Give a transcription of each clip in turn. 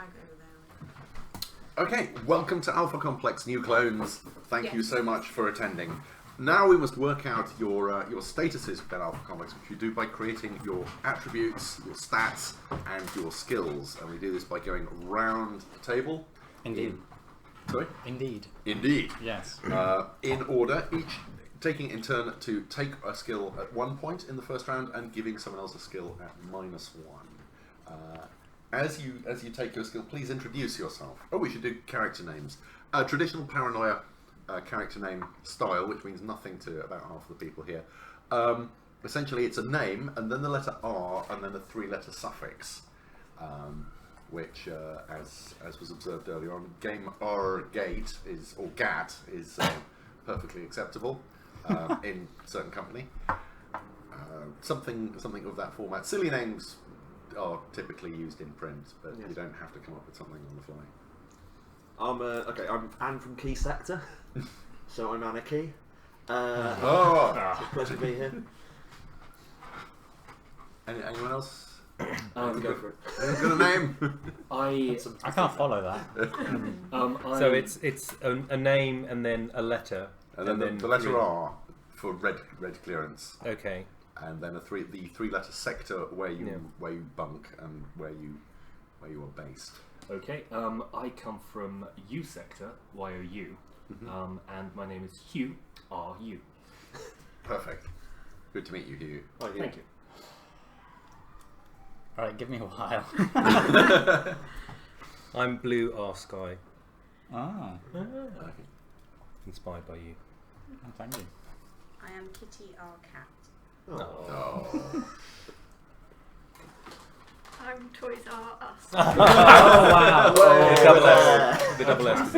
flag over there. Okay, welcome to Alpha Complex New Clones. Thank you so much for attending. Now we must work out your statuses within Alpha Complex, which you do by creating your attributes, your stats, and your skills. And we do this by going round the table. Indeed. Sorry? Indeed. Indeed. Yes. In order, each taking in turn to take a skill at 1 point in the first round and giving someone else a skill at -1. As you take your skill, please introduce yourself. Oh, we should do character names. Traditional Paranoia character name style, which means nothing to about half of the people here. Essentially, it's a name and then the letter R and then a 3-letter suffix, which, as was observed earlier on, game R gate or GAT is perfectly acceptable in certain company. Something of that format. Silly names are typically used in print, but you don't have to come up with something on the fly. I'm Anne from Key Sector, so I'm Anarchy. It's a pleasure to be here. Anyone else? Go for it. Anyone got a name? I can't follow that. So it's a name and then a letter, and then the letter R for red clearance. Okay. And then the 3-letter sector where you bunk and where you are based. Okay, I come from U sector, YOU, and my name is Hugh, RU. Perfect. Good to meet you, Hugh. Oh, yeah. Thank you. Alright, give me a while. I'm Blue R Sky, inspired by you. Oh, thank you. I am Kitty R Cat. Oh. I'm Toys R Us. Oh wow! The double S.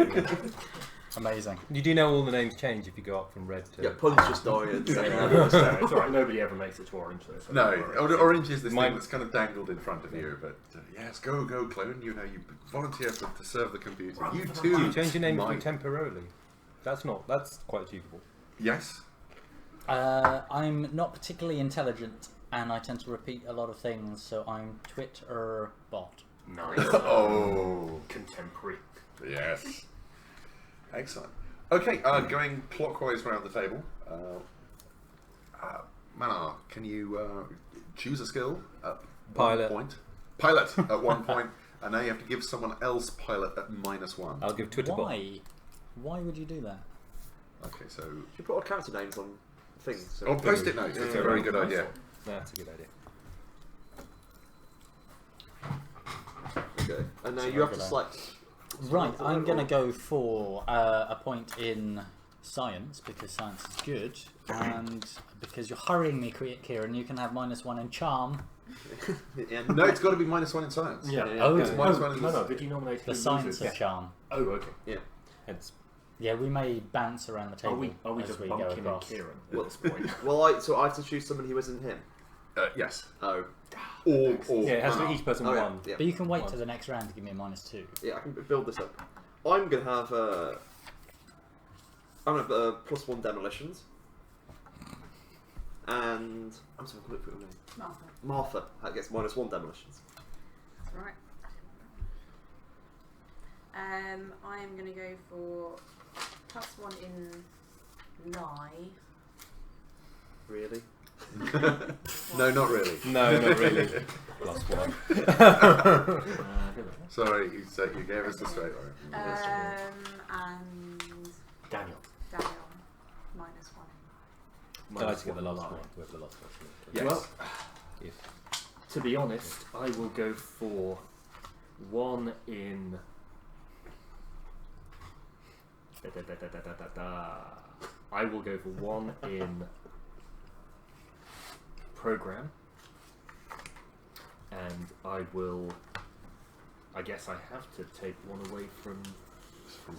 Amazing. You do know all the names change if you go up from red to... Yeah, Punch just died. It's alright, nobody ever makes it to orange though. So No, orange is this thing that's kind of dangled in front of you, but yes, go clone, you volunteer to serve the computer. You too. You change your name temporarily. That's quite achievable. Yes. I'm not particularly intelligent, and I tend to repeat a lot of things, so I'm Twitter bot. Nice. Oh. Contemporary. Yes. Excellent. Okay, going clockwise around the table. Manar, can you choose a skill at Pilot. 1 point? Pilot at 1 point, and now you have to give someone else pilot at -1. I'll give Twitter bot. Why would you do that? Okay, so... You put our character names on things. So post-it notes. It's a very good idea. That's a good idea. Okay. And now you have to select... Right, I'm going to go for a point in science, because science is good, and because you're hurrying me, Kieran, you can have -1 in charm. No, it's got to be -1 in science. Yeah. Oh, It's -1 in No, did you nominate the science of charm. Oh, okay. Yeah. Hence. Yeah, we may bounce around the table Are we as just we go bunking and across. Kieran at this point? Well, so I have to choose someone who isn't him. Yes. Oh. Or Yeah, it has to Manar. be each person Oh, yeah. one. Yeah. But you can wait till the next round to give me a -2. Yeah, I can build this up. I'm going to have I'm going to have +1 demolitions. And I'm sorry, I put her name. Martha. That gets -1 demolitions. That's right. I am going to go for +1 in Nye. Really? No, not really. No, not really. +1. Sorry, you gave us the straight one. And Daniel. -1. I like to get the last one. We have the last question. Yes. Well, If. to be honest, I will go for 1 in... I will go for 1 in program, and I guess I have to take 1 away from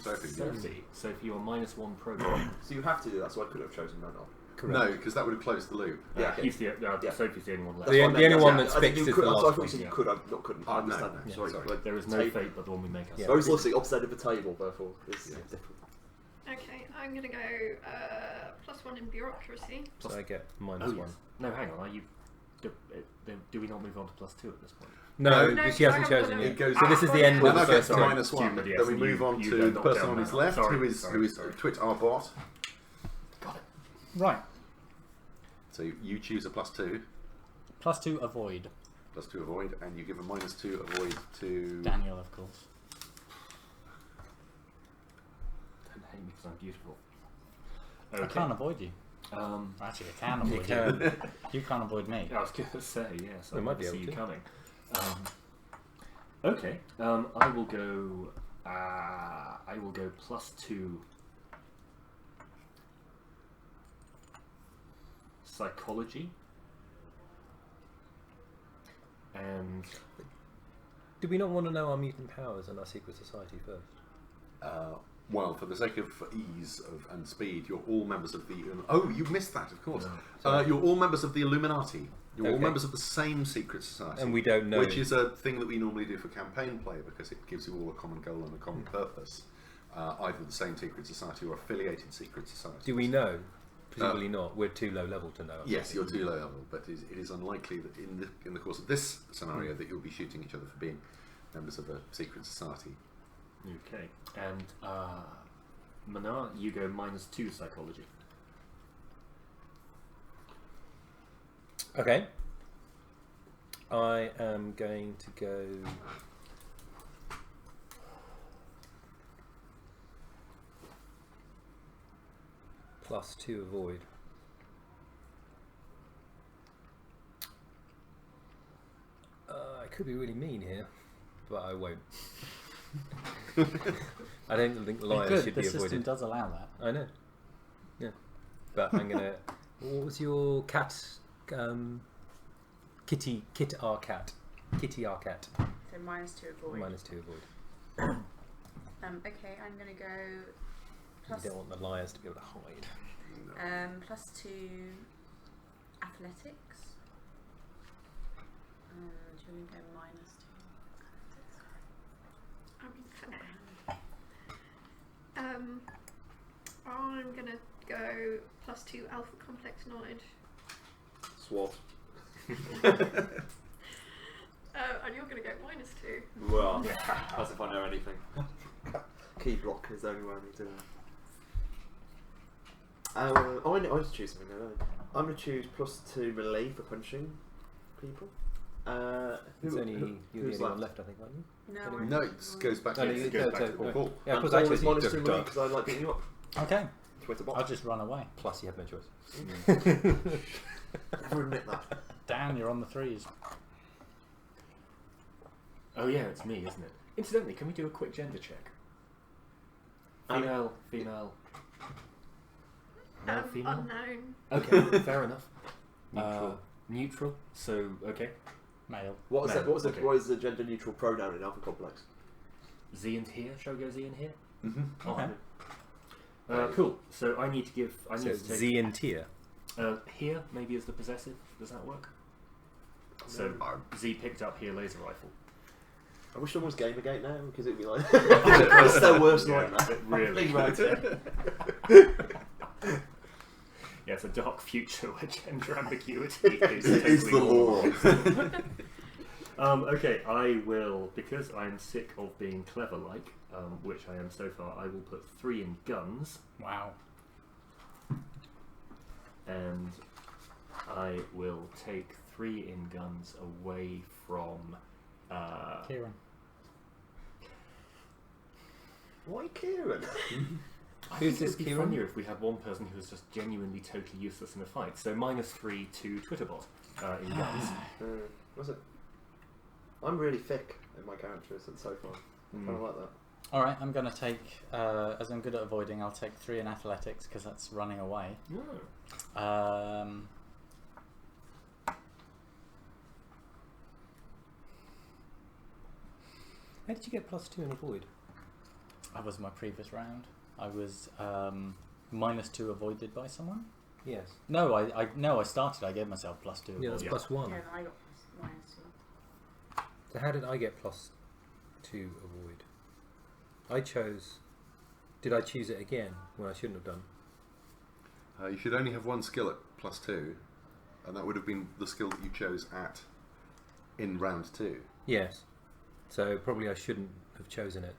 Sophie. Sophie. Sophie, you're -1 program. So you have to do that, so I could have chosen Manar. No, because that would have closed the loop. Yeah, okay. He's Sophie's the only one left. The only one that's I think fixed you is could, the I last thought you one. said you Yeah. could, I couldn't. I understand no. that. Sorry. sorry. Like, There is no fate but the one we make ourselves. I was listening upside of the table, therefore it's different. Okay, I'm going to go +1 in bureaucracy. So I get Oh, -1. yes. No, hang on. Do we not move on to +2 at this point? No, No, she hasn't I haven't chosen done yet. It goes. So this is the end Well, of the that gets first to round. -1. But yes, Then we you- move on you to then the knock person down on his now. left, Sorry, who is sorry. Twit our bot. Right. So you choose a +2, +2 avoid. +2 avoid, and you give a -2 avoid to Daniel, of course. Don't hate me because I'm beautiful. I can't avoid you. Actually, I can avoid you. You can't avoid me. I was going to say yes. We I might might be see able you to. coming. Okay. I will go. I will go +2 psychology, and Do we not want to know our mutant powers and our secret society first? well, for the sake of ease and speed, you're all members of the. Oh, you missed that, of course. Sorry. You're all members of the Illuminati. You're all Okay. members of the same secret society. And we don't know. Which is a thing that we normally do for campaign play because it gives you all a common goal and a common purpose. Either the same secret society or affiliated secret society. Do we know? Presumably not. We're too low level to know. Yes, you're too low level, but it is unlikely that in the course of this scenario that you'll be shooting each other for being members of a secret society. okay. And Manar, you go -2 psychology. Okay. I am going to go. +2 avoid. I could be really mean here, but I won't. I don't think liars Good, should the be system avoided. does allow that. I know. Yeah. But I'm gonna. What was your cat? Kitty our cat. Kitty our cat. So -2 avoid. -2 avoid. Okay, I'm gonna go You don't want the liars to be able to hide. +2 athletics. Should we go -2 I'm gonna go +2 alpha complex knowledge. SWAT. And you're gonna go -2. Well, as if I know anything. Key block is the only way I need to know. I just choose something, don't I? I'm going to choose +2 melee for punching people. It's only you're the who's only one left, I think, aren't you? No, No, it goes back to No, it go goes back to- to no. Paul. Yeah, of course, and actually, always duh, -2 duh. melee because I like beating you up. Okay, Twitter bot. I'll just run away. Plus, you have no choice. Never admit that. Dan, you're on the 3s. Oh yeah, it's me, isn't it? Incidentally, can we do a quick gender check? Female, female. Male, female. Unknown. Okay, fair enough. Neutral. Neutral. So okay. Male. What was No, that? What was okay. what is the gender neutral pronoun in Alpha Complex? Z and here. Shall we go Z and here? Okay. Cool. So I need to give. I need So to take Z and tier. here maybe as the possessive. Does that work? So Z picked up here laser rifle. I wish someone was Gamergate now because it'd be like it's their worst Yeah, nightmare. it really. Think about it. Yeah, it's a dark future where gender ambiguity is It's the totally law. Okay, I will, because I'm sick of being clever-like, which I am so far, I will put 3 in guns, Wow. and I will take 3 in guns away from... Kieron. Why Kieron? I Who's think this it would be Kieron? funnier if we had one person who was just genuinely totally useless in a fight. So -3 to Twitterbot in guns. Was it? I'm really thick in my characters and so far. I kind of like that. Alright, I'm going to take, as I'm good at avoiding, I'll take 3 in athletics because that's running away. No. How did you get +2 in avoid? That was my previous round. I was -2 avoided by someone. Yes. No, I started. I gave myself +2 Yeah, that's avoided. +1. Yeah, I got -2. So how did I get +2 avoid? I chose. Did I choose it again when I shouldn't have done? You should only have one skill at +2, and that would have been the skill that you chose in round 2. Yes. So probably I shouldn't have chosen it.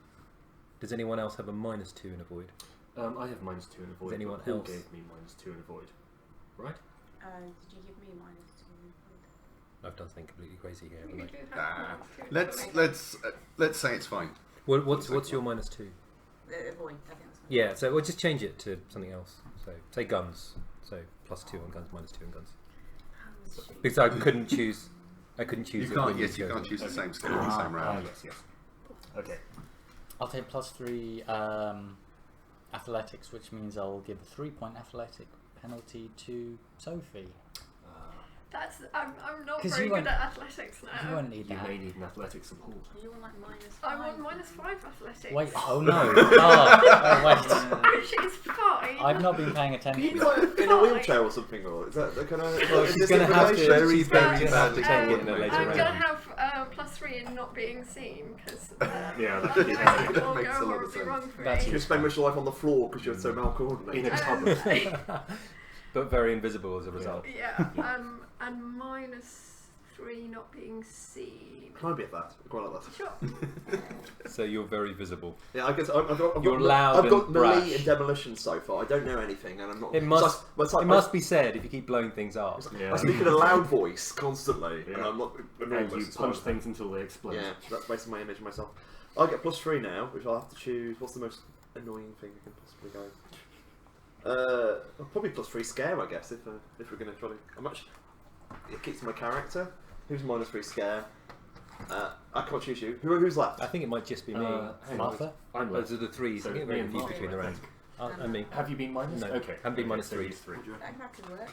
Does anyone else have a -2 in avoid? I have -2 in avoid. Does anyone but Paul else? gave me -2 in avoid. Right? Did you give me -2? I've done something completely crazy here, You haven't I? do have -2. Let's say it's fine. What's your -2? Avoid. I think that's fine. Yeah, so we'll just change it to something else. So say guns. So +2 on guns, -2 on guns. Because I couldn't choose. I couldn't choose. You it can't. when Yes, you chose can't it. choose the same skill in the same round. Yes. Okay. I'll take +3 athletics, which means I'll give a 3-point athletic penalty to Sophie. I'm not 'Cause very you good won't- at athletics now. You won't need You that. may need an athletic support. You want like -5? I want -5 athletics. Wait, oh no. Oh, wait. Which is fine. I've not been paying Can you be attention. like in a wheelchair or something, or is that the kind of? Well, she's going to have to. Very, She's very going to have to badly take it in a later I'm round. going to have +3 in not being seen because Yeah, that could be otherwise bad. it will Makes a go lot of horribly sense. wrong for That's me. You spend most of your life on the floor because you're so In malcoordinated. a cupboard. But very invisible as a result. Yeah, and -3 not being seen. Can I be at that? I quite like that. Sure. So you're very visible. Yeah, I guess I've got. You're loud I've got and melee brash. and demolition so far. I don't know anything, and I'm not. It must. So it's like It must be said if you keep blowing things up. Yeah. I speak in a loud voice constantly, and Yeah. I'm not And enormous. you as far punch as- things until they explode. Yeah, so that's basically my image of myself. I'll get +3 now, which I'll have to choose. What's the most annoying thing I can possibly go? Probably +3 scare, I guess. If we're going to try to, I'm actually. It keeps my character. Who's -3 scare? I can't choose you. Who's left? I think it might just be me. Hang on. Martha? I'm Those left. are the threes. So I think me we're and confused Martha, between the I rounds. think. And me. Have you been minus? No, Okay. haven't been Okay, -3. so you three. That can have to work.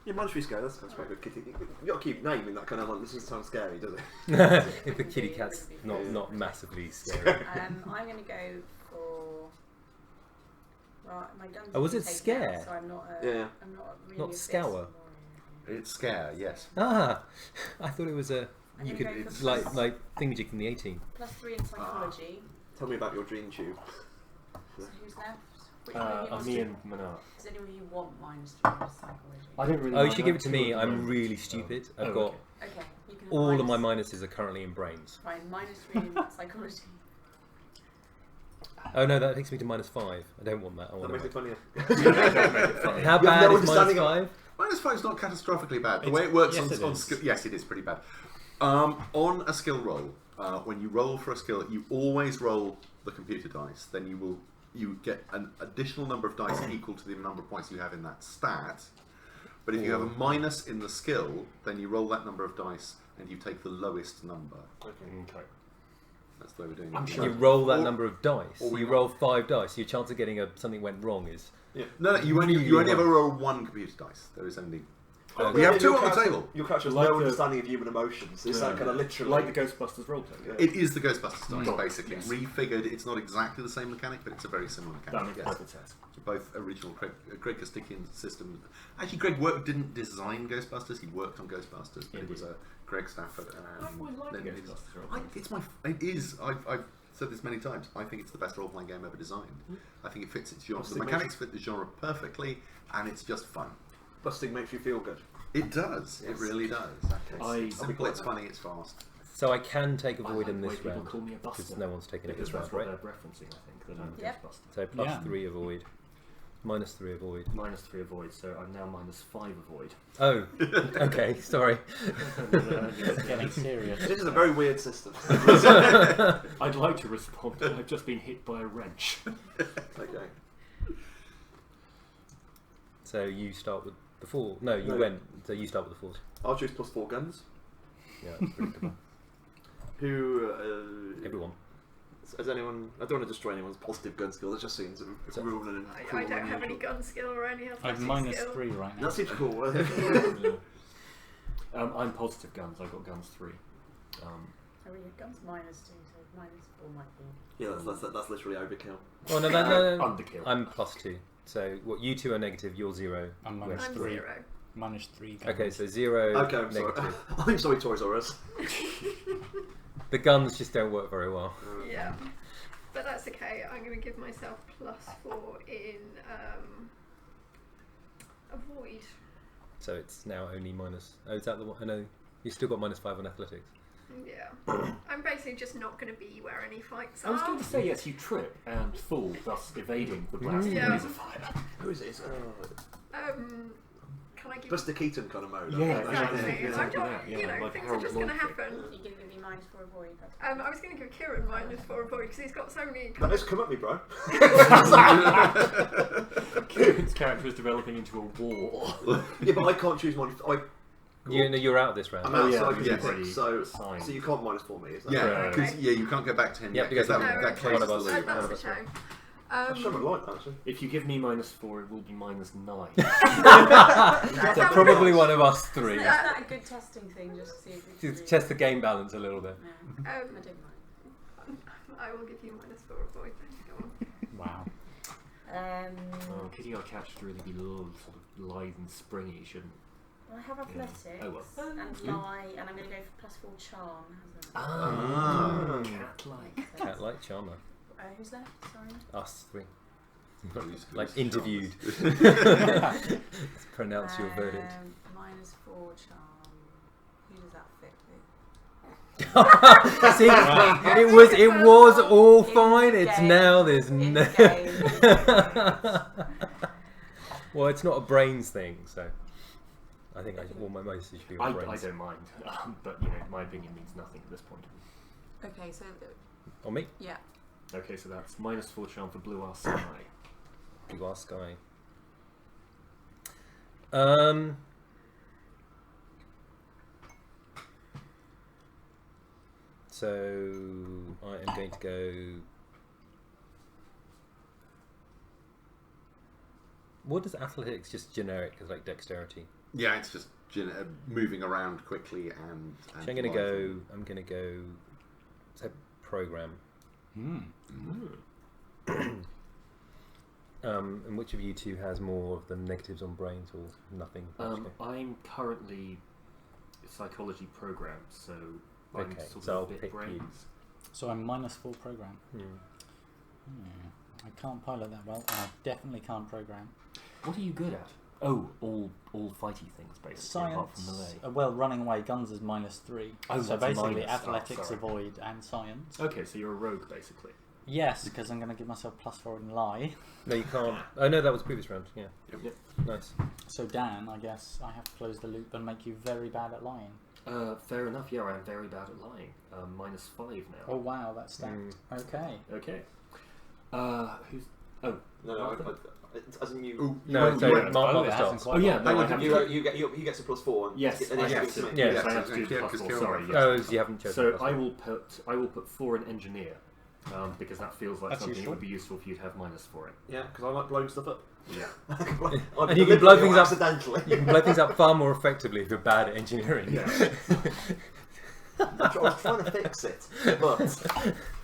Yeah, -3 scare. That's quite good. Kitty. You got to keep naming that kind of like. This doesn't sound scary, does it? If the kitty cat's not massively scary. I'm going to go for. Well, my guns. Oh, was have it been scare? taken out, so I'm not. Yeah. I'm not really. Not a fist scour? warrior. It's scare. Yes. Ah, I thought it was a. I'm You gonna could go it's for like thingamajig from the 18. +3 in psychology. Tell me about your dream tube. So who's left? Which one of you wants Me to- and Manar. Does anyone of you want -3 in psychology? I don't really. Oh, you mind should give it that. to me. Two of I'm them. really stupid. I've Oh, got okay. Okay, you can have all of my minus- minuses are currently in brains. Fine, -3 in psychology. Oh no, that takes me to -5. I don't want that. I That want makes it to. funnier. How You have bad no is understanding of- -5? -5 is not catastrophically bad. The It's- way it works yes, it on is. skill, yes, it is pretty bad. On a skill roll, when you roll for a skill, you always roll the computer dice. Then you get an additional number of dice equal to the number of points you have in that stat. But if you have a minus in the skill, then you roll that number of dice and you take the lowest number. Okay. That's the way we're doing I'm it. sure. You roll that Or- number of dice. or we You roll 5 dice. Your chance of getting something went wrong is. No, you only ever roll one computer dice. There is only. We have two on the table. Your character has Like no the- understanding of human emotions. It's that kind of literally. Like the Ghostbusters roleplay. Yeah. It is the Ghostbusters dice, Mm. basically. Yes. Refigured. It's not exactly the same mechanic, but it's a very similar That mechanic. makes Yes. perfect sense. Both original Greg Kostikian system. Actually, Greg didn't design Ghostbusters. He worked on Ghostbusters, but it was a Greg Stafford. I've always liked then his- Ghostbusters. It is. I've said this many times. I think it's the best role-playing game ever designed. I think it fits its genre. What's The the mechanics fit the genre perfectly, and it's just fun. Busting makes you feel good. It does. It Yes. really does. I- Simple. It's funny. It's fast. So I can take a I void like in the way this people round call me a because buster. no one's taken it Because this that's round, what right? they're referencing, I think, that I'm a Yep. Ghostbuster. So +3 avoid, -3 avoid. -3 avoid, so I'm now -5 avoid. Oh, okay. Sorry. It's getting serious. This is a very weird system. I'd like to respond, but I've just been hit by a wrench. Okay. So you start with the 4. No, you No. went. So you start with the 4s. I'll choose +4 guns. Yeah, it's predictable. Who? Everyone. Has anyone? I don't want to destroy anyone's positive gun skill. It just seems So- rude and I cruel don't and have any unusual. gun skill or any I've athletic skill. -3 right now. That seems cool. I'm positive guns. I've got guns 3. Oh, yeah, guns -2, so -4 might be. Yeah, that's literally overkill. Oh no, no. Underkill. I'm +2. So what? You 2 are negative. You're 0. I'm We're I'm -3. 0. -3. Okay, so 0. Okay, I'm sorry. negative. I'm sorry, Toys R Us. The guns just don't work very well. Yeah. But that's okay. I'm going to give myself +4 in avoid. So it's now only minus. Oh, is that the one? Oh, no, you still got -5 on athletics. Yeah. I'm basically just not going to be where any fights are. I was going to say, yes, you trip and fall, thus evading the blast of Yeah. laser fire. Who is it? Can I give Buster Keaton kind of mode. Yeah, exactly. exactly I'm not, that, yeah, you know, like things are Harold just going to Lloyd. happen. You can give me minus for avoid. I was going to give Kieron minus for avoid because he's got so many. Now, let's come at me, bro. Kieran's character is developing into a wall. Yeah, but I can't choose one. You're out this round. I'm out, Oh, yeah, so I can yeah. do it. So Fine. you can't minus for me, is that? Yeah, Right. because you can't go back 10 Yeah, yet, because because that that closes one the of us- loop. That's the show. I should have liked that, actually. If you give me -4, it will be -9. So probably one of us three. Isn't that a good testing thing, just to see if we can To test the game balance a little bit. Yeah, I don't mind. I will give you minus for avoid. Go on. Wow. Oh, Kitty our cat should really be sort of lithe and springy, shouldn't Well, I have athletics Oh, well. and lie, and I'm going to go for +4 charm. Ah. cat-like. Cat-like charmer. Who's left? Sorry. Us three. Who's Like interviewed. Pronounce your verdict. -4 charm. Who does that fit with? See, it was all fine. It's game. now there's In no. game. Well, it's not a brains thing, so I think all my message should be on I brains. don't mind, but you know, my opinion means nothing at this point. Okay, so On me, yeah. Okay, so that's -4 charm for Blue Our Sky. Blue Our Sky. So I am going to go. What does athletics just generic as like dexterity? Yeah, it's just moving around quickly and So I'm going to go. I'm going to go. So program. And which of you two has more of the negatives on brains or nothing? I'm currently psychology programmed, so I'm Okay, sort so of I'll a bit pick you. brains. So I'm -4 program. I can't pilot that well, and I definitely can't program. What are you good at? Oh, all fighty things basically, apart from Science. melee. Well, running away guns is -3. Oh, so that's a basically, minus. Oh, athletics, sorry. avoid, and science. Okay, so you're a rogue basically. Yes, because I'm going to give myself +4 in lie. No, you can't. Oh no, that was previous round. Yeah. Yep. Nice. So Dan, I guess I have to close the loop and make you very bad at lying. Fair enough. Yeah, I'm very bad at lying. -5 now. Oh wow, that's stacked. Okay. Okay. Who's? No, as in you. Ooh, No, Oh, so yeah. Mark Oh, it hasn't starts. quite Oh yeah, gone. no, I Hang on, have He gets a +4. And Yes, and then I you have give it to. me. Yeah, Yes, I so have to do the because +4. Kieron Sorry. went Yes. Oh, you haven't chosen. So the I first will put 4 in engineer, because that feels like That's something that useful. would be useful for you to have minus for it. Yeah, because I like blowing stuff up. Yeah. And you can blow things up accidentally. one. You can blow things up far more effectively if you're bad at engineering. I was trying to fix it, but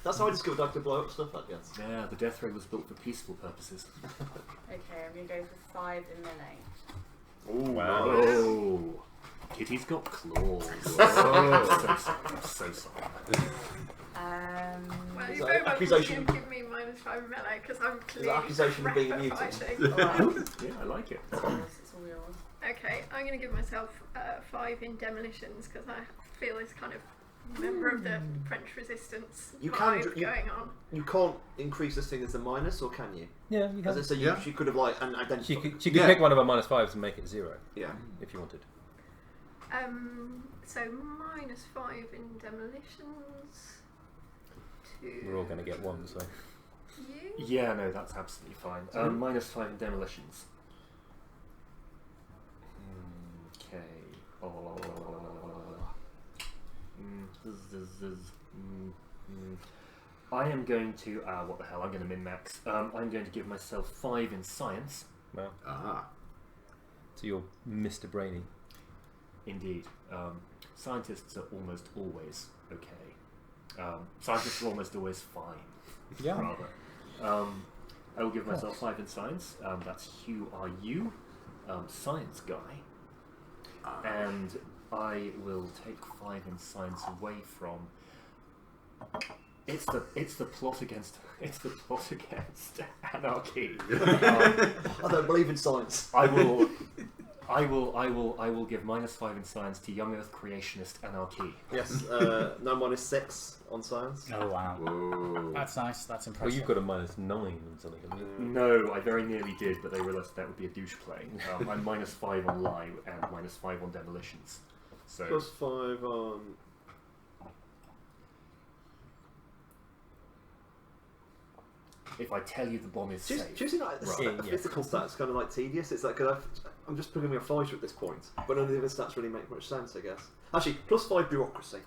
that's how I discovered I could blow up stuff, I guess. Yeah, the death ray was built for peaceful purposes. Okay, I'm going to go for 5 in melee. Ooh, Wow. Oh, Kitty's got claws. Oh, so sorry. I'm so sorry. Well, Is you that very much accusation- can give me -5 melee because I'm clearly accusation of being a crap at mutant? fighting. Yeah, I like it. It's yours, it's all yours. Okay, I'm going to give myself 5 in demolitions because I feel this kind of member of the French resistance You vibe can- going on. You can't increase this thing as a minus, or can you? Yeah, you As can. in, so Yeah. she could have like an identity. She could Yeah. pick one of her -5s and make it 0 Yeah. if you wanted. So -5 in demolitions. We're all going to get 1, so. You? Yeah, no, that's absolutely fine. -5 in demolitions. Okay. I am going to. What the hell? I'm going to min-max. I'm going to give myself 5 in science. Well, Ah. so you're Mr. Brainy. Indeed. Scientists are almost always okay. Scientists are almost always fine. Yeah. Rather. I will give myself 5 in science. That's Hugh, are you? Science guy. And I will take 5 in science away from. It's the plot against anarchy. I don't believe in science. I will I will give -5 in science to young Earth creationist anarchy. Yes, no -6 on science. Oh wow. Whoa. That's nice. That's Well, impressive. you've got a -9 on something, haven't you? No, I very nearly did, but they realised that would be a douche play. I'm -5 on lie and -5 on demolitions. So +5 on. if I tell you the bomb is safe, Choosing like the Right. physical stats kind of like tedious. It's like because I'm just picking a fighter at this point, but none of the other stats really make much sense, I guess. Actually, +5 bureaucracy.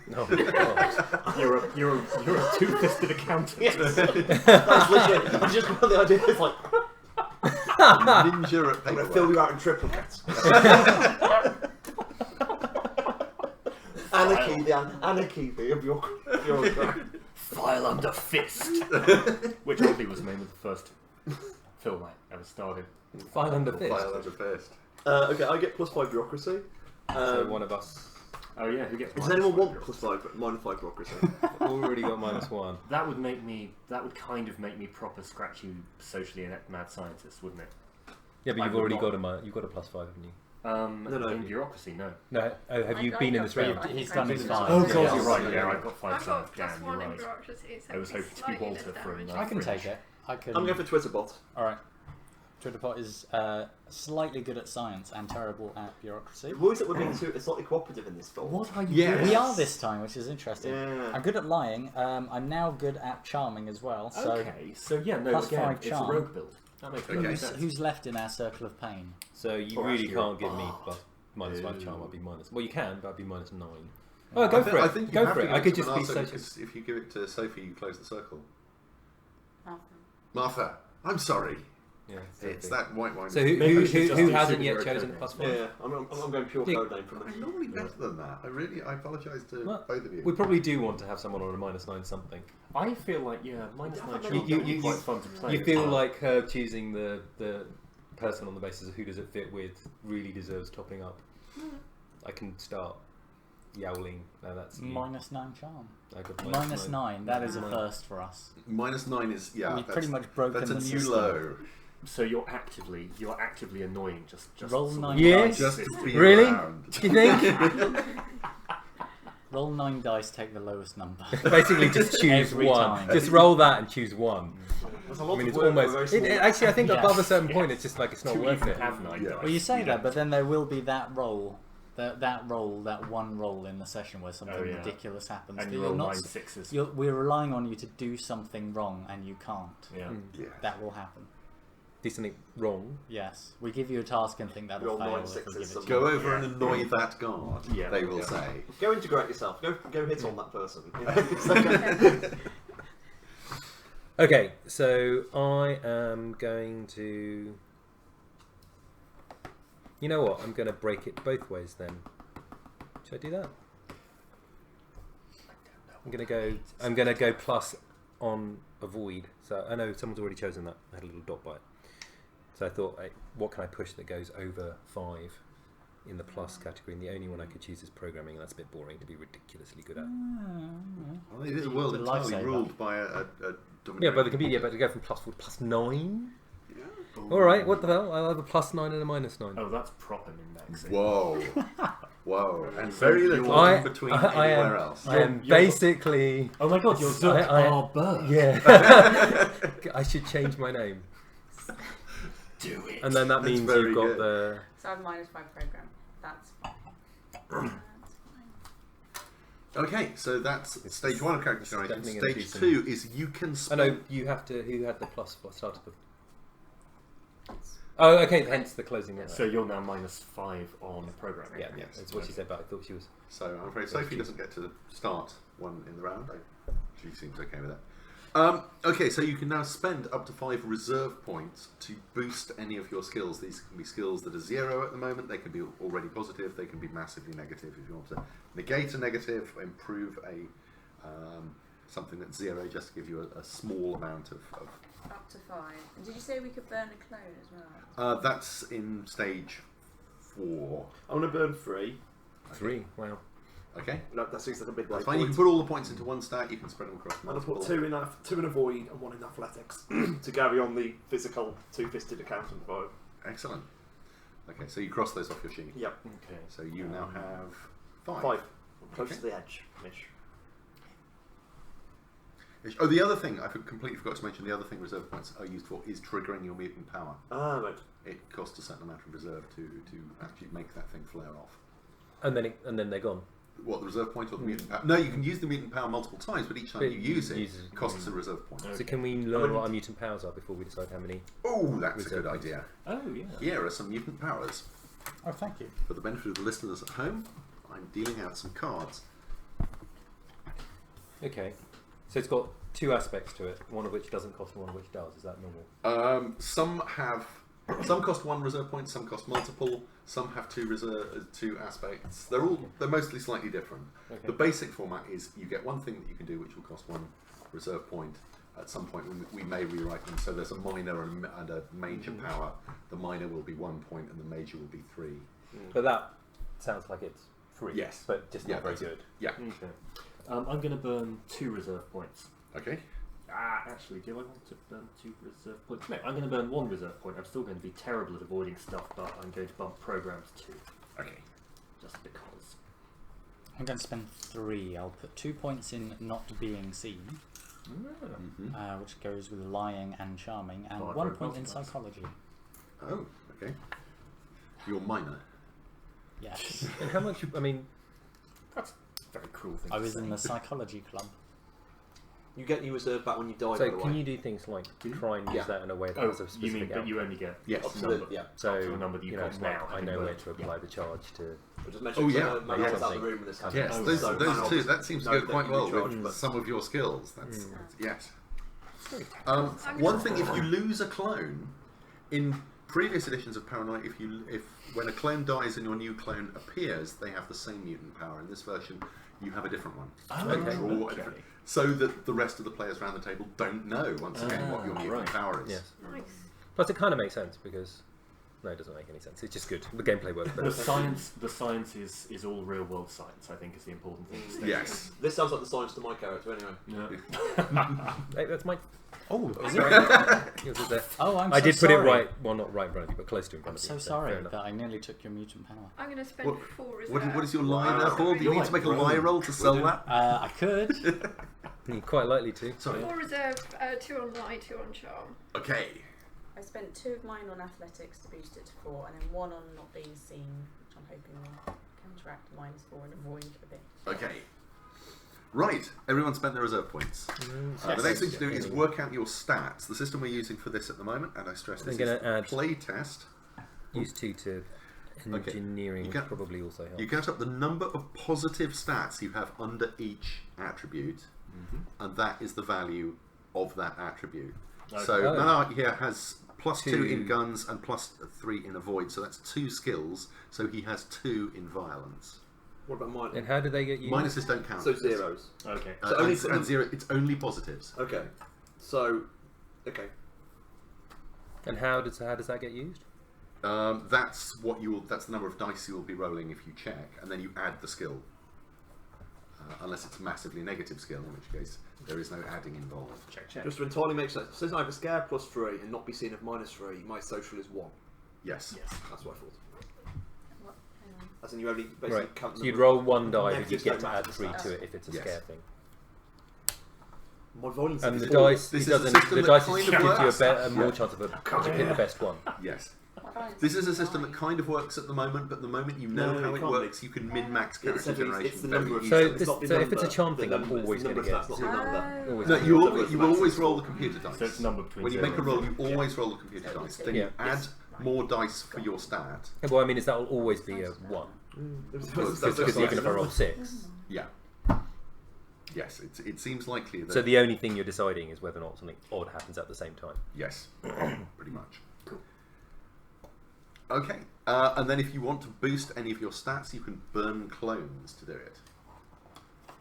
No. God. you're a two-fisted accountant. That's literally. I just got the idea. It's like Ninja at I'm going to paperwork. fill you out in triplicates. Anarchy, the bureaucracy. File under fist, which probably was the name of the first film I ever started. File under fist. File under fist. Okay, I get +5 bureaucracy. So one of us Oh yeah, who gets? Does -5 anyone want bureaucracy? +5 bureaucracy? already got -1. That would make me. That would kind of make me proper scratchy socially inept mad scientist, wouldn't it? Yeah, but I you've would already not. got you've got a +5, haven't you? No. In bureaucracy, no. No. Oh, have you been in this round? He's done his 5. Oh Yeah. god, Yeah. you're right. Yeah, I've got 5 I've science. got Damn, you're +1 in right. bureaucracy, so I was it'd hoping be to be slightly Walter less from, damage. I can Fringe. take it. I can. I'm going for Twitterbot. Alright. Twitterbot is slightly good at science and terrible at bureaucracy. The boys that we're being slightly cooperative in this film. What are you Yes. doing? We are this time, which is interesting. Yeah. I'm good at lying. I'm now good at charming as well. So Okay, so yeah, no, Plus again, 5 it's charm. a rogue build. That makes Okay. perfect sense. who's left in our circle of pain? So you Or really actually can't you're give a me bard. -1 charm. I'd be minus. Well, you can, but I'd be -9. Yeah. Oh, go I for think, it. I think you Go have for to it. give I could to just be Manar, so. because if you give it to Sophie, you close the circle. Martha. Martha, I'm sorry. Yeah. It's that white wine. So Maybe we should just who do hasn't yet superhero chosen code +1? Yeah, I'm going pure Dick. code name from I'm the. normally better than that. I apologise to Well, both of you. We probably do want to have someone on a -9 something. I feel like, yeah, -9 charm You- would be you- quite fun to play. You as feel well. like her choosing the person on the basis of who does it fit with really deserves topping up. I can start yowling. No, that's you. -9 charm. I got -9. That is a Nine. first for us. -9 is We've pretty much broken That's a the new system. low. So you're actively annoying. Just Roll sort of 9 Yeah. dice. Just to be Really? around. Do you think? Roll 9 dice. Take the lowest number. Basically, just choose Every one. time. Just roll that and choose one. There's a I lot mean, of it's work for a very almost. small- Actually, I think Yes. above a certain point, Yes. it's just like it's not to worth even it. have 9 Yeah. dice. Well, you say don't. that, but then there will be that roll, that one roll in the session where something Oh, yeah. ridiculous happens. And that you you're roll not 9 s- 6s. we're relying on you to do something wrong, and you can't. Yeah. Yeah. That will happen. Do something wrong. Yes, we give you a task and think that'll Roll fail 9 if we sixes, give it to something. you. Go over and annoy that guard. Yeah. They will Yeah. say. Go integrate yourself. Go hit on that person. You know? It's like Okay, so I am going to. You know what? I'm going to break it both ways then. Should I do that? I'm going to go plus on avoid. So I know someone's already chosen that. I had a little dot by it. So I thought, what can I push that goes over 5 in the plus category? And the only one I could choose is programming, and that's a bit boring to be ridiculously good at. Well, it is a world The entirely lifesaver. ruled by a Yeah, but the computer, but to go from +4 to +9. Yeah. All right, what the hell? I'll have a +9 and a -9. Oh, that's proper min-maxing. Whoa. Whoa. And So very little I- in between I am- anywhere else. I am You're- basically. Oh my god, you're Zuck Arbor. Yeah. I should change my name, Do it. and then that That's means very you've got good. the. So I have -5 program. That's fine. That's fine. Okay, so that's stage 1 of character generation. definitely gonna Stage do 2 is you can Oh spend. no, you have to. Who had the plus? What started with? Oh, okay. Hence the closing. There. So you're now -5 on programming. yeah, Yes. that's what she said. But I thought she was. So I'm afraid Sophie doesn't get to start one in the round. She seems okay with that. Okay, so you can now spend up to 5 reserve points to boost any of your skills. These can be skills that are 0 at the moment. They can be already positive. They can be massively negative if you want to negate a negative, improve a something that's 0, just to give you a small amount of. Up to 5. And did you say we could burn a clone as well? That's in stage 4. I'm going to burn 3. 3. Wow. Okay, No, that seems like a big that's way fine. You can put all the points into one stack. You can spread them across I'm going to multiple. put 2 in avoid and 1 in athletics to carry on the physical two-fisted accountant vibe. Excellent. Okay, so you cross those off your sheet. Yep. Okay. So you now have 5. 5. Close Okay. to the edge. Ish. Oh, the other thing I completely forgot to mention. The other thing reserve points are used for is triggering your mutant power. Ah, right. It costs a certain amount of reserve to actually make that thing flare off. And then they're gone. What, the reserve point or the mutant power? No, you can use the mutant power multiple times, but each time But you use it, uses- it costs a reserve point. So can we learn what our mutant powers are before we decide how many? Oh, that's a Reserve good points. idea. Oh yeah. Here are some mutant powers. Oh, thank you. For the benefit of the listeners at home, I'm dealing out some cards. Okay. So it's got 2 aspects to it, one of which doesn't cost and one of which does. Is that normal? Some cost 1 reserve point, some cost multiple, some have 2 aspects. They're mostly slightly different. Okay. The basic format is you get one thing that you can do which will cost 1 reserve point. At some point we may rewrite them, so there's a minor and a major power. The minor will be 1 point and the major will be 3. But that sounds like it's free. Yes. But just not very good. Yeah. Okay. I'm going to burn 2 reserve points. Okay. Actually, do I want to burn 2 reserve points? No, I'm going to burn 1 reserve point. I'm still going to be terrible at avoiding stuff, but I'm going to bump programs 2. Okay. Just because. I'm going to spend 3. I'll put 2 points in not being seen, which goes with lying and charming, and Oh, 1 I've point in multiplies. psychology. Oh, okay. You're minor. Yes. And how much? I mean, That's a very cruel thing I to was say. in the psychology club. You get your reserve back when you die, by so the can way. you do things like Do you? try and use Yeah. that in a way that Oh, has a you specific mean that outcome? you only get Yes. Up to So, the, yeah. so up to a number that you've you know, got it's like now, I having know where burned. to apply the charge to. But just mention Oh, yeah. Manar Yeah. was out of the Something. room when this happened. Yes, Oh, those, so those Manar two. was- That seems to no, go that quite you well charge, with but- some of your skills. That's yes. I'm One gonna- thing, if you lose a clone, in previous editions of Paranoia, if when a clone dies and your new clone appears, they have the same mutant power. In this version, you have a different one. Oh, They draw a okay. different, so that the rest of the players around the table don't know once again what your mutant right. power is. Yes. Nice. Plus, it kind of makes sense because no, it doesn't make any sense. It's just good. The gameplay works better. The science is all real world science. I think is the important thing to state. Yes. This sounds like the science to my character, anyway. Yeah. Hey, that's my. Oh, is it? Yours is there. Oh, I'm I so did put sorry. it right. Well, not right in front of you, but close to in I'm front of so you. sorry fair enough. that I nearly took your mutant power. I'm going to spend What- 4 reserve. What is your lie Wow. there for? Do you You're need to like make a lie Rome. roll to sell that? I could. You're quite likely to. Sorry. 4 reserve, 2 on lie, 2 on charm. Okay. I spent 2 of mine on athletics to boost it to 4, and then 1 on not being seen, which I'm hoping will counteract -4 and avoid a bit. Okay. Right, everyone spent their reserve points. The next thing to do is work out your stats. The system we're using for this at the moment, and I stress this I'm gonna is add- Playtest. Use 2 to engineering You would get- probably also help. You count up the number of positive stats you have under each attribute, and that is the value of that attribute. Okay. So Oh. Manar here has +2 Two. in guns and +3 in avoid, so that's 2 skills. So he has 2 in violence. What about mine? And how do they get used? Minuses don't count. So zeros. Okay. Uh, So only and, for and the- 0. It's only positives. Okay. So, okay. And how does that get used? That's what you will. That's the number of dice you will be rolling if you check, and then you add the skill. Unless it's a massively negative skill, in which case there is no adding involved. Check. Just to entirely make sense. Since I have a scare +3 and not be seen of -3, my social is 1. Yes. Yes. That's what I thought. What? Hang on. As in you only basically Right. count the So you'd number of- roll 1 die, but you Negatives get don't to matter add to 3 stats. to it if it's a Yes. scare thing. My violence And is the 4. dice, This it is a doesn't. system The that dice kind gives of you a works. better, more Yeah. chance of to hit the best one. Yes. Balance This is a is system that nine. kind of works at the moment, but the moment you know No, how it it can't works, you can min-max It's, character generation. it's the very number of easily. So it's this- not the so if it's a number, charm the thing, I'm number- it's always the gonna number get stats, not the number. Oh. Always No, gonna you, get al- Numbers you max always is roll four. the computer dice. So it's a number between When you 0 make a and roll, 0. you always roll the computer dice. Then Yeah. you add more dice for your stat. Yeah, well, I mean, is that will always be a 1? Because even if I roll 6. Yeah. Yes, it seems likely that. So the only thing you're deciding is whether or not something odd happens at the same time. Yes, pretty much. Cool. Okay, and then if you want to boost any of your stats, you can burn clones to do it.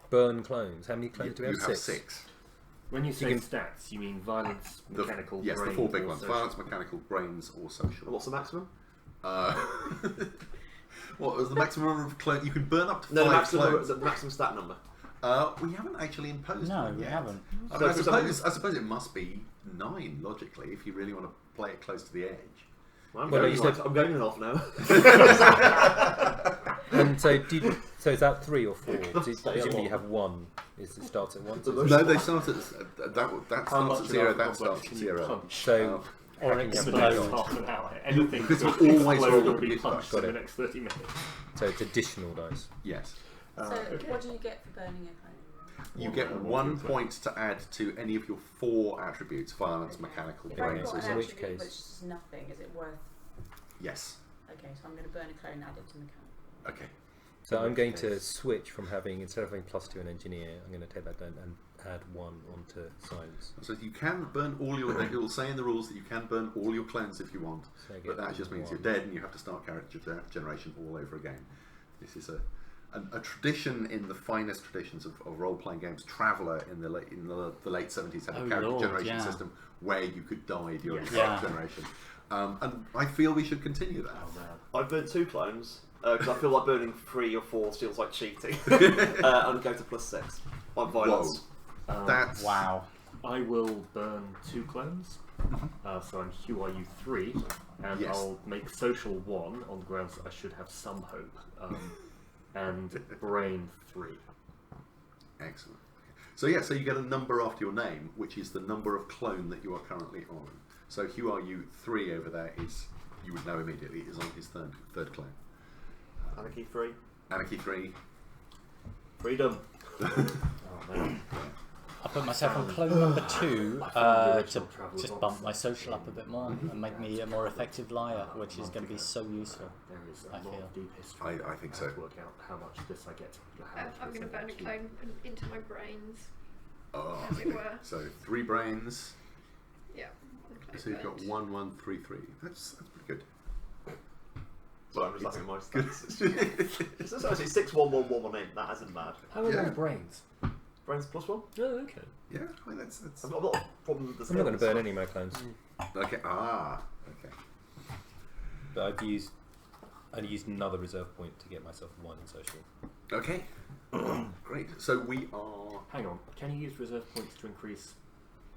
Burn clones. How many clones do we You have? have 6. 6. When you say can- stats, you mean violence, mechanical, Yes, the brain, 4 big or ones: social? violence, mechanical, brains, or And social. what's the maximum? What was the maximum number of clones? You can burn up to 5 No, clones. the maximum stat number. We haven't actually imposed No, one we yet. haven't. I, So mean, for example- I suppose it must be 9 logically if you really want to play it close to the edge. I'm Well, going you in said- I'm going in half an hour. And so, so is that 3 or 4? Stage Basically, one. you have 1. It starts at 1. The So, No, they start at that How starts much at 0. of That a starts complex at can you 0. punch so Or hacking in the can next be explode. half an hour? Anything because could you always explode roll or be a punched Got in it. the next 30 minutes. So it's additional dice. Yes. So Okay. what do you get for burning a clone? You get 1 point to add to any of your 4 attributes: violence, Okay. mechanical, If I've brains. got so an in which attribute case- which is nothing, is it worth? Yes. Okay, so I'm going to burn a clone and add it to mechanical. Okay. So In I'm which going to case- switch from having, instead of having +2 an engineer, I'm going to take that down and add 1 onto science. So you can burn all your. It will say in the rules that you can burn all your clones if you want, So I but get that just means 1. you're dead and you have to start character generation all over again. This is a tradition in the finest traditions of role-playing games. Traveller in the late 70s had a Oh, character Lord, generation yeah. system where you could die during Yes. character Yeah. generation, and I feel we should continue that. Oh man. I've burned 2 clones because I feel like burning 3 or 4 feels like cheating. And go to +6 on violence. That's Wow. I will burn 2 clones. So I'm HURU3, and Yes. I'll make social 1 on the grounds that I should have some hope. And brain 3. excellent. So yeah, so you get a number after your name, which is the number of clone that you are currently on. So HURU3 over there is, you would know immediately, is on his third clone. Anarchy 3. Anarchy 3. Freedom. Oh man. I put myself on clone number 2 I found the to original Traveller's just bump Odyssey my social up a in, bit more and make me a more effective liar, which is going to be so useful. There is a I lot feel. of deep history. I think have so. to work out how much of this I get. How much I'm of this going to I burn a get to- clone into my brains, Oh. as it were. So 3 brains. Yeah. one clone So you've got burnt. 1, 1, 3, 3. That's pretty good. So I'm just laughing at my stats. It's actually 6, 1, 1, 1, 1, 8. That isn't bad. How are Yeah. all brains? Brains +1. Oh, okay. Yeah, I mean that's I've got a lot of problems with the I'm not going to skills. burn any of my clones, okay. Okay. but I used another reserve point to get myself 1 in social. Okay. Great. So we are. Hang on. Can you use reserve points to increase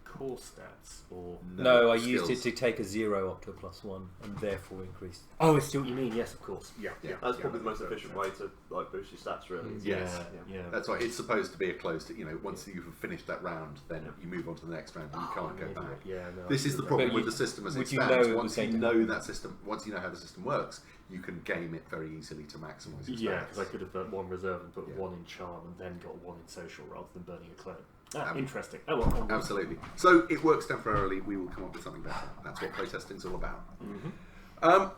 core stats or? No, I used skills. it to take a 0 up to a +1 and therefore increase. Oh, I see what you mean. Yes, of course. Yeah. Yeah. That's probably the most efficient way to like boost your stats, really. Mm. Yes. Yeah. That's why it's supposed to be a closed. Once you've finished that round, then you move on to the next round and you can't go back. Yeah. No, This is the absolutely. problem But with you- the system as it would you stands. know Once the you same know thing? that system, once you know how the system works, you can game it very easily to maximise your Yeah, stats. because I could have burnt 1 reserve and put Yeah. 1 in charm and then got 1 in social rather than burning a clone. Um, Interesting. Oh well. Absolutely. So it works temporarily. We will come up with something better. That's what playtesting's all about. Mm-hmm.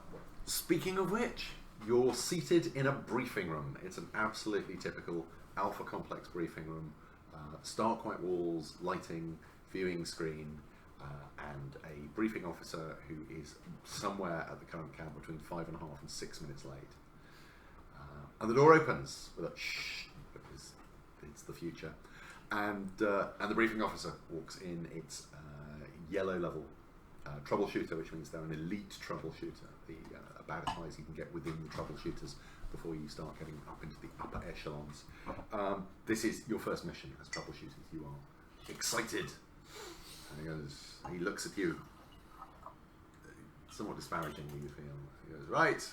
Speaking of which, you're seated in a briefing room. It's an absolutely typical Alpha Complex briefing room. Stark white walls, lighting, viewing screen, and a briefing officer who is somewhere at the current count between 5.5 and 6 minutes late. And the door opens with a shh, because it's the future. And the briefing officer walks in. It's yellow level troubleshooter, which means they're an elite troubleshooter, about as high as you can get within the troubleshooters before you start getting up into the upper echelons. This is your first mission as troubleshooters. You are excited. And he looks at you, somewhat disparagingly, you feel. He goes, right,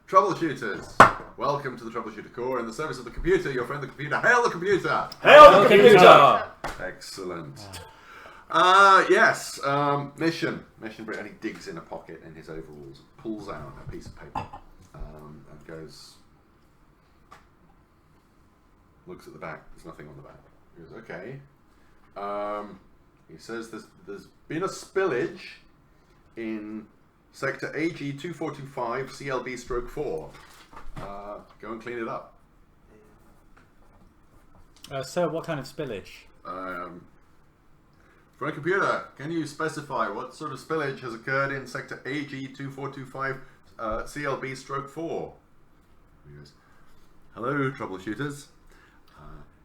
troubleshooters, welcome to the Troubleshooter Corps in the service of the computer, your friend the computer. Hail the computer! Hail the computer! Excellent. Yes, mission, and he digs in a pocket in his overalls, pulls out a piece of paper, and goes, looks at the back, there's nothing on the back. He goes, okay. He says there's been a spillage in sector AG 2425 CLB/4. Go and clean it up. Sir, what kind of spillage? For a computer, can you specify what sort of spillage has occurred in sector AG 2425 CLB/4? He goes, hello, troubleshooters.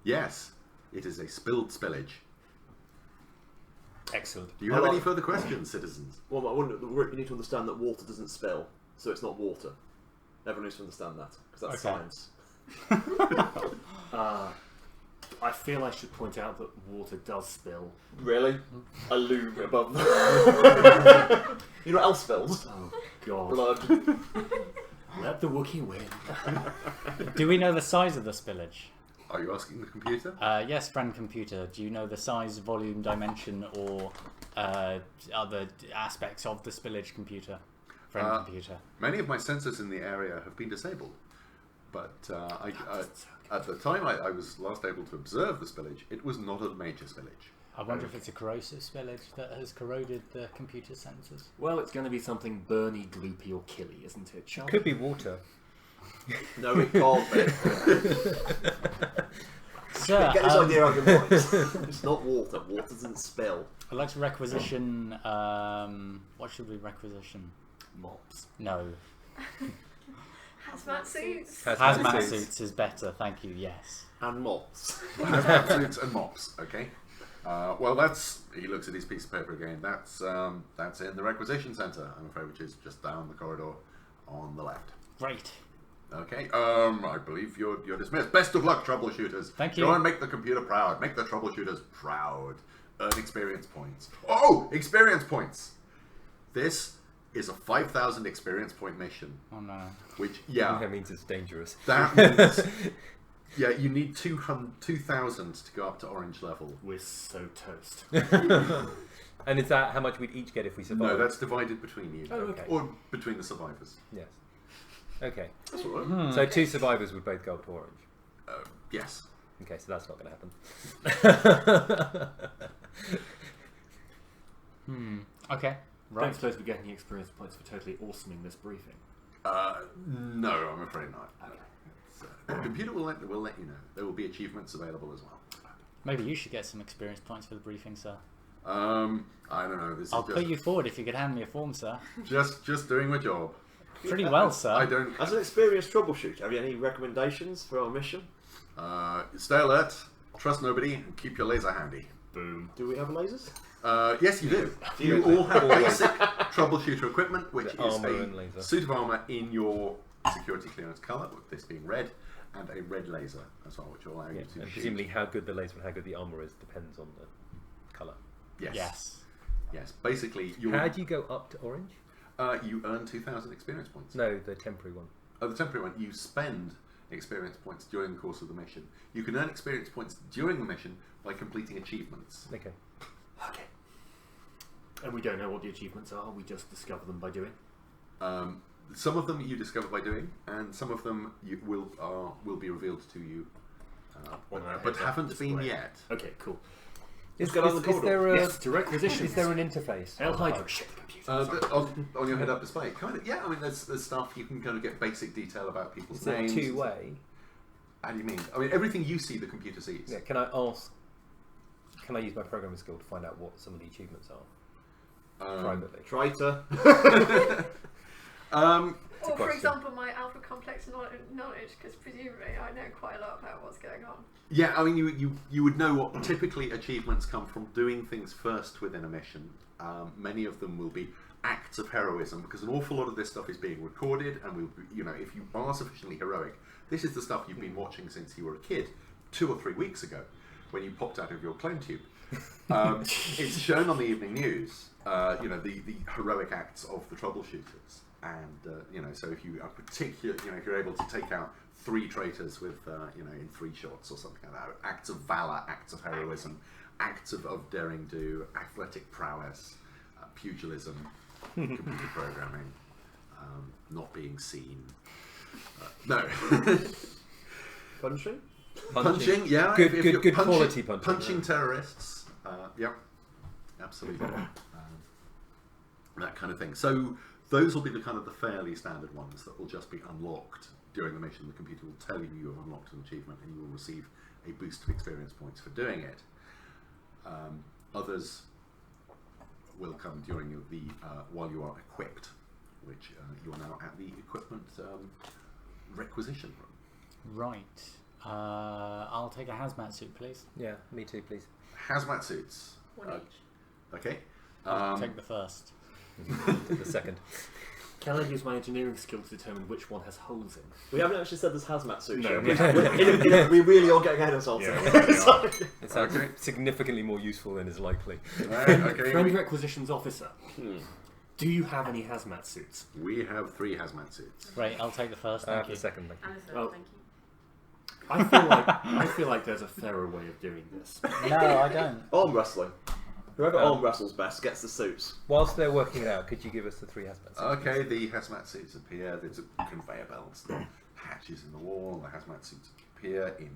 Yes, it is a spilled spillage. Excellent. Do you have any further questions, citizens? Well, I wonder, you need to understand that water doesn't spill, so it's not water. Everyone needs to understand that, because that's Okay. science. I feel I should point out that water does spill. Really? A loom above them. You know what else spills? Oh god. Blood. Let the Wookiee win. Do we know the size of the spillage? Are you asking the computer? Yes, friend computer. Do you know the size, volume, dimension, or other aspects of the spillage, computer? Friend computer. Many of my sensors in the area have been disabled, but at the time I was last able to observe the spillage, it was not a major spillage. I wonder if it's a corrosive spillage that has corroded the computer sensors. Well, it's going to be something burny, gloopy, or killy, isn't it, Charlie? Could be water. No, it can't be. Sir, Get this idea out of your mind. It's not water. Water doesn't spill. I'd like to requisition. What should we requisition? Mops. No. Hazmat suits. Hazmat suits is better, thank you, yes. And mops. Hazmat suits and mops. Okay. Well, that's. He looks at his piece of paper again. That's in the requisition center, I'm afraid, which is just down the corridor on the left. Great. Okay. I believe you're dismissed. Best of luck, troubleshooters. Thank you. Go and make the computer proud. Make the troubleshooters proud. Earn experience points. Oh, experience points. This is a 5,000 experience point mission. Oh no. Which, yeah, That means it's dangerous. that means, yeah, you need 2,000 to go up to orange level. We're so toast. And is that how much we'd each get if we survive? No, that's divided between you. Oh, okay. Or between the survivors. Yes. Okay. That's all right. So 2 survivors would both go up to orange. Yes. Okay, so that's not going to happen. Okay. Don't Right. suppose we're getting experience points for totally awesoming this briefing. No, I'm afraid not. The computer will let you know. There will be achievements available as well. Maybe you should get some experience points for the briefing, sir. I don't know. This I'll is put just, you forward if you could hand me a form, sir. just doing my job. Pretty well, sir. I don't. As an experienced troubleshooter, have you any recommendations for our mission? Stay alert. Trust nobody, and keep your laser handy. Boom. Do we have lasers? Yes, you do. Do You you? all have basic troubleshooter equipment, which The is armour and laser. a suit of armour in your security clearance colour, with this being red, and a red laser as well, which will allow you Yeah, to and shoot. presumably how good the laser and how good the armour is depends on the colour. Yes. Yes. Yes. Basically, How do you go up to orange? you earn 2,000 experience points. No, the temporary one. The temporary one, you spend experience points during the course of the mission. You can earn experience points during the mission by completing achievements. Okay. Okay. And we don't know what the achievements are, we just discover them by doing. Some of them you discover by doing, and some of them you will be revealed to you, On our but heads-up haven't been display. yet. Okay, cool. Is, get on the corridor. there a, Yes, to requisition. is there an interface? El Hydra, shit, the computer. On your head-up display, kind of. Yeah, I mean, there's stuff you can kind of get basic detail about people's Is it names. two-way? How do you mean? I mean, everything you see, the computer sees. Yeah, can I ask, can I use my programming skill to find out what some of the achievements are? Privately. Traitor. Or, for question. example, my alpha complex knowledge, because presumably I know quite a lot about what's going on. Yeah, I mean, you would know what typically achievements come from doing things first within a mission. Many of them will be acts of heroism, because an awful lot of this stuff is being recorded, and will be, you know, if you are sufficiently heroic, this is the stuff you've been watching since you were a kid, 2 or 3 weeks ago, when you popped out of your clone tube. It's shown on the evening news. You know, the heroic acts of the troubleshooters. And you know, so if you are if you're able to take out 3 traitors with you know, in 3 shots or something like that, acts of valor, acts of heroism, acts of daring do, athletic prowess, pugilism, computer programming, not being seen. No. Punching? Punching, yeah. Good, if good, you're good quality punching. Punching terrorists, yep, absolutely. That kind of thing. So those will be the kind of the fairly standard ones that will just be unlocked during the mission. The computer will tell you you have unlocked an achievement, and you will receive a boost of experience points for doing it. Others will come during the while you are equipped, which you are now at the equipment requisition room. Right. I'll take a hazmat suit, please. Yeah, me too, please. Hazmat suits. One each. Okay. I'll take the first. The second. Can I use my engineering skill to determine which one has holes in? We haven't actually said there's hazmat suits No. yet. We really are getting ahead of ourselves. Yeah, here. we are. Sorry. It sounds Okay. significantly more useful than is likely. Right, okay. Friend requisitions officer, Hmm. do you have any hazmat suits? We have 3 hazmat suits. Right, I'll take the first. I Thank have you. the second thing. And a third, Oh. thank you. I feel like there's a fairer way of doing this. No, I don't. Arm wrestling. Whoever Um, arm wrestles best gets the suits. Whilst they're working it out, could you give us the 3 hazmat suits? Okay, the hazmat suits appear. There's a conveyor belts, there are hatches in the wall. The hazmat suits appear in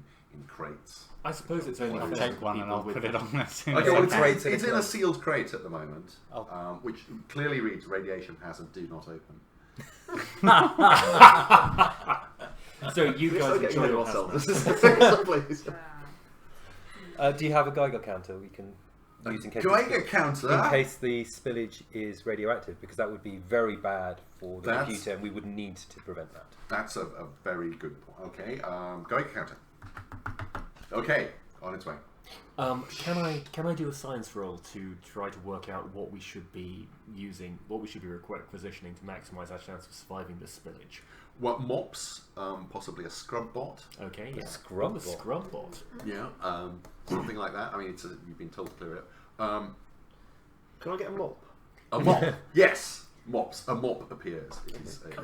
crates. I suppose it's only I'll fair take that one and people I'll with put it on as soon Okay, as I well, it's can. right. it's in a sealed crate at the moment, Oh. which clearly reads radiation hazard, do not open. So you guys Let's enjoy not your get ahead of hazmat. ourselves. Please. Do you have a Geiger counter we can use in case, Geiger counter? in case the spillage is radioactive? Because that would be very bad for the That's- computer, and we would need to prevent that. That's a very good point. Okay, Geiger counter. Okay, on its way. Can I do a science roll to try to work out what we should be using, what we should be requisitioning to maximise our chance of surviving this spillage? What mops? Possibly a scrub bot. Okay, yeah. scrub Oh, the bot. scrub bot. Yeah, something like that. I mean, you've been told to clear it up. Can I get a mop? A mop. Yes, mops. A mop appears.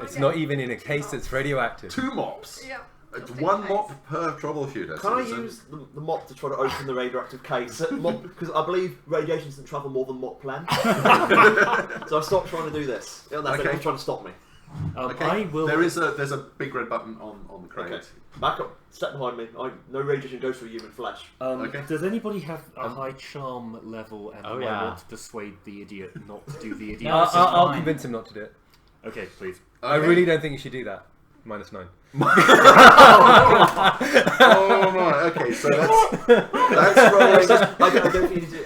It's not even in a case that's radioactive. 2 mops. Yeah. It's just in 1 case. mop per troubleshooter. Can I citizen. use the mop to try to open the radioactive case? Because I believe radiation doesn't travel more than mop plan. So I stopped trying to do this. Yeah, that's Okay. it. It's trying to stop me. Okay. I will. There's a big red button on the crate. Okay. Back up. Step behind me. No radiation goes through human flesh. Okay. Does anybody have a high charm level, and Oh, do I yeah. want to persuade the idiot not to do the idiot? No, this is I'll fine. convince him not to do it. Okay, please. I Okay. really don't think you should do that. -9. Oh right. Okay. So that's rolling.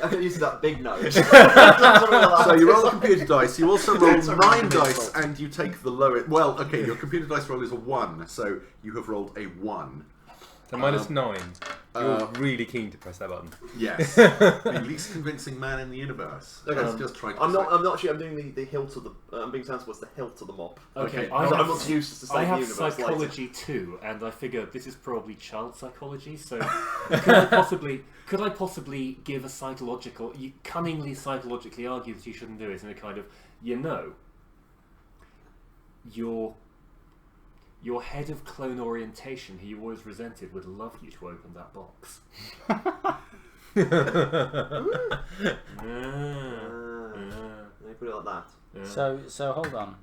I don't use that big nose. So you roll the computer dice. You also roll Sorry, 9 sorry. dice, and you take the lowest. Well, okay. Your computer dice roll is a 1, so you have rolled a 1. So -9. You're uh, really keen to press that button. Yes. The least convincing man in the universe. Okay. Let's just try to. I'm not actually. I'm doing the hilt of the. I'm being sensible. It's the hilt of the mop. Okay, Okay. I I'm have, not used to I save the have universe later. psychology too, and I figure this is probably child psychology. So could I possibly give a psychological? You cunningly psychologically argue that you shouldn't do it in a kind of, your head of clone orientation, who you always resented, would love you to open that box. Let me put it like that. So hold on.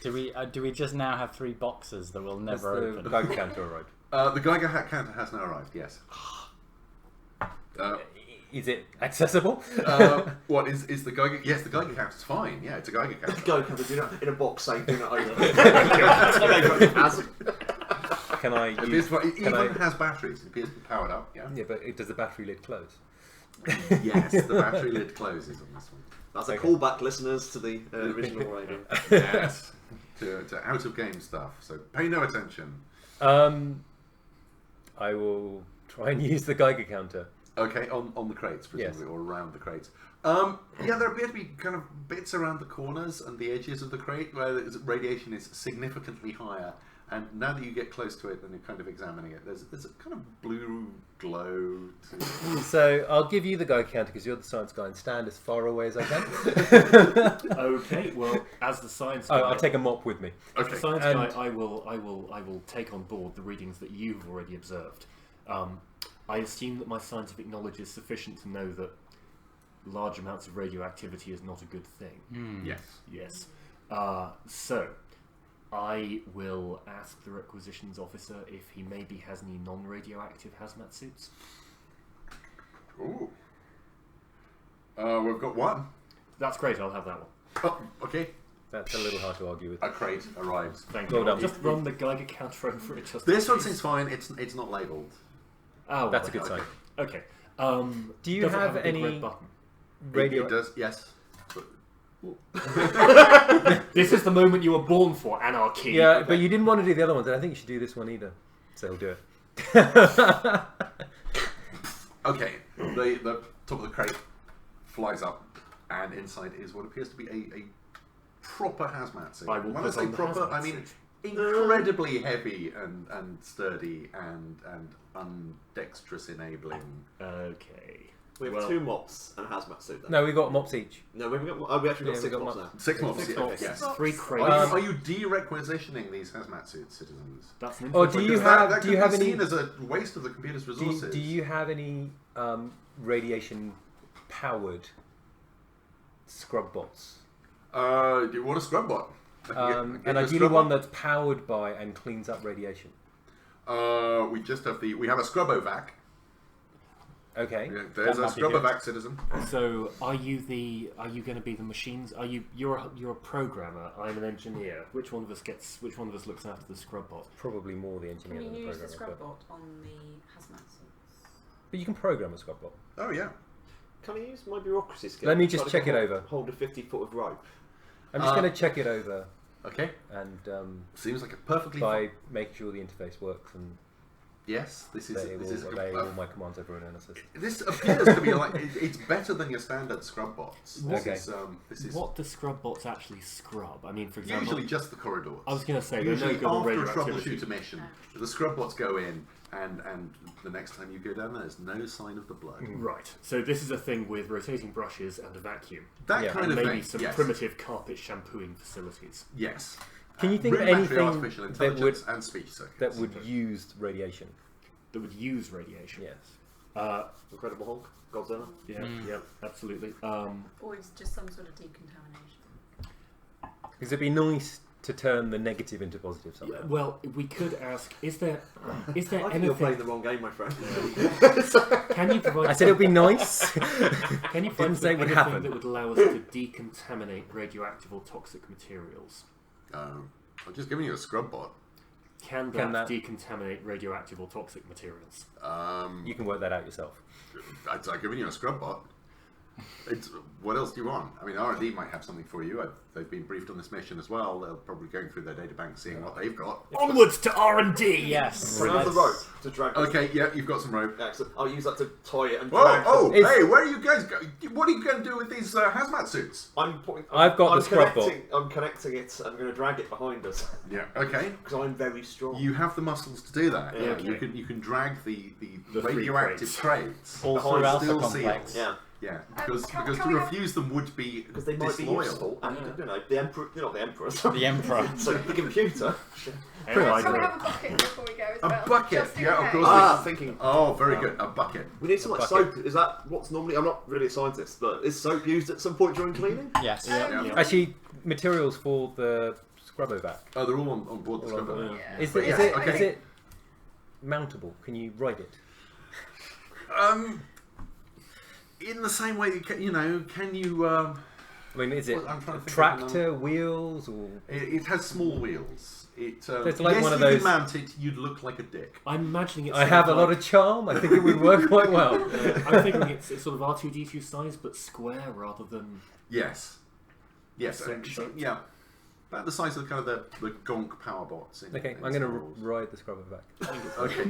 Do we just now have 3 boxes that will That's never the open? Geiger counter arrived. The Geiger counter has now arrived. Yes. Is it accessible? What is the Geiger? Yes, the Geiger counter's fine. Yeah, it's a Geiger counter. Go, do not in a box safe. Do not open. Can I It, use? it even I- has batteries. It appears to be powered up. Yeah. Yeah, but does the battery lid close? Yes, the battery lid closes on this one. That's a Okay. callback, listeners, to the original radio. Yes. to out of game stuff. So pay no attention. I will try and use the Geiger counter. Okay, on the crates, presumably, Yes. or around the crates. Yeah, there appear to be kind of bits around the corners and the edges of the crate where the radiation is significantly higher. And now that you get close to it and you're kind of examining it, there's a kind of blue glow to it. So I'll give you the Geiger counter because you're the science guy and stand as far away as I can. Okay, well, as the science guy, I'll take a mop with me. as the Okay. science and- guy, I will take on board the readings that you've already observed. I assume that my scientific knowledge is sufficient to know that large amounts of radioactivity is not a good thing. Yes. Yes. So, I will ask the requisitions officer if he maybe has any non-radioactive hazmat suits. Ooh. We've got 1. That's great, I'll have that one. Oh, okay. That's a little hard to argue with. A crate arrives. Thank Well you. done. I'll just run the Geiger counter over it just This in one case. seems fine. It's not labelled. Oh, That's a well, good sign. Okay. Do you does it have a big any red button? radio? It does. Yes. This is the moment you were born for, anarchy. Yeah, but you didn't want to do the other ones. I don't think you should do this one either. So he'll do it. Okay. The top of the crate flies up, and inside is what appears to be a proper hazmat suit. I will When I put say on the proper, hazmat I mean suit. incredibly heavy and sturdy and undexterous enabling. Okay. We have Well- 2 mops and a hazmat suit then. No, we got mops each. No, we haven't got. Oh, we actually got Yeah, 6 we got mops mops. now. 6 mops. Six yeah, mops. yes. 3 crates. Are you de-requisitioning these hazmat suits, citizens? That's an Or interesting. do you Because have- that do you could have be any- seen as a waste of the computer's resources? Do you have any radiation powered scrub bots? Do you want a scrub bot? I can get And you a ideally scrub one bot. that's powered by and cleans up radiation. We just have we have a scrub-o-vac. Okay. Yeah, there's That a might be good. scrub-o-vac, citizen. So, are you going to be the machines? You're a programmer. I'm an engineer. Which one of us looks after the scrub bot? Probably more the Can engineer you than the use the programmer. scrub bot on the hazmat suits? But you can program a scrub bot. Oh yeah. Can I use my bureaucracy skill? Let me to just try to check it over. Hold a 50-foot of rope. I'm just going to check it over Okay. and Seems like a perfectly. by making sure the interface works and Yes, this is that it this will is obey all my commands over an analysis. this appears to be like it's better than your standard scrub bots. Okay. This is What do scrub bots actually scrub? I mean, for example, usually just the corridors. I was going to say they're no Usually good on after a radioactivity. troubleshooter mission, the scrub bots go in, and the next time you go down, there's no sign of the blood. Right. So this is a thing with rotating brushes and a vacuum, That Yeah. kind and of maybe thing. some Yes. primitive carpet shampooing facilities. Yes. Can you think of Rudimentary anything artificial that would intelligence and speech circuits that would use radiation? That would use radiation. Yes. Incredible Hulk, Godzilla. Yeah. Yeah. Absolutely. Or it's just some sort of decontamination. Because it'd be nice to turn the negative into positive somehow. Well, we could ask: Is there I think you're anything? playing the wrong game, my friend. Can you provide? I said it would be nice. Can you Didn't provide say it would anything happen. that would allow us to decontaminate radioactive or toxic materials? I'm just giving you a scrub bot. Can Can that that- decontaminate radioactive or toxic materials? You can work that out yourself. I've given you a scrub bot. What else do you want? I mean, R&D might have something for you. They've been briefed on this mission as well. They're probably going through their data bank, seeing what they've got. Onwards to R&D. Yes. Can I have the rope to drag this? Okay, yeah, you've got some rope. Excellent. I'll use that to tie it and Whoa, drag. oh, It's- hey, where are you guys going? What are you going to do with these hazmat suits? I've got the scrub bot. I'm connecting it. I'm going to drag it behind us Yeah, okay. because I'm very strong. You have the muscles to do that. Yeah, okay. You can drag the The three radioactive crates All behind through Alpha steel Complex. seals. Yeah, Yeah, because can to we have- refuse them would be because they might be disloyal. useful. And you know, the emperor. You're not the emperor. The Emperor. So the computer. Anyway, I Can we don't- have a bucket before we go as A well? bucket, Just in yeah, of case. course. Ah, thinking. Oh, very good. A bucket. We need some like bucket. soap. Is that what's normally? I'm not really a scientist, but is soap used at some point during cleaning? Yes. Yeah. Yeah. Actually, materials for the scrub-o-vac. Oh, they're all on board the All on scrubber. board. Yeah. Is But it, yes, is, it, okay. is it mountable? Can you ride it? In the same way, can you? I mean, is it Well, I'm trying to think of tractor wheels or? It has small wheels. It's like yes, one of you those- can mount it. You'd look like a dick. I'm imagining it's. I have a lot of charm. I think it would work quite well. I'm thinking it's sort of R2D2 size, but square rather than. Yes. Yes. Same shape. Yeah. About the size of kind of the Gonk power bots. Okay, I'm going to ride the scrubber-vac. Okay.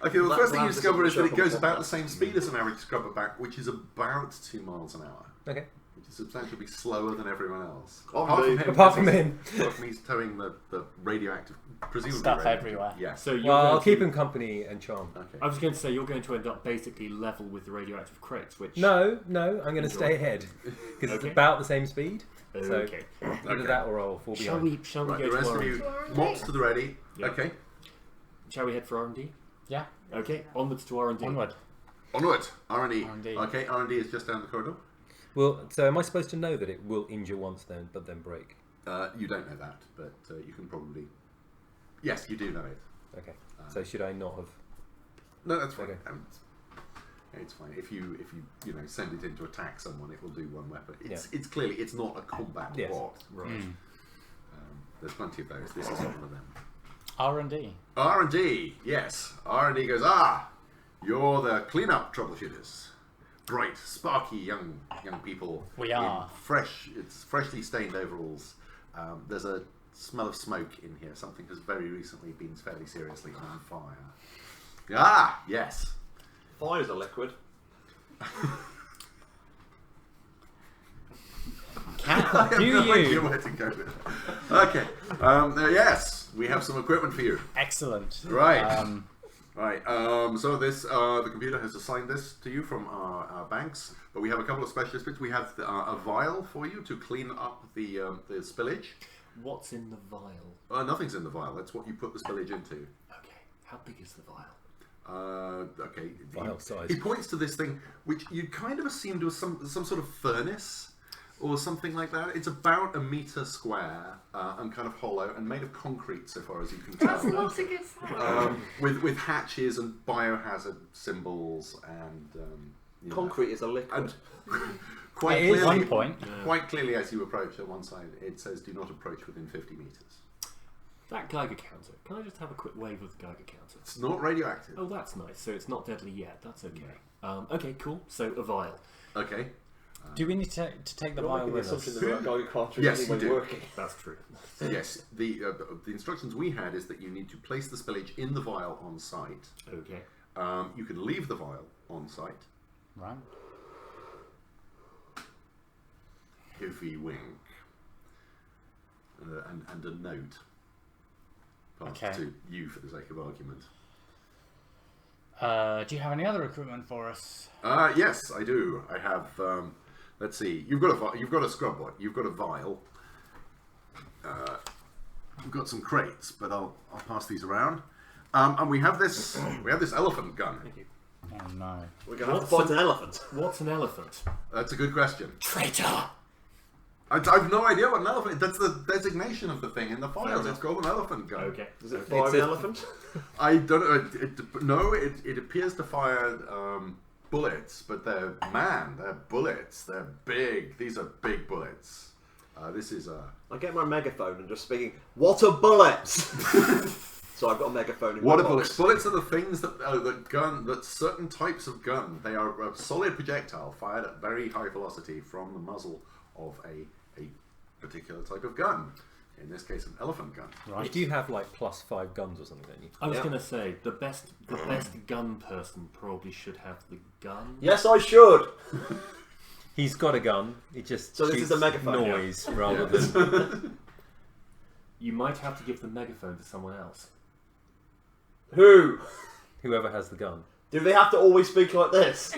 Okay, well, the first thing you Lands discover is that it on goes the about top. the same speed as an average scrubber back, which is about 2 miles an hour, Okay. which is substantially slower than everyone else. Oh, apart indeed. from him, Apart from him. apart from he's towing the radioactive, presumably Stuff radioactive. everywhere. Yes. So you're Well, going I'll keep to- him company and charm. Okay. I was going to say you're going to end up basically level with the radioactive crates, which. No, I'm going to stay ahead because Okay. it's about the same speed. So Okay. either Okay. that or I'll fall Shall behind. we? Shall Right, we the go rest to of R&D? you, To R&D. mops to the ready. Yeah. Okay. Shall we head for R&D? Yeah. Okay. Onwards to R&D. Onward. Onward. R&D. R&D. Okay, R&D is just down the corridor. Well, so am I supposed to know that it will injure once then, but then break? You don't know that, but you can probably. Yes, you do know it. Okay. So should I not have? No, that's fine. Okay. It's fine. If you send it in to attack someone, it will do one weapon. It's Yeah. it's clearly it's not a combat Yes. bot. Right. There's plenty of those. This isn't one of them. R&D. R&D, yes. R&D goes, you're the cleanup troubleshooters. Bright, sparky young people. We are. It's freshly stained overalls. There's a smell of smoke in here. Something has very recently been fairly seriously on fire. Yes. Fire's a liquid. Can I have Do no idea you? where to go with it. Okay. Yes, we have some equipment for you. Excellent. Right. Right. So this the computer has assigned this to you from our banks, but we have a couple of specialist bits. We have a vial for you to clean up the spillage. What's in the vial? Nothing's in the vial. That's what you put the spillage into. Okay, how big is the vial? Okay. Vial size. He points to this thing, which you kind of assumed was some sort of furnace or something like that. It's about 1 meter square and kind of hollow and made of concrete, so far as you can That's tell. not a good sign. With hatches and biohazard symbols and you know, Concrete is a liquid. and quite It is clearly, one point. quite clearly, as you approach at one side, it says "Do not approach within 50 meters." That Geiger counter. Can I just have a quick wave of the Geiger counter? It's not radioactive. Oh, that's nice. So it's not deadly yet. That's okay. Okay, cool. So a vial. Okay. Do we need to take the You're vial making the with assumption us? that that Geiger counter Yes, is you anyway do. working. That's true. Yes. The instructions we had is that you need to place the spillage in the vial on site. Okay. You can leave the vial on site. Right. Goofy wink. And a note. Passed Okay. to you for the sake of argument. Do you have any other equipment for us? Yes, I do. I have. Let's see. You've got a scrub bot. You've got a vial. We've got some crates, but I'll pass these around. And we have this. We have this elephant gun. Thank you. Oh no. We're going to have to fight an elephant. What's an elephant? That's a good question. Traitor! I've no idea what an elephant. That's the designation of the thing in the files. It's called an elephant gun. Okay. Does it Okay. fire It's an a- elephant? I don't know. It appears to fire bullets, but they're bullets. They're big. These are big bullets. This is a. I get my megaphone and just speaking, what are bullets? So I've got a megaphone in What my are box. bullets? Bullets are the things that certain types of gun. They are a solid projectile fired at very high velocity from the muzzle of a particular type of gun. In this case, an elephant gun. Right. You have like +5 guns or something, don't you? I was Yeah. going to say the best gun person probably should have the gun. Yes, I should. He's got a gun. It just So this shoots is a megaphone, yeah. noise rather Yes. than. You might have to give the megaphone to someone else. Who? Whoever has the gun. Do they have to always speak like this?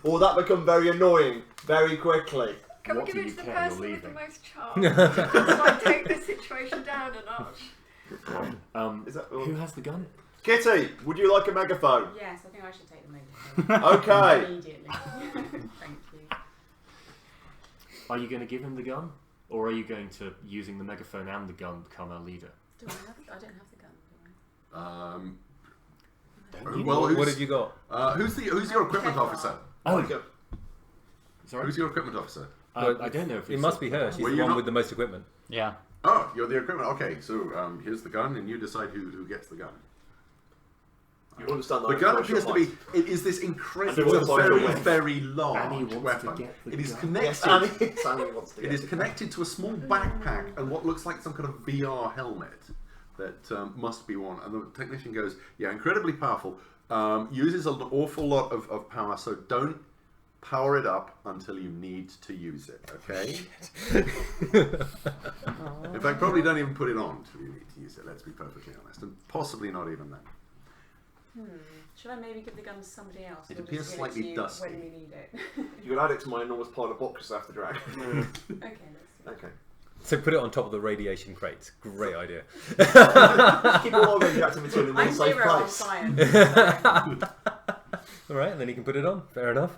Or will that become very annoying very quickly? Can What we do give it you to the care? person You're with the leaving. most charm? So I take the situation down a notch. Is that Who has the gun? Kitty, would you like a megaphone? Yes, I think I should take the megaphone. Okay. Immediately. Thank you. Are you going to give him the gun, or are you going to, using the megaphone and the gun, become our leader? Do I have? I don't have the gun. Do I? Don't you? Well, What have you got? who's your equipment officer? Oh, sorry. Who's your equipment officer? I don't know if It it's must be her. She's Were the you one not- with the most equipment. Yeah. Oh, you're the equipment. Okay, so here's the gun, and you decide who gets the gun. You understand that? The gun I'm appears to sure be. It is this incredible, And it looks like a very, weapon. very Annie large wants weapon. to get the It is gun. connected. Yes, Annie wants to It get is connected to a small backpack and what looks like some kind of VR helmet that must be one. And the technician goes, "Yeah, incredibly powerful. Uses an awful lot of power, so don't power it up until you need to use it. Okay? In fact, probably don't even put it on until you need to use it. Let's be perfectly honest, and possibly not even then." Should I maybe give the gun to somebody else? It or appears just give slightly it to you dusty. when we need it? You can add it to my enormous pile of boxes I have to drag. Okay, let's do that. Okay. So put it on top of the radiation crates. Great idea. Keep all of the activity in one I'm safe 0 on place. science. so- All right, and then you can put it on. Fair enough.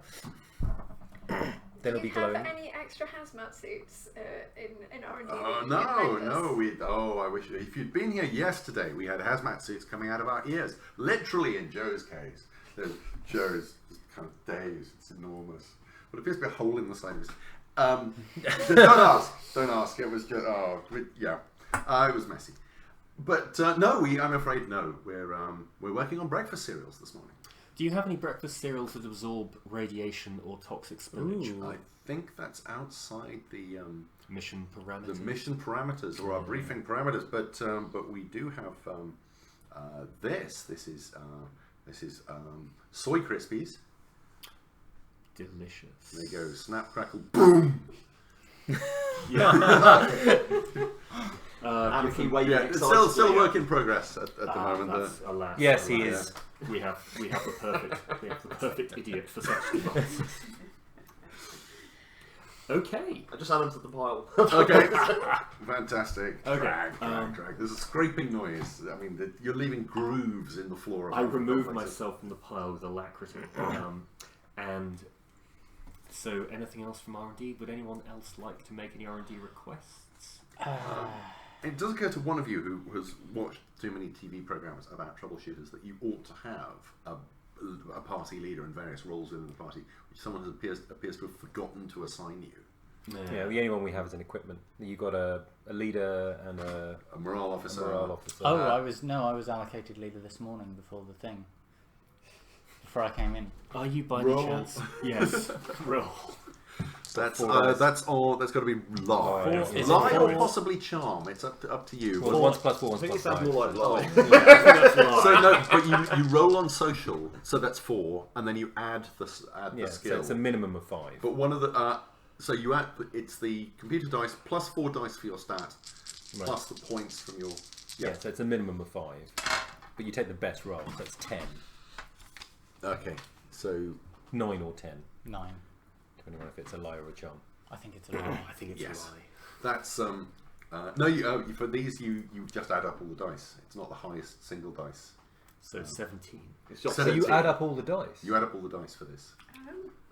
Then it'll Do be you have glowing. any extra hazmat suits in R&D? I wish if you'd been here yesterday, we had hazmat suits coming out of our ears. Literally, in Joe's case, Joe's just kind of dazed. It's enormous. But it appears to be a hole in the side of his. Don't ask. It was just it was messy. But no, I'm afraid no. We're working on breakfast cereals this morning. Do you have any breakfast cereals that absorb radiation or toxic spillage? I think that's outside the Mission parameters. mission parameters or our briefing parameters, but we do have this. This is soy crispies. Delicious. There you go. Snap, crackle, boom. Anarchy waving Yeah, it's excitedly. still a work in progress at the moment. That's, alas, Yes, he alas. is. We have the perfect idiot for such devices. Okay. I just add them to the pile. Okay, fantastic. Okay, Drag. There's a scraping noise. I mean, you're leaving grooves in the floor. I removed myself from the pile with alacrity. And so, anything else from R&D? Would anyone else like to make any R&D requests? It does occur to one of you who has watched too many TV programs about troubleshooters that you ought to have a party leader and various roles within the party, which someone appears to have forgotten to assign you. Yeah, the only one we have is an equipment. You got a leader and A morale officer. Oh, I was allocated leader this morning before the thing. Before I came in. Are you by any Roll. chance? Yes. Roll. That's That's all. That's got to be lie. Is it Lie or four? possibly charm. It's up to you. well, But- 1 plus 4, I 1 think it plus sounds 5. more like lying. So no, but you roll on social, so that's 4, and then you add the Yeah, skill. so it's a minimum of 5. But one of the so you add it's the computer dice plus 4 dice for your stat, Right. plus the points from your Yeah, so it's a minimum of 5. But you take the best roll, so it's 10. Okay, so 9 or 10, 9. depending on if it's a lie or a charm. I think it's a lie. I think it's Yes. a lie. that's no. For these you just add up all the dice. It's not the highest single dice. So 17. It's just So So you 17. add up all the dice? You add up all the dice for this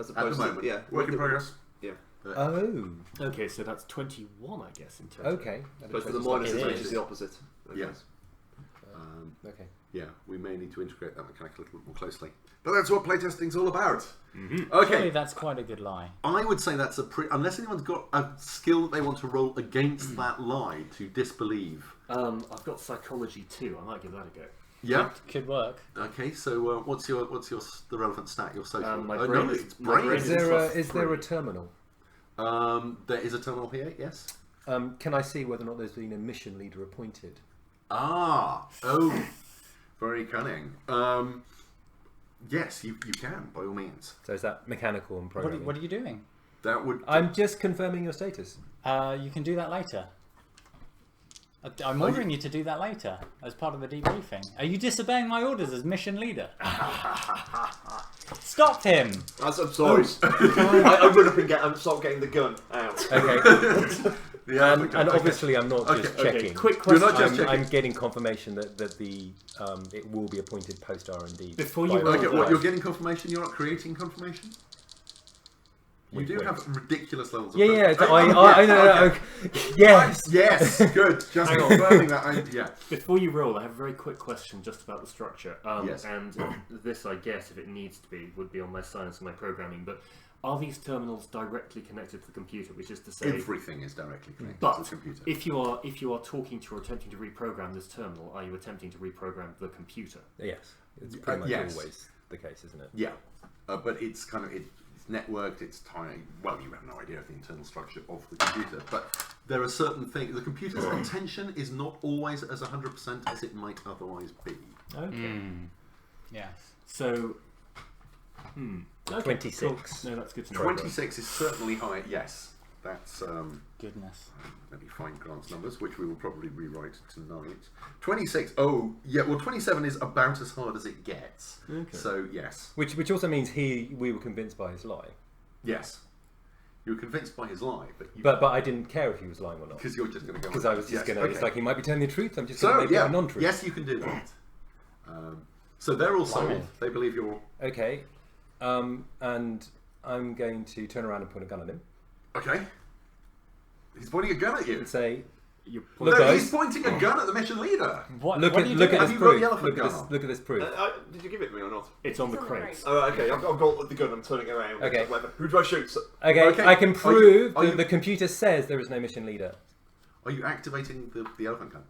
as at the opposed to moment. yeah, Work in progress. Yeah, Oh, Okay, so that's 21, I guess, in total. okay. opposed to the It minuses, which is. is the opposite. I Yeah. guess. Okay. Yeah, we may need to integrate that mechanic a little bit more closely. But that's what playtesting's all about. Mm-hmm. Surely Okay, that's quite a good lie. I would say that's unless anyone's got a skill that they want to roll against that lie to disbelieve. I've got psychology too. I might give that a go. Yeah. Could work. Okay. So what's the relevant stat? Your social. My no, brain is- it's my brain. brain Is is there plus is there a 3. terminal? There is a terminal here. Yes. Can I see whether or not there's been a mission leader appointed? Oh, very cunning. Yes, you can by all means. So is that mechanical and programming? What are you doing? That would. I'm just confirming your status. You can do that later. I'm ordering you to do that later as part of the debriefing. Are you disobeying my orders as mission leader? Stop him! I'm sorry. I run up and start getting the gun out. Okay. Yeah, And obviously I'm not just Okay, checking. Quick You're question. not just checking. I'm getting confirmation that the it will be appointed post R&D. Before you by- roll Okay, that- what you're getting confirmation? You're not creating confirmation. You Wait, do wait. have ridiculous levels of. Yeah, yeah. confidence. I know. Okay. Yes. Yes, good. Just Hang on. confirming that. Yeah. Before you roll, I have a very quick question just about the structure. Yes. And this, I guess, if it needs to be, would be on my science and my programming. But are these terminals directly connected to the computer? Which is to say, Everything is directly connected but to the computer. if you are talking to or attempting to reprogram this terminal, are you attempting to reprogram the computer? Yes. It's pretty much yes. always the case, isn't it? Yeah, but it's kind of it's networked. It's tiny. Well, you have no idea of the internal structure of the computer, but there are certain things. The computer's attention is not always as 100% as it might otherwise be. Okay. Yes. So. Okay, 26. cool. No, that's good to know. 26 is certainly high. Yes, that's. Goodness. Let me find Grant's numbers, which we will probably rewrite tonight. 26. Oh, yeah. Well, 27 is about as hard as it gets. Okay. So yes, Which also means we were convinced by his lie, yes. You were convinced by his lie, but I didn't care if he was lying or not because you're just going to go. because I was just going to. It's like he might be telling the truth. I'm just going So to make it yeah, a non-truth. yes, you can do that. So they're all sold. Wow. They believe you're Okay. And I'm going to turn around and point a gun at him okay. He's pointing a gun at you. and say, You're Look, No, guys. he's pointing a gun at the mission leader. What? look what at are you look doing? at Have this you got proof. the elephant Look at gun this. on? Look at this proof. Did you give it to me or not? It's on the It's on the crates. crate. Oh, okay. I've got the gun. I'm turning it around. Okay. Whatever. Who do I shoot? Okay, Okay, I can are you- prove are that you- the computer says there is no mission leader. Are you activating the elephant gun?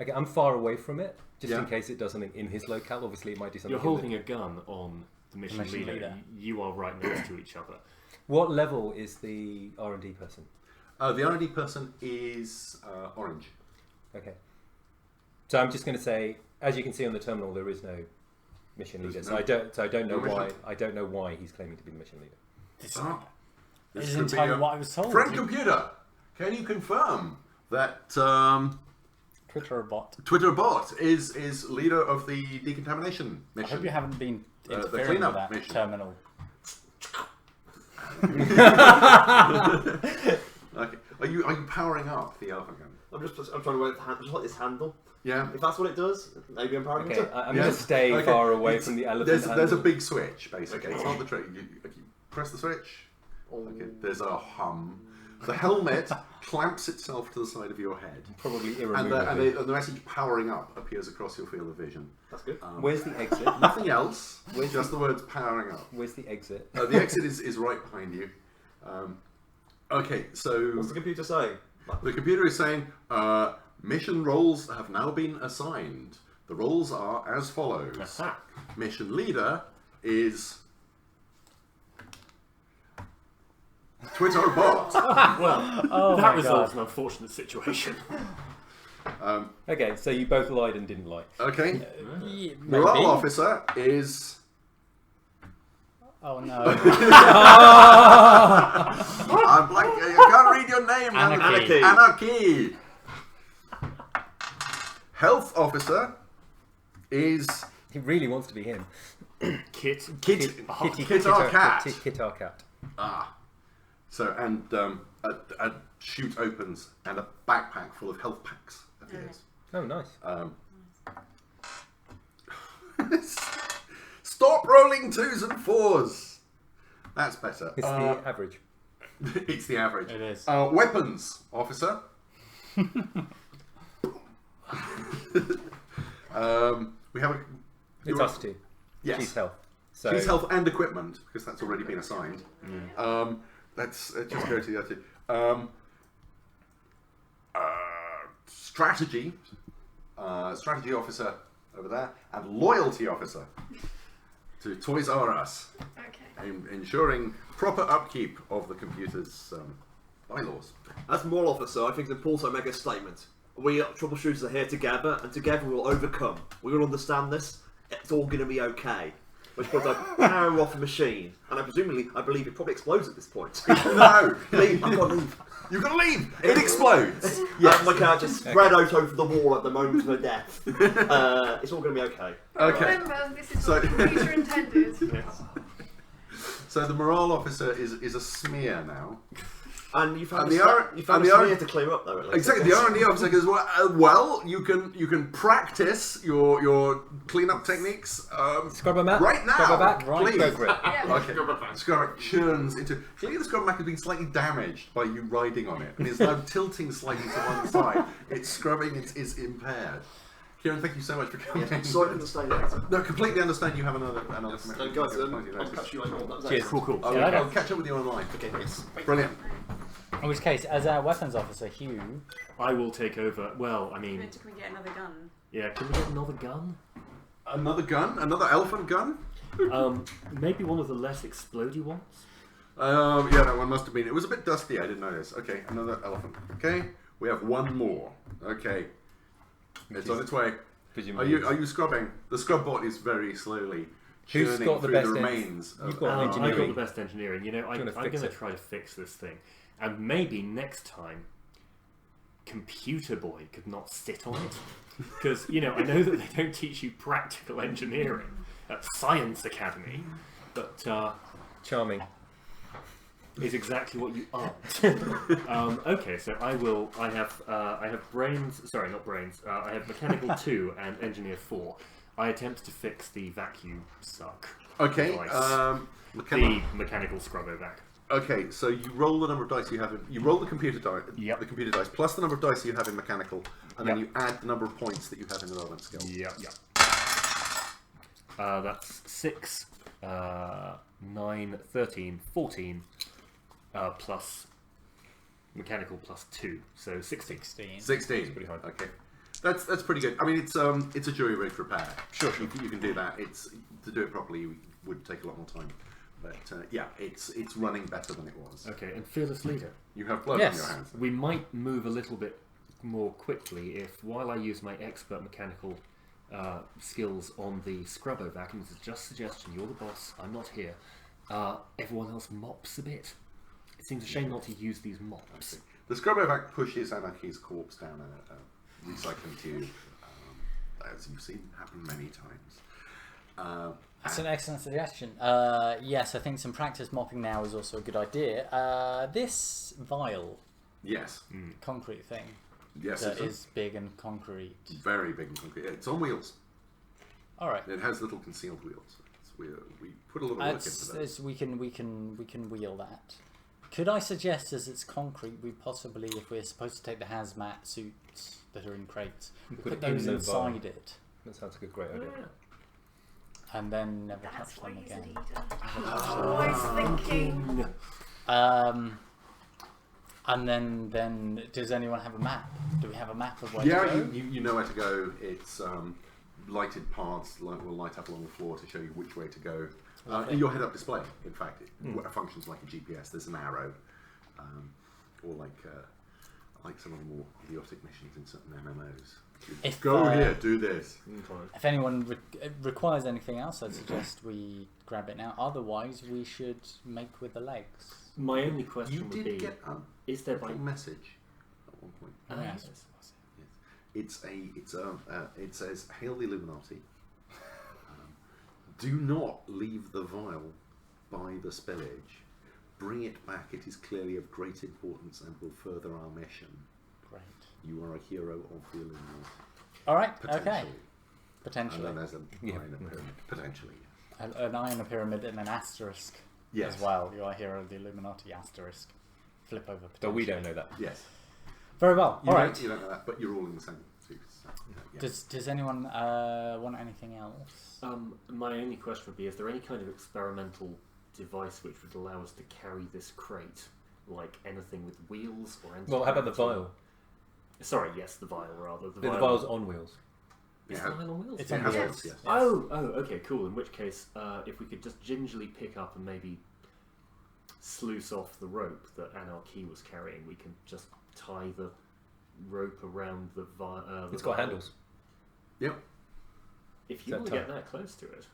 Okay, I'm far away from it, just Yeah. in case it does something in his locale. Obviously, it might do something. You're in the- holding a gun on the mission, mission leader. You are right next to each other. What level is the R&D person? The R&D person is orange. Okay. So I'm just going to say, as you can see on the terminal, there is no mission There's leader. no- So I don't know no why. mission. I don't know why he's claiming to be the mission leader. This, Ah, this this is could be entirely a what I was told. friend computer. Can you confirm that Twitter bot. Twitter bot is leader of the decontamination I mission? hope you haven't been the interfering with cleanup that mission. terminal. Okay. Are you powering up the elephant gun? I'm trying to work just like this handle. Yeah. If that's what it does, maybe I'm powering Okay, it up. I'm Yeah. going to stay Okay. far away It's- from the elephant. There's a handle. big switch basically. Okay. It's not the trick. You press the switch. Oh. Okay. There's a hum. The helmet clamps itself to the side of your head, Probably and irremovably. the message "powering up" appears across your field of vision. That's good. Where's the exit? Nothing else. Where's Just the words "powering up." Where's the exit? The exit is right behind you. Okay, so What's the computer saying? the computer is saying mission roles have now been assigned. The roles are as follows. Aha. Mission leader is Twitter bot. Well, Oh that my resolves God. an unfortunate situation. Okay, so you both lied and didn't lie. Okay. Yeah, Morale maybe. officer is. Oh no. I'm blank. I can't read your name. Anarchy. Anarchy. Health officer is He really wants to be him. Kit. Kit. Kitty, Kit our cat. Kit our cat. Ah. So and a chute opens and a backpack full of health packs appears. Oh, nice. Stop rolling 2s and 4s. That's better. It's the average. It's the average. It is. Weapons officer. We have a. It's us two. Yes. She's health. So She's health and equipment because that's already been assigned. Let's just go to the other two. Strategy. Strategy officer over there, and loyalty officer to Toys R Us, Okay. ensuring proper upkeep of the computer's bylaws. As moral officer, I think it's important to make a statement. We troubleshooters are here together, and together we'll overcome. We will understand this. It's all going to be okay. Which point I power off the machine, and I believe it probably explodes at this point. No, Leave. I've got to leave. you've got to leave. It explodes. Yes. My cat just spread out over the wall at the moment of her death. It's all going to be okay. Okay. Remember, this is So- what the computer intended. Yes. So the morale officer is a smear now. And you found And a the R- you found and a the R- smear to clear up though. At least. Exactly, the R&D officer goes, well, you can practice your cleanup techniques Scrubber Matt. right now. Scrubber back. Please. Go for it. Yeah. Okay. Scrubber churns into. Clearly, the scrubber back has been slightly damaged by you riding on it, and is now tilting slightly to one side. Its scrubbing is impaired. Kieron, thank you so much for coming. Yeah, sorry for the stay later. No, completely understand. You have another Yes, commitment. guys, Plenty of I'll notice. catch you later on. That was Cheers. excellent. Cool. Yeah, I'll catch up with you online. Okay, yes. Brilliant. In which case, as our weapons officer, Hugh. I will take over. Well, I mean, Can we get another gun? yeah. Can we get another gun? Another gun? Another elephant gun? Maybe one of the less explodey ones. Yeah, that one must have been. It was a bit dusty. I didn't notice. Okay, another elephant. Okay, we have one more. Okay, it's on its way. Are you scrubbing? The scrub bot is very slowly Who's churning got the through best the en- remains. You've of- got I've got engineering. the best engineering. You know, I'm wanna going fix to it? try to fix this thing, and maybe next time, Computer Boy could not sit on it, because I know that they don't teach you practical engineering at Science Academy, but Charming. is exactly what you aren't. Okay, so I have brains. Sorry, not brains. I have mechanical 2 and engineer 4. I attempt to fix the vacuum suck. Okay, device. The mechanical scrubbo vac. okay. So you roll the number of dice you have. You roll the computer dice. Yep. The computer dice plus the number of dice you have in mechanical, and then Yep. you add the number of points that you have in the relevant skill. Yep. That's 6, 9, 13, 14, plus mechanical plus 2, so 16. 16. pretty high. Okay, that's pretty good. I mean, it's a jury rigged repair. Sure. You can do that. It's to do it properly would take a lot more time, but yeah, it's running better than it was. Okay, and fearless leader. You have blood Yes. on your hands. We might move a little bit more quickly if, while I use my expert mechanical skills on the scrubbo vacuum, this is just a suggestion, you're the boss, I'm not here, everyone else mops a bit. It seems a shame not to use these mops. The Scrubberback pushes Anarchy's corpse down a recycling tube, as you've seen happen many times. That's an excellent suggestion. Yes, I think some practice mopping now is also a good idea. This vial, Yes. concrete thing, Yes, that it's is big and concrete. very big and concrete. It's on wheels. All right. It has little concealed wheels. We put a lot of work into that. We can wheel that. Could I suggest, as it's concrete, we possibly, if we're supposed to take the hazmat suits that are in crates, we Put put it in those the inside vial. it, That sounds like a great idea. and then never That's touch why them he's a again. leader. Always thinking. And then does anyone have a map? Do we have a map of where Yeah, to go? you know where to go. It's lighted paths will light up along the floor to show you which way to go. Lovely. In your head-up display, in fact, it functions like a GPS. There's an arrow, or like some of the more idiotic missions in certain MMOs. If, Go here, do this. If anyone requires anything else, I'd suggest we grab it now. Otherwise, we should make with the legs. My only You question would did be: get a is there by little message at one point. Oh, yes. It says, "Hail the Illuminati. Do not leave the vial by the spillage. Bring it back. It is clearly of great importance and will further our mission. Great. You are a hero of the Illuminati." All right. Potentially. Okay. Potentially. And then there's a Yeah. line of pyramid. Potentially. An eye on a pyramid and an asterisk Yes. as well. You are hero of the Illuminati asterisk. Flip over. But we potentially. don't know that. Yes. Very well. You All don't, right. you don't know that, but you're all in the same suits. So, yeah. Does anyone want anything else? my only question would be: is there any kind of experimental device which would allow us to carry this crate, like anything with wheels or anything? Well, how about the vial? Sorry, yes, the vial rather. The vial's on wheels. Is Yeah. the vial on wheels? It's It on has wheels. wheels, yes. Oh, okay, cool. In which case, if we could just gingerly pick up and maybe sluice off the rope that Anarchy was carrying, we can just tie the rope around the vial. It's got handles. Yep. If you Is want that to get tight? that close to it.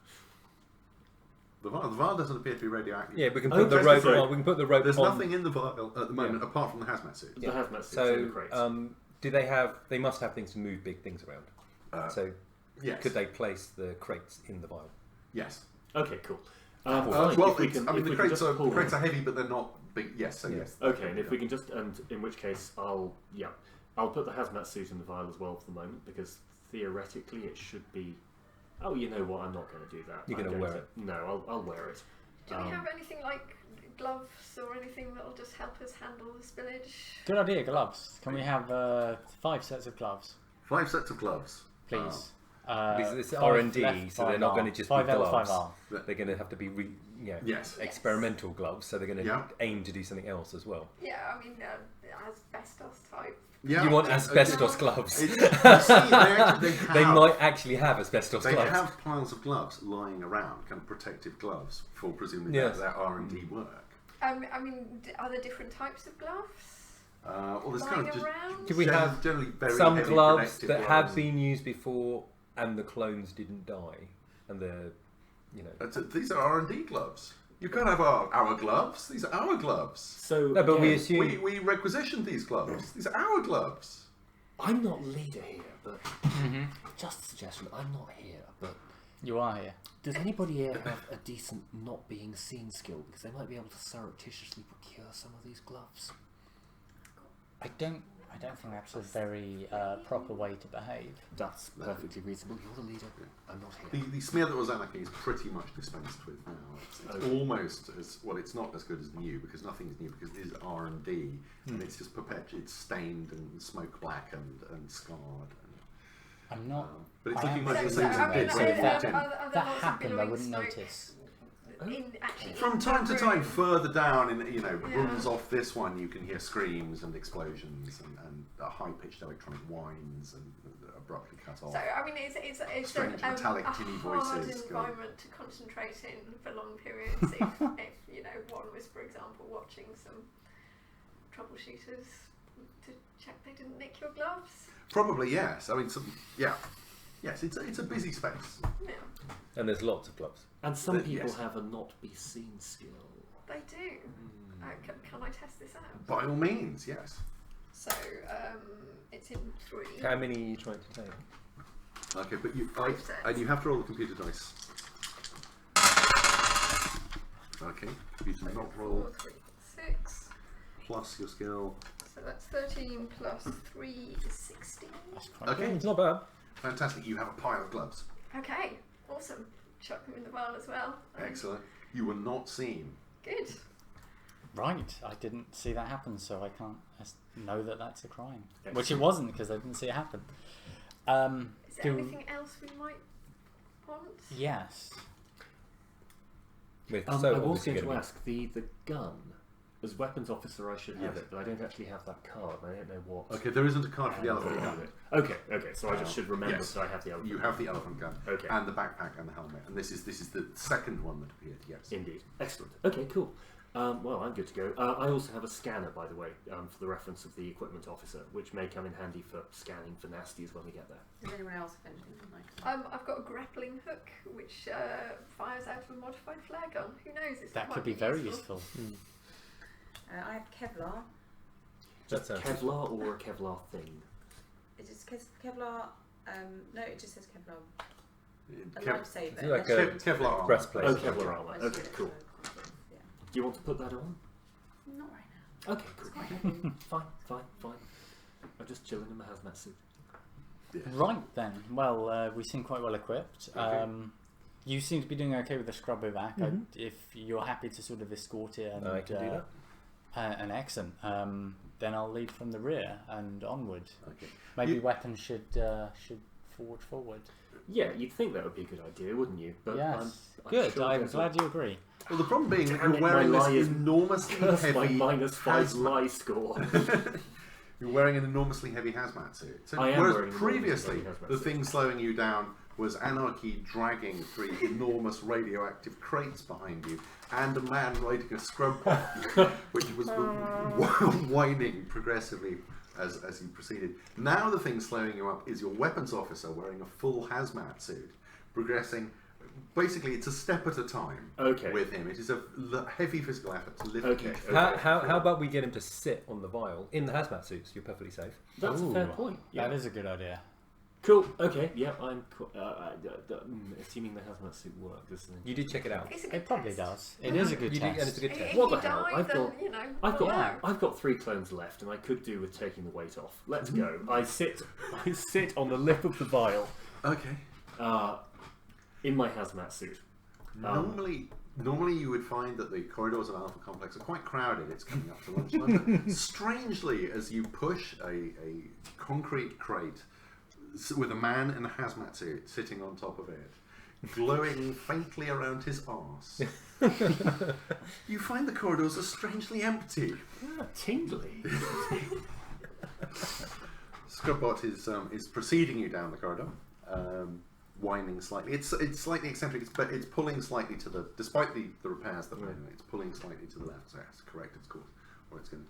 The vial doesn't appear to be radioactive. Yeah, we can Oh, put the okay, rope sorry. on. We can put the rope There's on. nothing in the vial at the moment apart from the hazmat suit. The hazmat suits in the crate. So, do they have? They must have things to move big things around. So, Yes. could they place the crates in the vial? Well, Okay, cool. well, if the crates are heavy, but they're not big. Yes, so Yeah. yes. Okay, and if we can just, and in which case I'll put the hazmat suit in the vial as well for the moment, because theoretically it should be. Oh, you know what? I'm not going to do that. You're I'm gonna wear to- it. No, I'll wear it. Do we have anything like gloves or anything that'll just help us handle the spillage? Good idea. Gloves. Can we have 5 sets of gloves, 5 sets of gloves, please? Because it's 5 R&D, left, so they're 5 not R. going to just 5 be L, gloves. 5 R. They're going to have to be Yes. experimental gloves, so they're going to Yeah. aim to do something else as well. Yeah, I mean, asbestos type. Yeah. You want asbestos gloves? You see, they They have- might actually have asbestos They gloves. have piles of gloves lying around, kind of protective gloves for presumably Yes. their R&D work. I mean, are there different types of gloves Well, there's lying kind of just around? Do we have generally very some heavy gloves protective that gloves. have been used before and the clones didn't die, and they're, These are R&D gloves. You can't have our gloves. These are our gloves. So No, but we again, assume We requisitioned these gloves. These are our gloves. I'm not leader here, but Mm-hmm. just a suggestion. I'm not here, but You are here. does anybody here have a decent not being seen skill? Because they might be able to surreptitiously procure some of these gloves. I don't think that's a very proper way to behave. That's perfectly reasonable. You're the leader. I'm not here. The smear that was Anarchy is pretty much dispensed with now. It's Okay. almost as well. It's not as good as new because nothing's new because it is R&D and it's just perpetual. It's stained and smoke black and scarred. I'm not. But it's I looking am much the so same as sorry. it did. So when it that- walked in. Are there That lots of happened, I billowing wouldn't smoke notice. actually From in time the to time, room? further down in Yeah. rooms off this one, you can hear screams and explosions and high-pitched electronic whines and abruptly cut off. So I mean, it's Strange metallic tinny hard voices going- environment to concentrate in for long periods. if one was, for example, watching some Troubleshooters to check they didn't nick your gloves. Probably yes. I mean, yes. It's a busy space. Yeah, and there's lots of gloves. And some But, people yes. have a not be seen skill. they do. Can I test this out? By all means, yes. So it's in 3. How many are you trying to take? Okay, but Five sets. and you have to roll the computer dice. Okay, you do not roll 4, 3, 6. plus your skill. So that's 13 plus 3 is 16. That's quite Okay, It's not bad. fantastic. You have a pile of gloves. Okay, awesome. Chuck them in the vial as well. Excellent. You were not seen. Good. Right, I didn't see that happen, so I can't know that that's a crime. Excellent. Which it wasn't, because I didn't see it happen. Is there anything else we might want? Yes. With I was obviously going to gonna ask, the gun, as weapons officer I should have Yes. it, but I don't actually have that card. I don't know what. Okay, there isn't a card for the elephant have gun. it. Okay, so I just should remember Yes. that I have the elephant. You have the elephant gun Okay. and the backpack and the helmet, and this is the second one that appeared. Yes. Indeed. Excellent. Okay, cool. Well, I'm good to go. I also have a scanner, by the way, for the reference of the equipment officer, which may come in handy for scanning for nasties when we get there. Does anyone else have anything like I've got a grappling hook which fires out of a modified flare gun. Who knows? That could be very useful. I have Kevlar. That sounds Kevlar or a Kevlar thing? It just Kevlar. No, it just says Kevlar. A Kev- lifesaver. is it like unless a you- Kevlar armor? breastplate. Oh, Kevlar armor. unless Okay, you- cool. Yeah. Do you want to put that on? Not right now. Okay, It's cool. quite heavy. Fine. I'm just chilling in my hazmat suit. Yes. Right then. Well, we seem quite well equipped. Okay. You seem to be doing okay with the scrub back. If you're happy to sort of escort it and I can do that. and excellent. Then I'll lead from the rear and onward. Okay. Maybe You- weapons should forward. Yeah, you'd think that would be a good idea, wouldn't you? But Yes. I'm Good. sure I'm there's glad you agree. Well, the problem being that Damn you're it, my wearing this lie is- enormously Curse my heavy -5 hazmat. lie score. You're wearing an enormously heavy hazmat suit. So I am whereas wearing an previously enormously heavy hazmat the suit. thing slowing you down was anarchy dragging 3 enormous radioactive crates behind you and a man riding a scrub bike, which was whining progressively as you proceeded. Now the thing slowing you up is your weapons officer wearing a full hazmat suit, progressing. Basically, it's a step at a time Okay. with him. It is a heavy physical effort to lift Okay, each okay. foot. How about we get him to sit on the vial in the hazmat suits? You're perfectly safe. That's a fair Ooh, point. That is a good idea. Cool. Okay. Yeah, I'm assuming the hazmat suit worked. You did check it out. It's a good It probably test. does. It is a good You do, and it's test. a good If test. What you the hell? die, I've then, got- you know, I've well, got I've got 3 clones left, and I could do with taking the weight off. Let's go. I sit on the lip of the vial, Okay. in my hazmat suit. Normally you would find that the corridors of Alpha Complex are quite crowded. It's coming up to lunchtime. But strangely, as you push a concrete crate with a man in a hazmat suit sitting on top of it, glowing faintly around his arse, you find the corridors are strangely empty. Tingly. Scrubbot is preceding you down the corridor, whining slightly. It's slightly eccentric, but it's pulling slightly to the. Despite the repairs that we're doing, it's pulling slightly to the left. So it's correct its course, or it's going to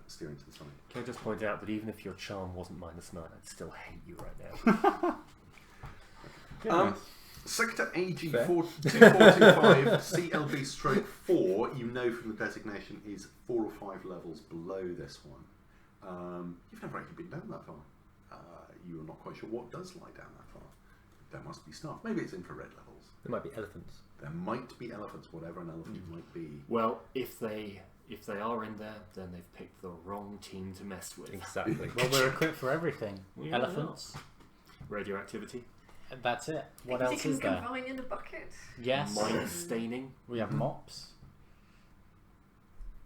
steer into the side. Can I just point out that even if your charm wasn't -9, I'd still hate you right now. Sector AG Fair. 2425 CLB/4, you know from the designation, is 4 or 5 levels below this one. You've never actually been down that far. You're not quite sure what does lie down that far. There must be stuff. Maybe it's infrared levels. There might be elephants. There might be elephants, whatever an elephant might be. Well, if they are in there, then they've picked the wrong team to mess with. Exactly. Well, we're equipped for everything. We Elephants. Radioactivity, That's it. What things else you is can there? combine in a bucket. Yes. mine staining. We have mops.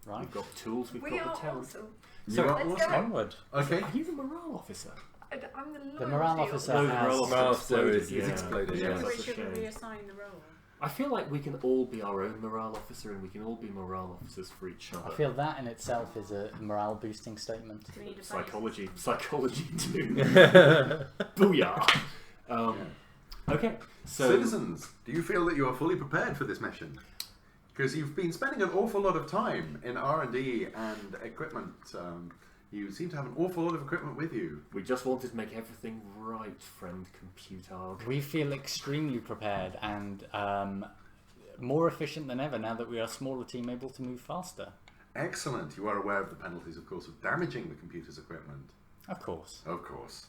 Right. We've got tools. We've We got are the talent. awesome. You are let's awesome. go. Onward. Okay. Are you the morale officer? I'm the The morale loyalty officer No, the has- morale Morale officer officer exploded. is Yeah. exploded, Yeah, yeah. So that's a should we shame. reassign the role? I feel like we can all be our own morale officer, and we can all be morale officers for each other. I feel that in itself is a morale boosting statement. Do we need a psychology too. Booyah. Okay, so Citizens, do you feel that you are fully prepared for this mission? Because you've been spending an awful lot of time in R&D and equipment. You seem to have an awful lot of equipment with you. we just wanted to make everything right, friend computer. We feel extremely prepared and more efficient than ever now that we are a smaller team able to move faster. Excellent. You are aware of the penalties, of course, of damaging the computer's equipment. Of course. Of course.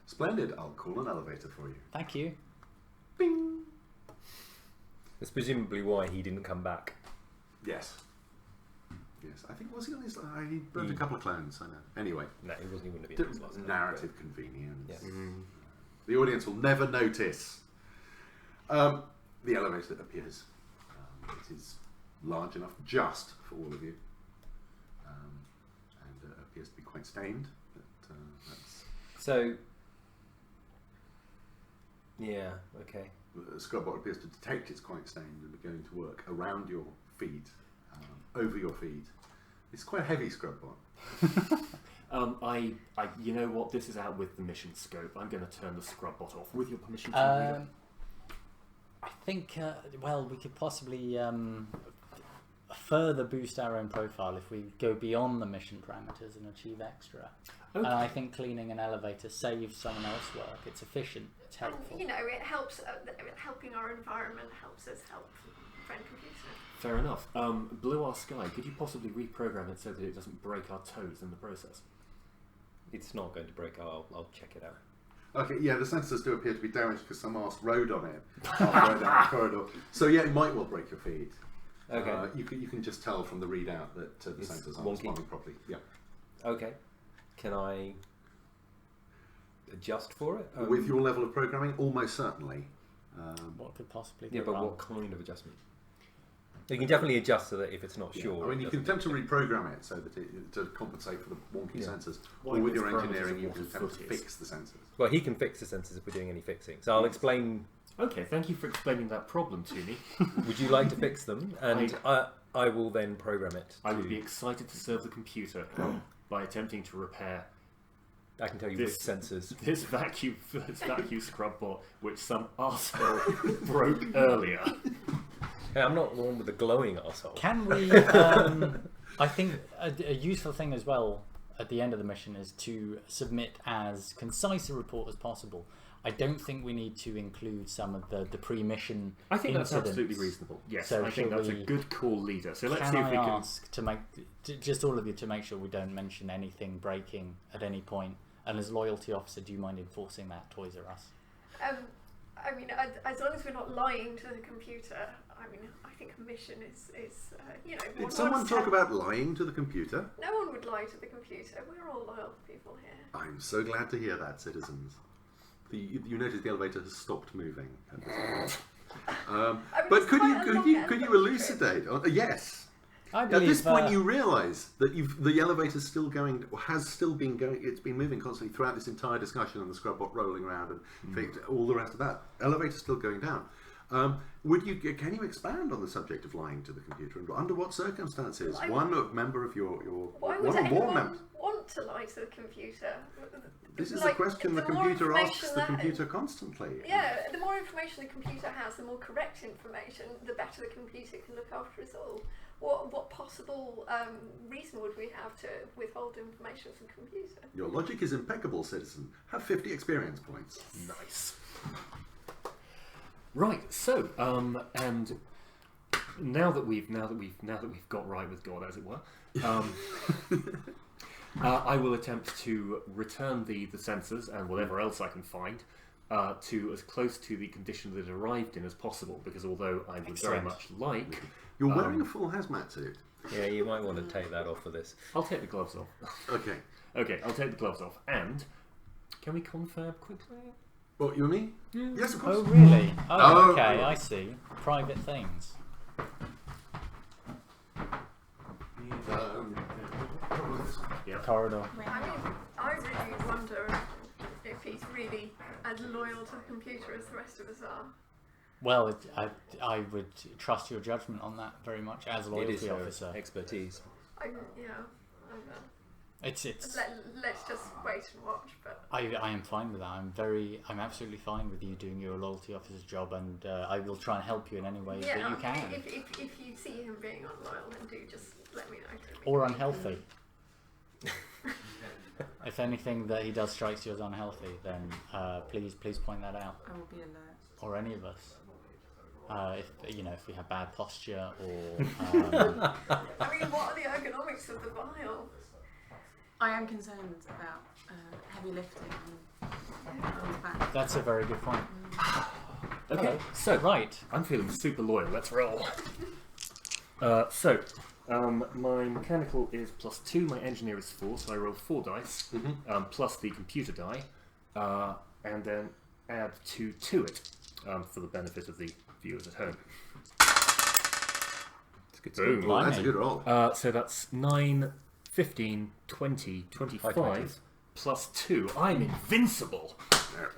Splendid. I'll call an elevator for you. Thank you. Bing. That's presumably why he didn't come back. Yes. Yes. I think, was he on his... he burned a couple of clones, I know. Anyway. No, he wasn't. He wouldn't have been. his last time, Narrative convenience. Yeah. The audience will never notice. The elevator appears. It is large enough just for all of you, and appears to be quite stained. But, that's So. Yeah. Okay. the Scrubbot appears to detect it's quite stained and be going to work around your feet, over your feet. It's quite a heavy Scrubbot. You know what? This is out with the mission scope. I'm going to turn the scrub bot off with your permission. To I think, well, we could possibly further boost our own profile if we go beyond the mission parameters and achieve extra. Okay. And I think cleaning an elevator saves someone else work. It's efficient. It's helpful. You know, it helps. Helping our environment helps us help friend computer. Fair enough. Blue Our Sky, could you possibly reprogram it so that it doesn't break our toes in the process? It's not going to break. I'll check it out. Okay, yeah, the sensors do appear to be damaged because some arse rode on it halfway down the corridor. So yeah, it might well break your feet. Okay. You can just tell from the readout that the It's sensors aren't wonky. responding properly. Yeah. Okay. Can I adjust for it? With your level of programming, almost certainly. What could possibly Yeah, go but wrong? what kind of adjustment? You can definitely adjust so that if it's not Yeah. sure. I mean, it you can doesn't- attempt to reprogram it so that to compensate for the wonky Yeah. sensors. Why Or with its your parameters engineering, of you what can a attempt to foot is? fix the sensors. Well, he can fix the sensors if we're doing any fixing. So I'll explain. Okay, thank you for explaining that problem to me. Would you like to fix them? And I will then program it. I would to- be excited to serve the computer by attempting to repair I can tell you this- which sensors. this vacuum scrub bot, which some arsehole broke earlier. Hey, I'm not the one with the glowing arsehole. Can we? I think a useful thing as well at the end of the mission is to submit as concise a report as possible. I don't think we need to include some of the pre-mission I think that's incidents. absolutely reasonable. Yes, So I think shall that's a we- good call, leader. So let's Can see if I we can. ask to make just all of you to make sure we don't mention anything breaking at any point? And as loyalty officer, do you mind enforcing that, Toys R Us? I mean, as long as we're not lying to the computer, I mean, I think a mission is you know. Did someone talk about lying to the computer? No one would lie to the computer. We're all loyal people here. I'm so glad to hear that, citizens. You notice the elevator has stopped moving at this point. I mean, But it's could quite a you long elucidate? elevator trip. Yes. I At believe this point, you realise that the elevator's still going, or has still been going. It's been moving constantly throughout this entire discussion, and the scrubbot rolling around, and all the rest of that. Elevator's still going down. Can you expand on the subject of lying to the computer, and under what circumstances? Well, One member of your Why one would or more anyone members. want to lie to the computer? This is Like, a question the the more computer asks information the that- computer constantly. Yeah, the more information the computer has, the more correct information, the better the computer can look after us all. What possible reason would we have to withhold information from the computer? Your logic is impeccable, citizen. Have 50 experience points. Nice. Right. So, and now that we've got right with God, as it were, I will attempt to return the sensors and whatever else I can find to as close to the condition that it arrived in as possible. Because although I would very Excellent. much like, You're wearing a full hazmat suit. Yeah, you might want to take that off for this. I'll take the gloves off. Okay. Okay, I'll take the gloves off. And can we confab quickly? What, you and me? Yeah. Yes, of course. Oh really? Oh, Oh, okay. right. I see. Private things. Yeah. Corridor. I mean, I really wonder if he's really as loyal to the computer as the rest of us are. Well, I would trust your judgment on that very much as a It is loyalty her officer. expertise. It's Let's just wait and watch. But I am fine with that. I'm absolutely fine with you doing your loyalty officer's job, and I will try and help you in any way that you can. If you see him being unloyal, then do just let me know. Or unhealthy. If anything that he does strikes you as unhealthy, then please point that out. I will be alert. Or any of us. If we have bad posture or. I mean, what are the ergonomics of the vial? I am concerned about heavy lifting and everyone's back. That's a very good point. Okay, so Right. I'm feeling super loyal. Let's roll. My mechanical is +2. My engineer is 4, so I roll 4 dice plus the computer die, and then add 2 to it for the benefit of the viewers at home. It's a good Boom. score. Well, that's a good roll. So that's 9, 15, 20, 25 plus 2. I'm invincible,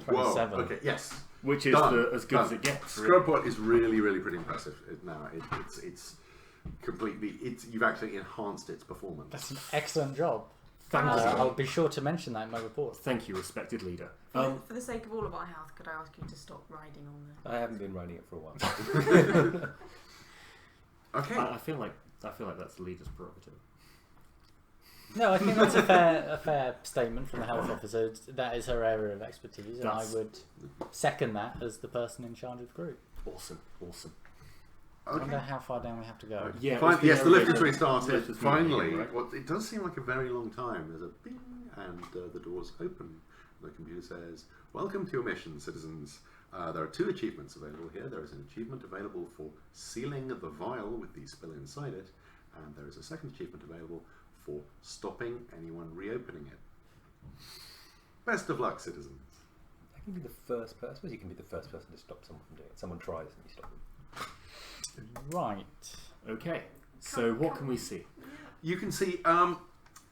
Whoa. 27. Okay. Yes. which is Done. as good as it gets. Really. Scrubpot is really, really pretty impressive. It's completely. You've actually enhanced its performance. That's an excellent job. Thank you. I'll be sure to mention that in my report. Thank you, respected leader. For the sake of all of our health, could I ask you to stop riding on the... I haven't been riding it for a while. Okay. I feel like that's the leader's prerogative. No, I think that's a fair statement from the health officer. That is her area of expertise, and I would second that as the person in charge of the group. Awesome. I wonder how far down we have to go. Yeah. Yes, the lift has elevator. restarted. Lift has Finally, been right? it does seem like a very long time. There's a bing, and the doors open. The computer says, "Welcome to your mission, citizens. There are 2 achievements available here. There is an achievement available for sealing the vial with the spill inside it, and there is a second achievement available for stopping anyone reopening it. Best of luck, citizens." I can be the first person. I suppose you can be the first person to stop someone from doing it. Someone tries and you stop them. Right. Okay. So what can we see? You can see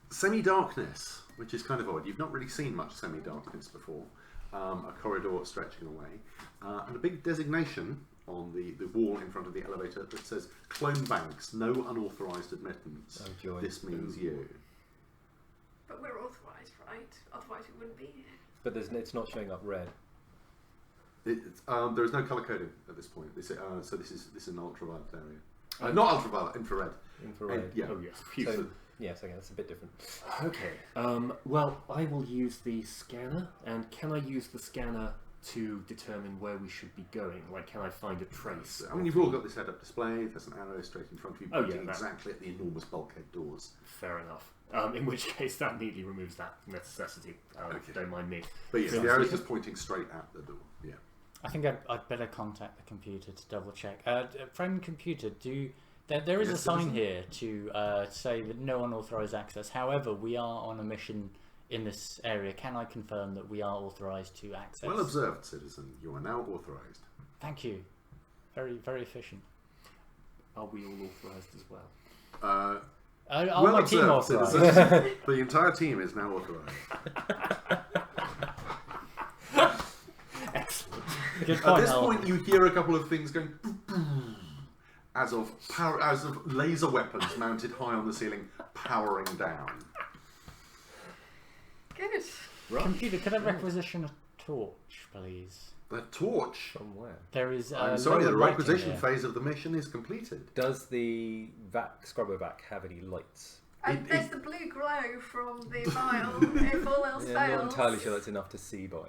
semi-darkness, which is kind of odd. You've not really seen much semi-darkness before. A corridor stretching away, and a big designation on the wall in front of the elevator that says "Clone Banks, no unauthorised admittance." Oh, joy. This means you. But we're authorised, right? Otherwise we wouldn't be here. But it's not showing up red. There is no colour coding at this point. This is an ultraviolet area. Not ultraviolet, infrared. Infrared. Yeah. Oh yes. Phew. So, yes, okay, that's a bit different. Okay. Well, I will use the scanner, and can I use the scanner to determine where we should be going? Like, can I find a trace? I mean, you've all got this head-up display. There's an arrow straight in front of you, Oh, yeah, pointing that- exactly at the enormous bulkhead doors. Fair enough. In which case, that neatly removes that necessity. Okay. Don't mind me. But yes, Yeah. the arrow's just pointing straight at the door. Yeah. I think I'd better contact the computer to double check. Friend computer, there is Yes, a sign citizen. here to say that no unauthorised access. However, we are on a mission in this area. Can I confirm that we are authorised to access? Well observed, citizen. You are now authorised. Thank you. Very, very efficient. Are we all authorised as well? Are Well my team observed, authorised? citizen. The entire team is now authorised. Excellent. Good At point, this Al. point, you hear a couple of things going as of laser weapons mounted high on the ceiling powering down. Good. Right. Computer, could I requisition a torch, please? The torch. From where? There is. I'm sorry, the lower lighting requisition here. phase of the mission is completed. Does the Scrubber-vac have any lights? And there's the blue glow from the vial if all else Yeah, I'm fails. not entirely sure that's enough to see by.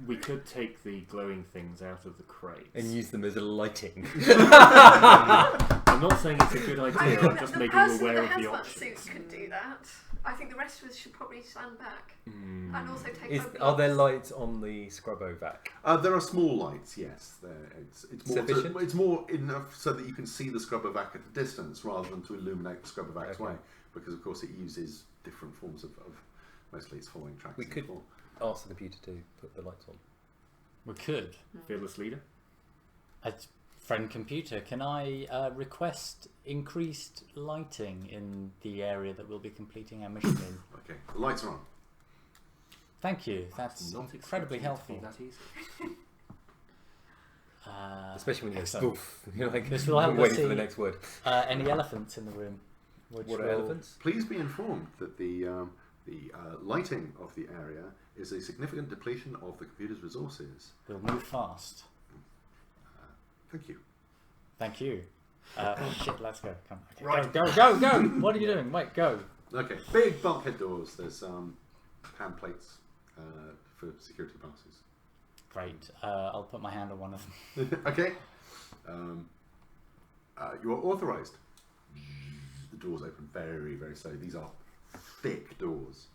We could take the glowing things out of the crates. And use them as a lighting. I'm not saying it's a good I idea. mean, I'm just the making you person aware with of the the hazmat options. suit could do that. I think the rest of us should probably stand back and also take Are there lights on the Scrubbo-vac? There are small lights, yes. It's more Sufficient? it's more enough so that you can see the scrubber vac at a distance rather than to illuminate the scrubber vac's Okay. way, because of course it uses different forms of mostly it's following tracks. We and could floor. ask the computer to put the lights on. We could. Fearless leader. Friend computer, can I request increased lighting in the area that we'll be completing our mission in? Okay, the lights are on. Thank you. That's Not incredibly expecting it helpful. to be that easy. Especially when you go excellent. spoof. You're like, This will help us waiting for see- the next word. Any elephants in the room? Which What are will- elephants? Please be informed that the lighting of the area is a significant depletion of the computer's resources. We'll move fast. Thank you. Thank you. Shit, let's go. Come. Okay. Right. Go. What are you doing? Wait, go. Okay, big bulkhead doors. There's hand plates for security passes. Great. I'll put my hand on one of them. Okay, You are authorised. The doors open very, very slowly. These are thick doors.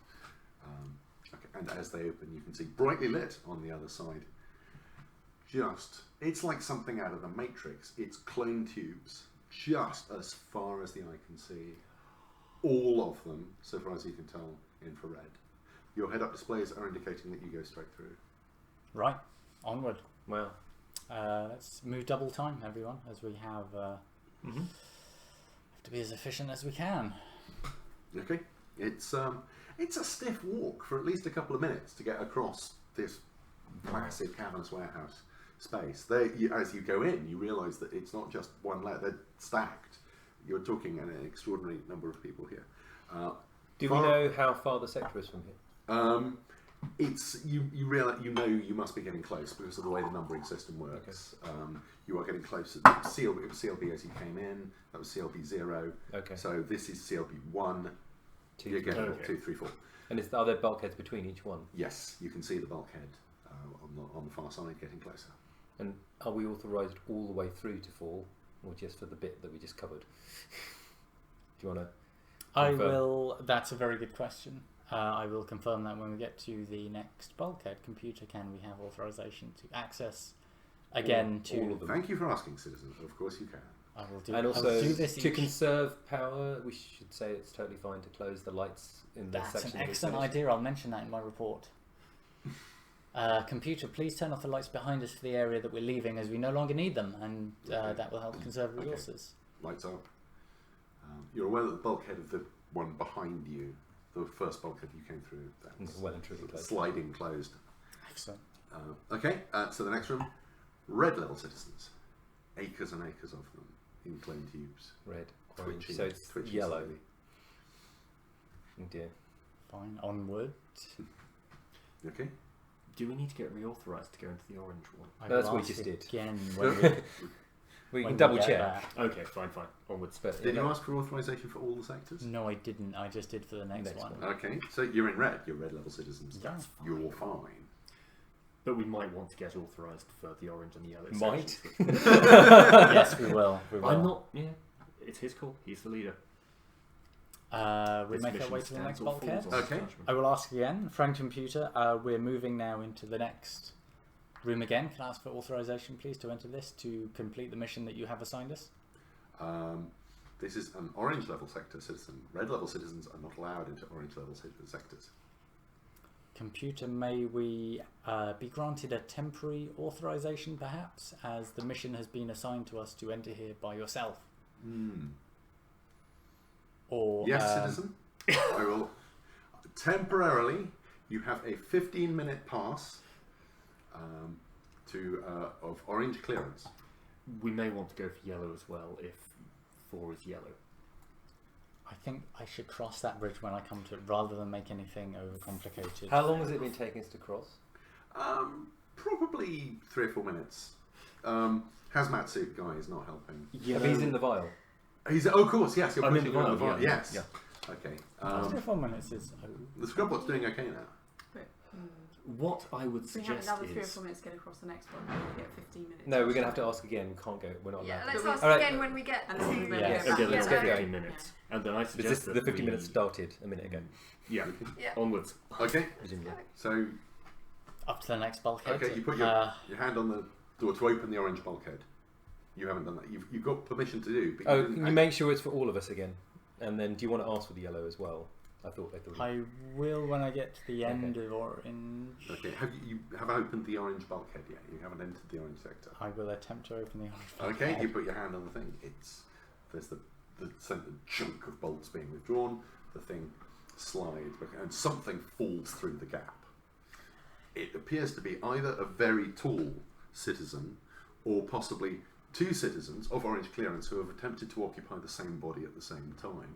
Okay, and as they open, you can see brightly lit on the other side. It's like something out of the Matrix. It's clone tubes, just as far as the eye can see. All of them, so far as you can tell, infrared. Your head-up displays are indicating that you go straight through. Right, onward. Wow. Let's move double time, everyone, as we have have to be as efficient as we can. Okay, it's a stiff walk for at least a couple of minutes to get across this massive cavernous warehouse space. As you go in, you realise that it's not just one layer; they're stacked. You're talking an extraordinary number of people here. Do we know how far the sector is from here? It's you realize you must be getting close because of the way the numbering system works. Okay. You are getting closer. It was CLB as you came in. That was CLB 0. Okay. So this is CLB 1. You're getting 2, 3, 4. And are there bulkheads between each one? Yes, you can see the bulkhead on the far side getting closer. And are we authorised all the way through to 4, or just for the bit that we just covered? Do you want to? I will. That's a very good question. I will confirm that when we get to the next bulkhead. Computer, can we have authorization to access again all of them? Thank you for asking, citizens. Of course you can. I will do. And I will also, do this to each. conserve power, we should say it's totally fine to close the lights in the That's section. an that we excellent finished. idea. I'll mention that in my report. Computer, please turn off the lights behind us for the area that we're leaving, as we no longer need them, and that will help conserve resources. Lights up. You're aware that the bulkhead of the one behind you, the first bulkhead you came through, that's Well and truly closed. sliding closed. Excellent. Okay, so the next room, red level citizens, acres and acres of them in clone tubes. Red, orange, Twitching, so it's twitching yellow. slowly. Oh dear. Fine. Onward. Okay. Do we need to get reauthorized to go into the orange one? I That's will what we ask just did. again when We when can double get check. there. Okay, fine. Onwards. But Did you ask for authorization for all the sectors? No, I didn't. I just did for the next, Next one. one. Okay, so you're in red. You're red level citizens. Yeah. You're fine. But we might want to get authorized for the orange and the yellow. Might. sections. Yes, we will. We will. I'm not. Yeah, it's his call. He's the leader. We This make our mission way to the next stands or falls bulkhead. on his Okay. judgment. I will ask again, Frank Computer. We're moving now into the next room again. Can I ask for authorization, please, to enter this to complete the mission that you have assigned us? This is an orange level sector citizen. Red level citizens are not allowed into orange level sectors. Computer, may we be granted a temporary authorization, perhaps, as the mission has been assigned to us to enter here by yourself? Or Yes, citizen. I will temporarily. You have a 15-minute pass of orange clearance. We may want to go for yellow as well if 4 is yellow. I think I should cross that bridge when I come to it, rather than make anything overcomplicated. How long has it been taking us to cross? Probably 3 or 4 minutes. Hazmat suit guy is not helping. If he's in the vial. He's of course, yes. You're I'm in pushing the him in vial, the yeah, Yes. yeah. Okay. 3 or 4 minutes is. The scrubbot's doing okay now. What I would If we have suggest another 3 or is 4 minutes to get across the next one, we get 15 minutes. No, we're going to have to ask again. We can't go. We're not allowed. Yeah, to. let's But ask Alright. again when we get And to then we Yeah. get okay, let's go Yeah. 15 minutes, and then I Is suggest this that the 50 we- minutes started a minute ago? Yeah, Yeah. onwards. Okay. Presumably. So Up to the next bulkhead. okay, you put your hand on the door to open the orange bulkhead. You haven't done that. You've got permission to do. But Oh, didn't can you make sure it's for all of us again? And then, do you want to ask for the yellow as well? I thought. I will when I get to the end of orange. Okay. Have you haven't opened the orange bulkhead yet? You haven't entered the orange sector. I will attempt to open the orange bulkhead. Okay. You put your hand on the thing. There's the centre chunk of bolts being withdrawn. The thing slides and something falls through the gap. It appears to be either a very tall citizen or possibly 2 citizens of orange clearance who have attempted to occupy the same body at the same time.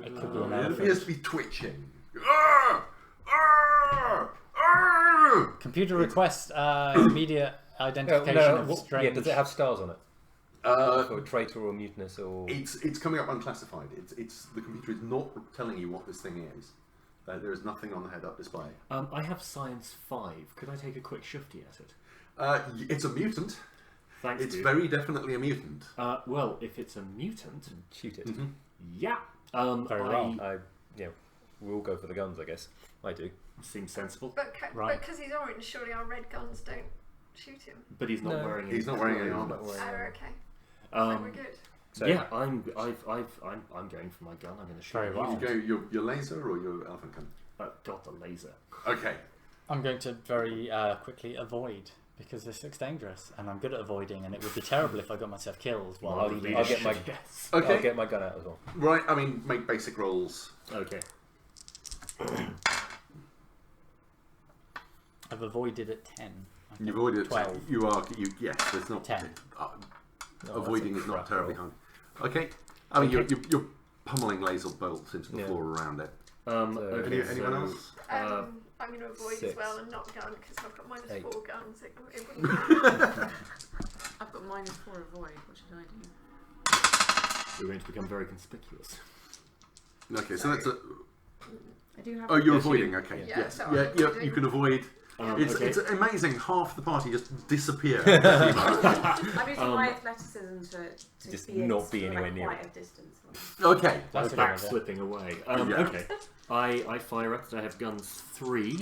It could be an It elephant. appears to be twitching. Ah! Ah! Ah! Computer requests immediate identification of strange. Yeah, does it have stars on it? Uh, For traitor or mutinous or? It's coming up unclassified. It's the computer is not telling you what this thing is. There is nothing on the head-up display. I have science 5. Could I take a quick shifty at it? It's a mutant. Thanks, It's dude. very definitely a mutant. Well, if it's a mutant, Shoot it. Mhm. yeah. Very well. We'll go for the guns, I guess. I do. Seems sensible. But Right. because he's orange, surely our red guns don't shoot him. But he's not No. wearing any. He's not wearing any I'm armor. not wearing Oh, armor. okay. So Um, we're good. So, yeah, I'm going for my gun. I'm going to shoot. Very him. well. You go your laser or your elephant gun? Got the laser. Okay. I'm going to very quickly avoid because this looks dangerous, and I'm good at avoiding, and it would be terrible if I got myself killed while I'll leading. get my Yes. Okay. I'll get my gun out as well. Right. I mean, make basic rolls. Okay. I've avoided at 10. I think. You've avoided 12. Yes. There's not 10. No, avoiding that's is a not crap terribly roll. hard. Okay. I mean, Okay. you're pummeling laser bolts into the Yeah. floor around it. Okay, Anyone else? I'm going to avoid 6. as well and not gun because I've got minus 8. 4 guns. It wouldn't I've got -4 avoid. What should I do? We're going to become very conspicuous. Okay. So that's a. I do have. Oh, you're Yes, you avoiding. do. Okay. Yeah, Yes. so I'm Yeah. avoiding. You can avoid. It's Okay. amazing. Half the party just disappear. I'm using Um, my athleticism to Just be not be from, anywhere near quite it. a distance. Okay. That's a good Back idea. slipping away. Yeah. Okay. I fire up. I have guns 3.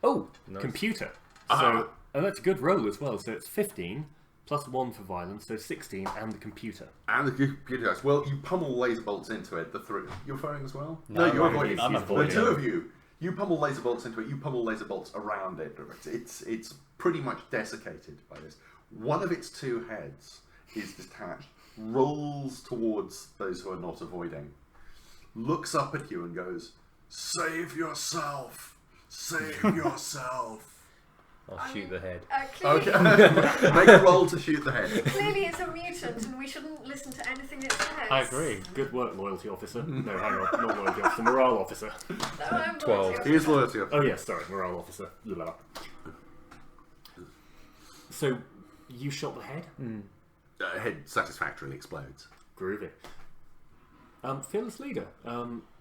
Oh, nice. Computer. Ah. So that's a good roll as well. So it's 15 plus 1 for violence, so 16, and the computer. And the computer dice. Well, you pummel laser bolts into it. The 3. You're firing as well? No, you're I'm avoiding. I'm He's The avoiding. two of you. You pummel laser bolts into it. You pummel laser bolts around it. It's pretty much desiccated by this. One of its 2 heads is detached, rolls towards those who are not avoiding, looks up at you and goes, "Save yourself! Save yourself!" I'll shoot the head. clearly, Okay. Make a roll to shoot the head. clearly it's a mutant and we shouldn't listen to anything it says. I agree. Good work, loyalty officer. No, hang on, not loyalty officer, morale officer. No, I'm 12. loyalty Here's officer. loyalty. Oh yes, sorry, morale officer. Blah. So, you shot the head? Head satisfactorily explodes. Groovy. Fearless leader.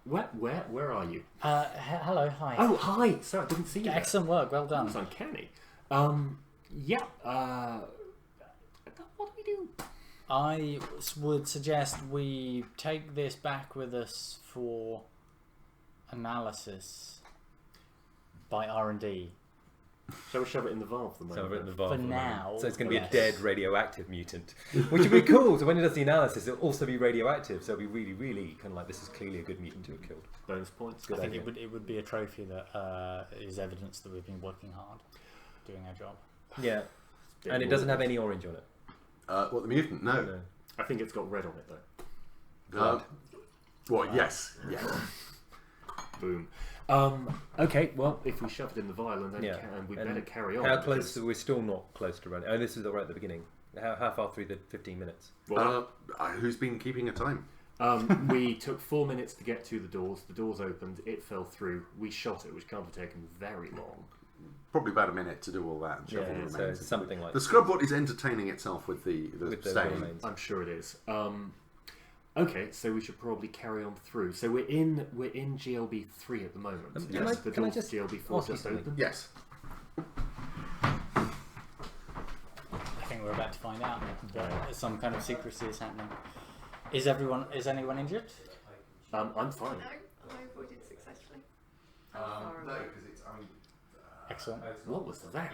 Where are you? Hello, hi. Oh, hi. Sorry, I didn't see you. there. Excellent work, well That done. was uncanny. Yeah. What do we do? I would suggest we take this back with us for analysis by R&D. Shall we shove it in the valve for the So I've moment? written the valve For at the moment. now, So it's going to be a yes. dead radioactive mutant, which would be cool. So when it does the analysis, it'll also be radioactive. So it'll be really, really kind of like this is clearly a good mutant to have killed. Bonus points. Good I think idea. it would be a trophy that is evidence that we've been working hard, doing our job. Yeah, Bit and it more doesn't have than- any orange on it. What, the mutant? No. No. I think it's got red on it though. Well, yes. Yes. Boom. Okay, well, if we shove it in the vial, then Yeah. we And better carry on. How close? because- We're still not close to running. Oh, this is right at the beginning. How far through the 15 minutes? Well, Who's been keeping a time? we took 4 minutes to get to the doors. The doors opened. It fell through. We shot it, which can't have taken very long. Probably about a minute to do all that and shove all the so remains. it's something like The scrub bot is entertaining itself with the with the stain. remains. I'm sure it is. Okay, so we should probably carry on through. So we're in GLB 3 at the moment. Can Yes, I- the can I doors to just GLB 4 ask you just something? opened. Yes. I think we're about to find out that some kind of secrecy is happening. Is anyone injured? I'm fine. No, I avoided successfully. Far away. because it's. Excellent. What was that?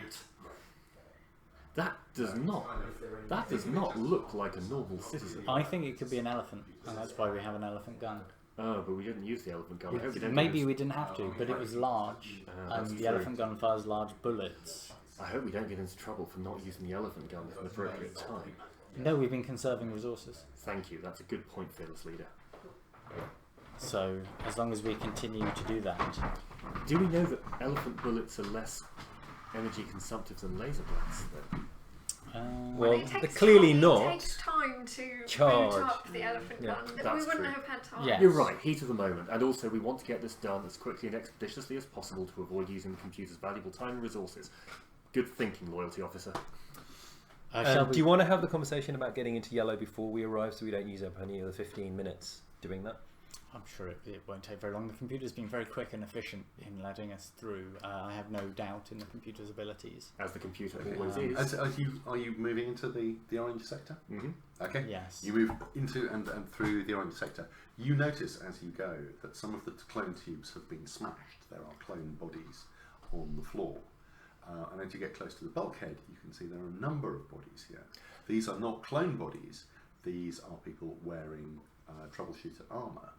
That does not look like a normal citizen. I think it could be an elephant, and that's why we have an elephant gun. Oh, but we didn't use the elephant gun. I hope we don't Maybe use- we didn't have to, but it was large, that's and the true. elephant gun fires large bullets. I hope we don't get into trouble for not using the elephant gun at an appropriate time. No, we've been conserving resources. Thank you. That's a good point, fearless leader. So, as long as we continue to do that, Do we know that elephant bullets are less energy consumptive than laser blasts? Then? Well, It takes clearly time, not. It takes time to Charge. boot up the elephant Yeah. gun. We That's wouldn't true. have had time. Yeah. You're right. Heat of the moment, and also we want to get this done as quickly and expeditiously as possible to avoid using the computer's valuable time and resources. Good thinking, loyalty officer. shall we? Do you want to have the conversation about getting into yellow before we arrive, so we don't use up any of the 15 minutes doing that? I'm sure it won't take very long. The computer's been very quick and efficient in letting us through. I have no doubt in the computer's abilities. As the computer Okay. always is. Are you moving into the orange sector? Mm-hmm. Okay. Yes. You move into and through the orange sector. You notice as you go that some of the clone tubes have been smashed. There are clone bodies on the floor. And as you get close to the bulkhead, you can see there are a number of bodies here. These are not clone bodies. These are people wearing troubleshooter armour.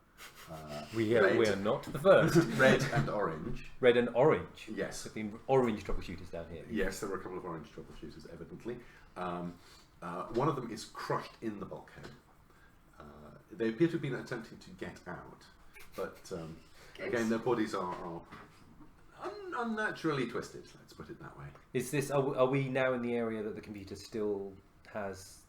We are not the first. Red and orange. Red and orange. Yes. There've been orange troubleshooters down here. Yes, there were a couple of orange troubleshooters, evidently. One of them is crushed in the bulkhead. They appear to have been attempting to get out, but again, their bodies are unnaturally twisted. Let's put it that way. Is this? Are we now in the area that the computer still has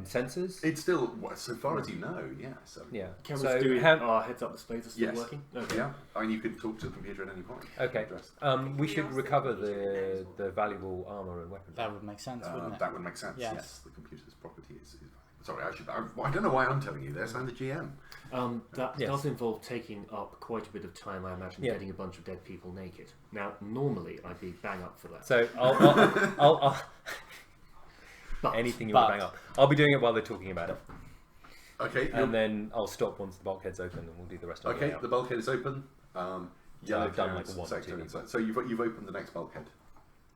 sensors? It's still, so far as you know, yes. Yeah. Can So we do how- our heads-up displays are still Yes. working? Okay. Yeah, I mean, you can talk to the computer at any point. Okay. Address. We should recover the valuable armor and weapons. That would make sense, wouldn't it? That would make sense. Yes. Yes, the computer's property is sorry, I don't know why I'm telling you this. I'm the GM. That Yes. does involve taking up quite a bit of time, I imagine, Yeah. getting a bunch of dead people naked. Now, normally I'd be bang up for that. So I'll But anything you But- want to bang up. I'll be doing it while they're talking about it, Okay. and then I'll stop once the bulkhead's open, and we'll do the rest of Okay, it. the bulkhead is open. Yellow I've done like clearance one or sector two. inside. So you've opened the next bulkhead.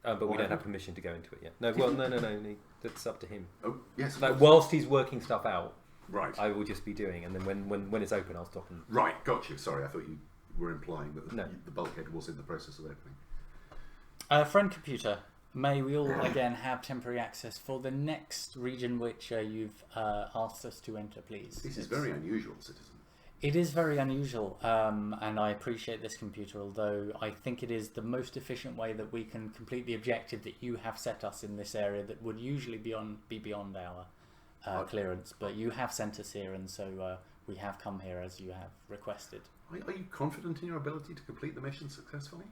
But we Whatever. don't have permission to go into it yet. No, well, no. That's up to him. Oh yes. of Like course. whilst he's working stuff out, Right. I will just be doing, and then when it's open, I'll stop and. Right. Got you. Sorry, I thought you were implying that No. the bulkhead was in the process of opening. Friend computer, may we all again have temporary access for the next region which you've asked us to enter, please? This is very unusual, citizen. It is very unusual, and I appreciate this computer, although I think it is the most efficient way that we can complete the objective that you have set us in this area that would usually be beyond our clearance. But you have sent us here, and so we have come here as you have requested. Are you confident in your ability to complete the mission successfully?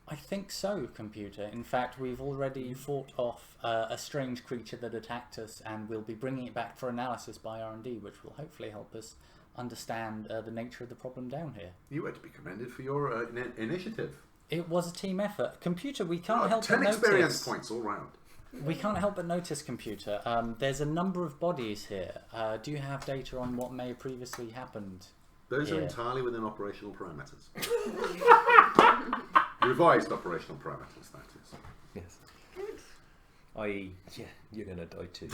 I think so, computer. In fact, we've already fought off a strange creature that attacked us, and we'll be bringing it back for analysis by R&D, which will hopefully help us understand the nature of the problem down here. You were to be commended for your initiative. It was a team effort. Computer, we can't help 10 but experience notice. points all round. We can't help but notice, computer. There's a number of bodies here. Do you have data on what may have previously happened? Those are Yeah. entirely within operational parameters. Revised operational parameters, that is. Yes. I.e., yeah, you're gonna die too.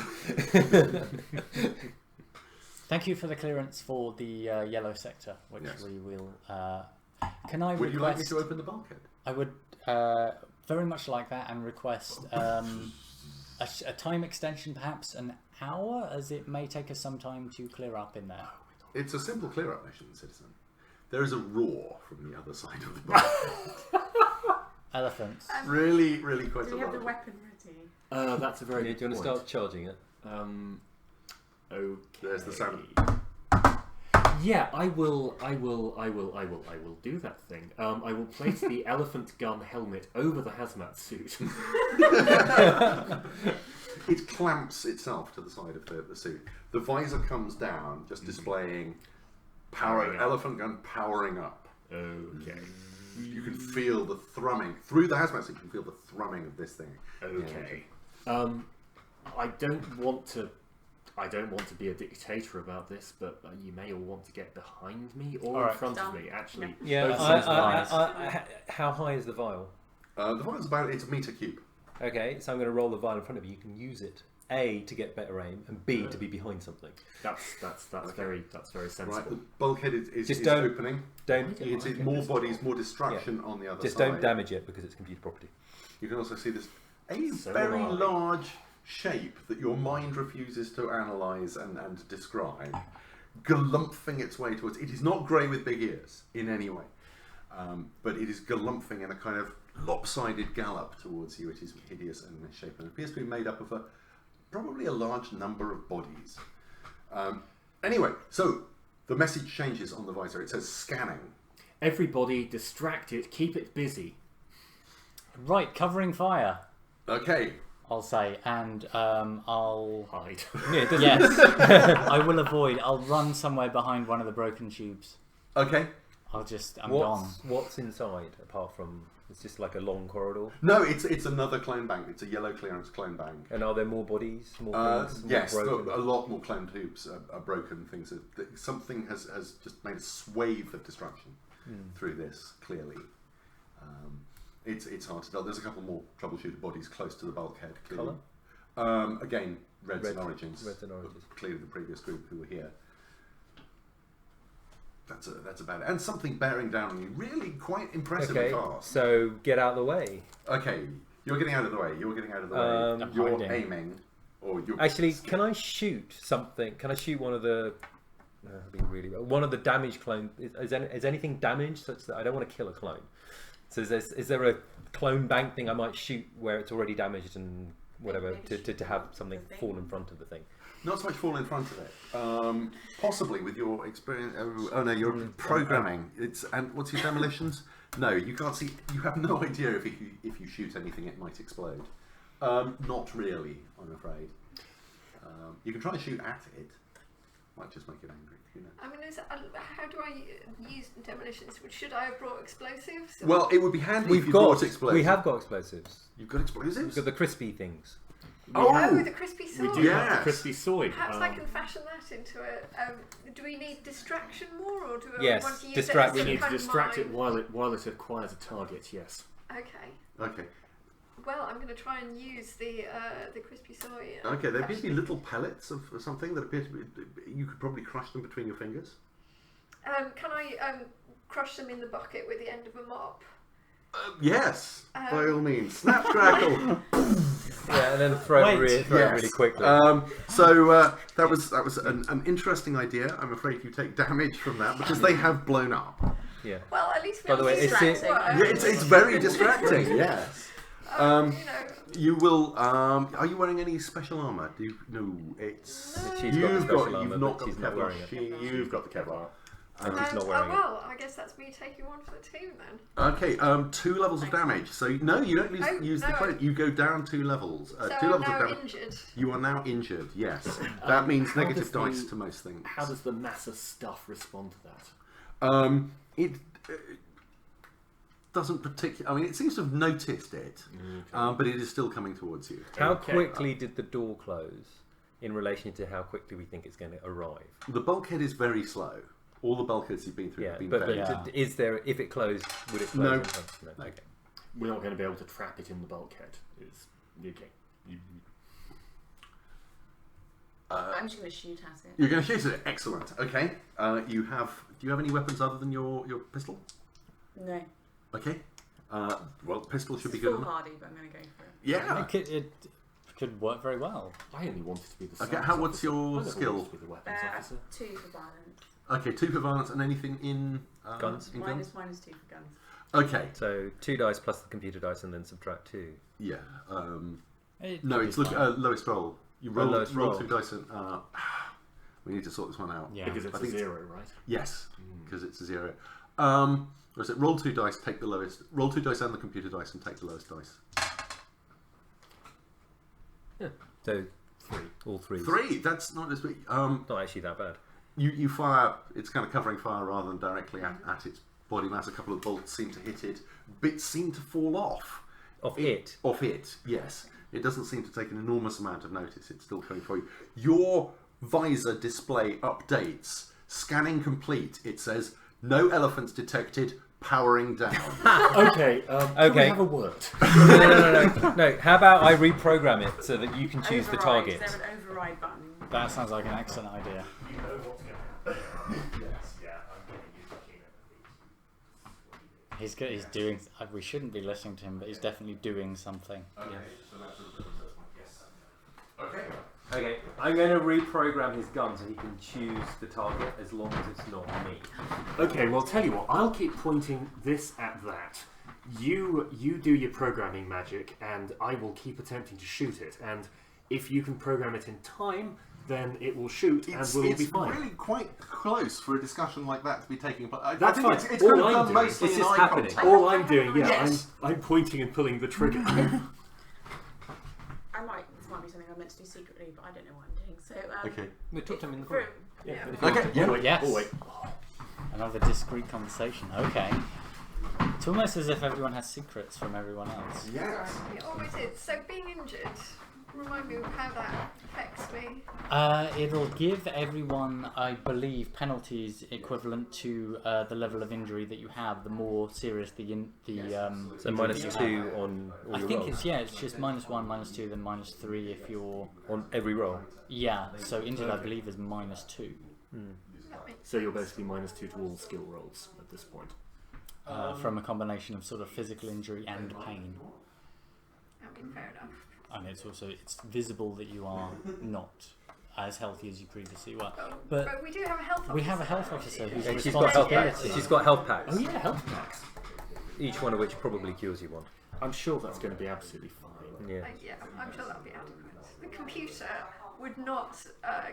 Thank you for the clearance for the yellow sector, which Yes. we will. Can I Would you like me request? to open the bulkhead? I would very much like that, and request a time extension, perhaps an hour, as it may take us some time to clear up in there. It's a simple clear-up mission, citizen. There is a roar from the other side of the bulkhead. Elephants. Really, really quite Do a you have lot. the weapon ready? That's a very Do you good want to point. start charging it? Okay. There's the sound. Yeah, I will do that thing. I will place the elephant gun helmet over the hazmat suit. It clamps itself to the side of the suit. The visor comes down, just displaying Powering up. elephant gun powering up. Okay. You can feel the thrumming through the hazmat suit. You can feel the thrumming of this thing. Okay. I don't want to be a dictator about this, but you may all want to get behind me or Alright. in front of Done. me. Actually, Yeah. both sides How high is the vial? The vial's it's a meter cube. Okay, so I'm going to roll the vial in front of you. You can use it A to get better aim, and B to be behind something. That's very sensible. Right, the bulkhead is Just don't- opening. Don't It's more bodies, more destruction on the other just side. don't damage it because it's computer property. You can also see this So very am I. large shape that your mind refuses to analyse and describe, galumphing its way towards. It is not grey with big ears in any way, but it is galumphing in a kind of lopsided gallop towards you. It is hideous and misshapen. It appears to be made up of probably a large number of bodies. Anyway, so the message changes on the visor. It says scanning. Everybody, distract it. Keep it busy. Right, covering fire. Okay, I'll say, and I'll Hide. Yeah, it doesn't- yes, I will avoid. I'll run somewhere behind one of the broken tubes. Okay. I'm gone. What's inside apart from? It's just like a long corridor. No, it's another clone bank. It's a yellow clearance clone bank. And are there more bodies? More things? More Yes, broken? a lot more clone tubes are broken. Things something has just made a swathe of destruction through this. Clearly, it's hard to tell. There's a couple more troubleshooter bodies close to the bulkhead. Clearly. Colour? Again, Reds and Origins. Reds and Origins. Clearly, the previous group who were here. That's about it. And something bearing down on you, really quite impressively fast. So get out of the way. Okay, you're getting out of the way. You're getting out of the I'm way. You're hiding. aiming, or you're Actually, can I shoot something? Can I shoot one of the? One of the damaged clone. Is anything damaged such that I don't want to kill a clone? So is there a clone bank thing I might shoot where it's already damaged and whatever to have something fall in front of the thing? Not so much fall in front of it. Possibly with your experience. Oh no, you're programming. And what's your demolitions? No, you can't see. You have no idea if you shoot anything, it might explode. Not really, I'm afraid. You can try and shoot at it. Might just make it angry. Who knows? I mean, how do I use demolitions? Should I have brought explosives? Or? Well, it would be handy if you brought explosives. We have got explosives. You've got explosives. We've got the crispy things. Oh, the crispy sword. We do have Yes. the crispy sword. Perhaps I can fashion that into a. Do we need distraction more, or do we Yes, want to use distract- it as We some need to kind of distract it mine? while it acquires a target. Yes. Okay. Okay. Well, I'm going to try and use the crispy soy. Okay. There appear to be little pellets of something that appear to be. You could probably crush them between your fingers. Can I crush them in the bucket with the end of a mop? Yes, by all means. Snap crackle. Yeah, and then throw it really quickly. So that was an interesting idea. I'm afraid you take damage from that because they have blown up. Yeah. Well, at least we By the way, distracting. Yeah, it's very distracting. Yes. you know. You will. Are you wearing any special armor? No, it's. She's got the special armor, You've not but got she's the not Kevlar. wearing it. You've got the Kevlar. And she's not wearing it. Well, I guess that's me taking one for the team then. Okay. 2 levels of damage. So no, you don't use the credit. You go down 2 levels. So 2 I'm levels now of damage. injured. You are now injured. Yes. That means how negative does dice to most things. How does the massa stuff respond to that? It doesn't particularly. I mean, it seems to have noticed it, but it is still coming towards you. How Okay. quickly did the door close in relation to how quickly we think it's going to arrive? The bulkhead is very slow. All the bulkheads you've been through Yeah, have been but very. Yeah. is there? If it closed, would it close? No. in front? No. Okay. We're not going to be able to trap it in the bulkhead. It's okay. I'm just going to shoot at it. You're going to shoot it. Excellent. Okay. Do you have any weapons other than your pistol? No. Okay. Well, pistol should be It's good full enough. hardy, but I'm going to go for it. Yeah. It could work very well. I only wanted to be the. Okay, science what's officer. your I never skill? wanted to be the weapons officer. 2 for violence. Okay, 2 for violence and anything in Guns? In guns? Minus 2 for guns. Okay. So 2 dice plus the computer dice, and then subtract 2. Yeah. It No, could it's be look fine. lowest roll. You Oh, roll lowest roll. 2 dice and we need to sort this one out. Yeah. Because it's I a think 0, right? Yes, because it's a 0. Was it roll 2 dice, take the lowest. Roll 2 dice and the computer dice and take the lowest dice. So 3. all 3s. 3. That's not as big. Not actually that bad. You fire. It's kind of covering fire rather than directly at its body mass. A couple of bolts seem to hit it. Bits seem to fall off. Off it. Off it. Yes. It doesn't seem to take an enormous amount of notice. It's still coming for you. Your visor display updates. Scanning complete. It says no elephants detected. Powering down. Okay. Can we Okay. have a word? No. How about I reprogram it so that you can choose the Override. target? Is there an override button? That sounds like an excellent idea. You know what's going to happen. Yes. Yeah. I'm getting you looking at He's good. He's doing. We shouldn't be listening to him, but he's definitely doing something. Okay. So that's yes. Okay. Okay, I'm going to reprogram his gun so he can choose the target as long as it's not me. Okay, well, tell you what, I'll keep pointing this at that. You do your programming magic, and I will keep attempting to shoot it. And if you can program it in time, then it will shoot, and we'll be fine. It's really quite close for a discussion like that to be taking place. I That's think fine. it's All kind of I'm done doing- mostly it's in just eye happening. contact. All I'm doing, yeah, Yes. I'm pointing and pulling the trigger. I'm meant to do secretly, but I don't know what I'm doing. So Okay. We talked to him in the for- corner. Yeah. Okay. Yeah. Oh, wait. Yes. Oh, wait. Another discreet conversation. Okay. It's almost as if everyone has secrets from everyone else. Yes. It always is. So being injured, remind me of how that affects me. It'll give everyone, I believe, penalties equivalent to the level of injury that you have. The more serious the So injury minus that you 2 have. on all I your think rolls. it's just -1, -2, then -3 if you're On every roll. so injured. I Okay. believe is -2 That makes So you're basically -2 to all skill rolls at this point. from a combination of sort of physical injury and pain. I mean, fair enough. And it's visible that you are not as healthy as you previously were. But, But we do have a health officer. we have a health officer who's And she's got health. responsibility. She's got health packs. Oh yeah, health packs. Each one of which probably cures you one. I'm sure that's going to be absolutely fine. Yeah. Yeah, I'm sure that'll be adequate. The computer would not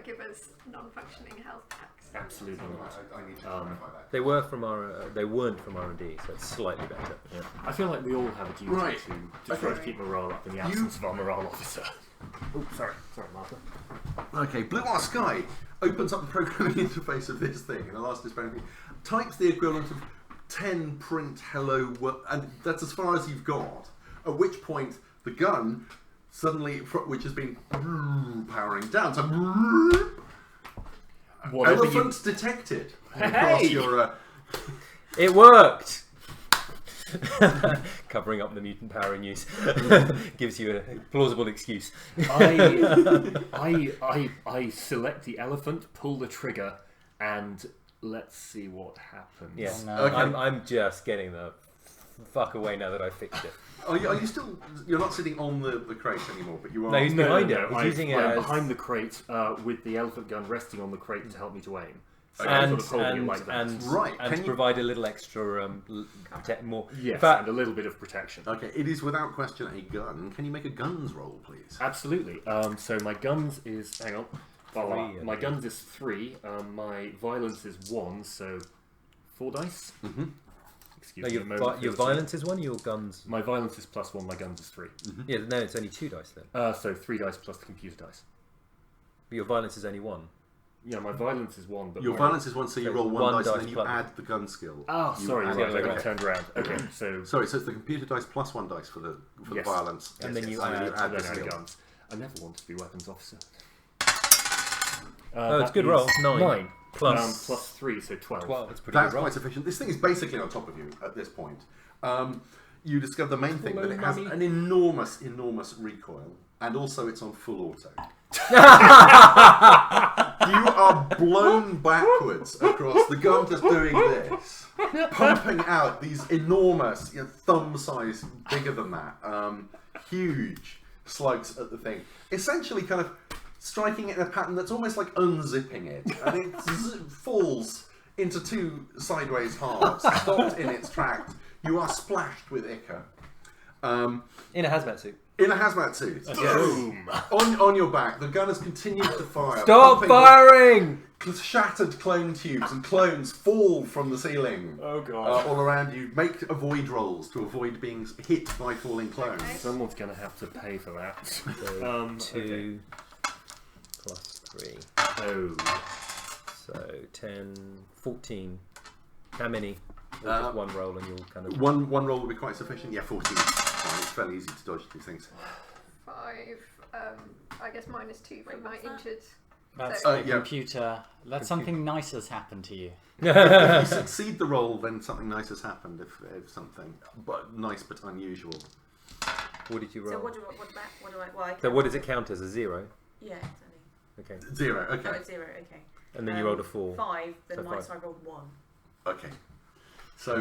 give us non-functioning health packs. Absolutely not. I need to Um, clarify that. They were from they weren't from R&D, so it's slightly better. Yeah. I feel like we all have a duty Right. to try to keep morale up in the absence of our morale officer. Oh, sorry, Martha. Okay, Blue Art Sky opens up the programming interface of this thing in the last dispensing. Types the equivalent of 10 print hello, and that's as far as you've got. At which point, the gun suddenly, which has been powering down, so Whatever elephants detected. Hey! Across your, It worked. Covering up the mutant power in use gives you a plausible excuse. I select the elephant, pull the trigger, and let's see what happens. Yeah, No. Okay. I'm just getting the fuck away now that I fixed it. are you still? You're not sitting on the crate anymore, but you are. No, he's behind it. He's I'm using it I'm as behind the crate with the elephant gun resting on the crate to help me to aim. So I'm and sort of holding it like that. Right, and can to you- provide a little extra more. Yes, In fact, and a little bit of protection. Okay, it is without question a gun. Can you make a guns roll, please? Absolutely. So my guns is hang on. Three, I My think. guns is 3. My violence is 1. So 4 dice. Mm-hmm. Excuse no, me. your, a moment, your Philistine. violence is 1. Your guns. My violence is +1. My guns is 3. Yeah, no, it's only 2 dice then. So 3 dice plus the computer dice. But your violence is only 1. Yeah, my violence is 1, but Your my... violence is 1, so you So roll 1 one dice and dice then you plus- add the gun skill. Ah, You sorry, add right, it. I got okay. turned around. Okay, so Sorry, so it's the computer dice plus 1 dice for the Yes. violence, And then you and then you add- add and the then add skill. guns. I never wanted to be weapons officer. Oh, it's that good is roll. 9. Plus, plus 3, so 12. 12. That's pretty That's good roll. quite sufficient. This thing is basically on top of you at this point. You discover the main thing, that it has an enormous recoil, and also it's on full auto. You are blown backwards across. The gun just doing this, pumping out these enormous, thumb-size, bigger than that, huge slugs at the thing. Essentially, kind of striking it in a pattern that's almost like unzipping it, and it falls into 2 sideways halves, stopped in its tracks. You are splashed with ichor. In a hazmat suit. In a hazmat suit. Boom! On your back, the gun has continued to fire. Stop pumping firing! Shattered clone tubes and clones fall from the ceiling Oh god. all around you. Make avoid rolls to avoid being hit by falling clones. Someone's going to have to pay for that. So 2 plus 3. Oh. So 10, 14. How many? Or just one roll and you'll kind of... One roll will be quite sufficient. Yeah, 14. Fine, it's fairly easy to dodge these things. 5. I guess -2 for Wait, my what's that? injured. That's So- the yeah. computer. Something nice has happened to you. If you succeed the roll, then something nice has happened. If something, but nice but unusual. What did you roll? So what do I? Well, I So what does it count as? A 0? Yeah, exactly. Okay. 0. Oh, Okay. it's 0. Okay. And then you rolled a 4. 5. Then So nice. 5. I rolled 1. Okay. So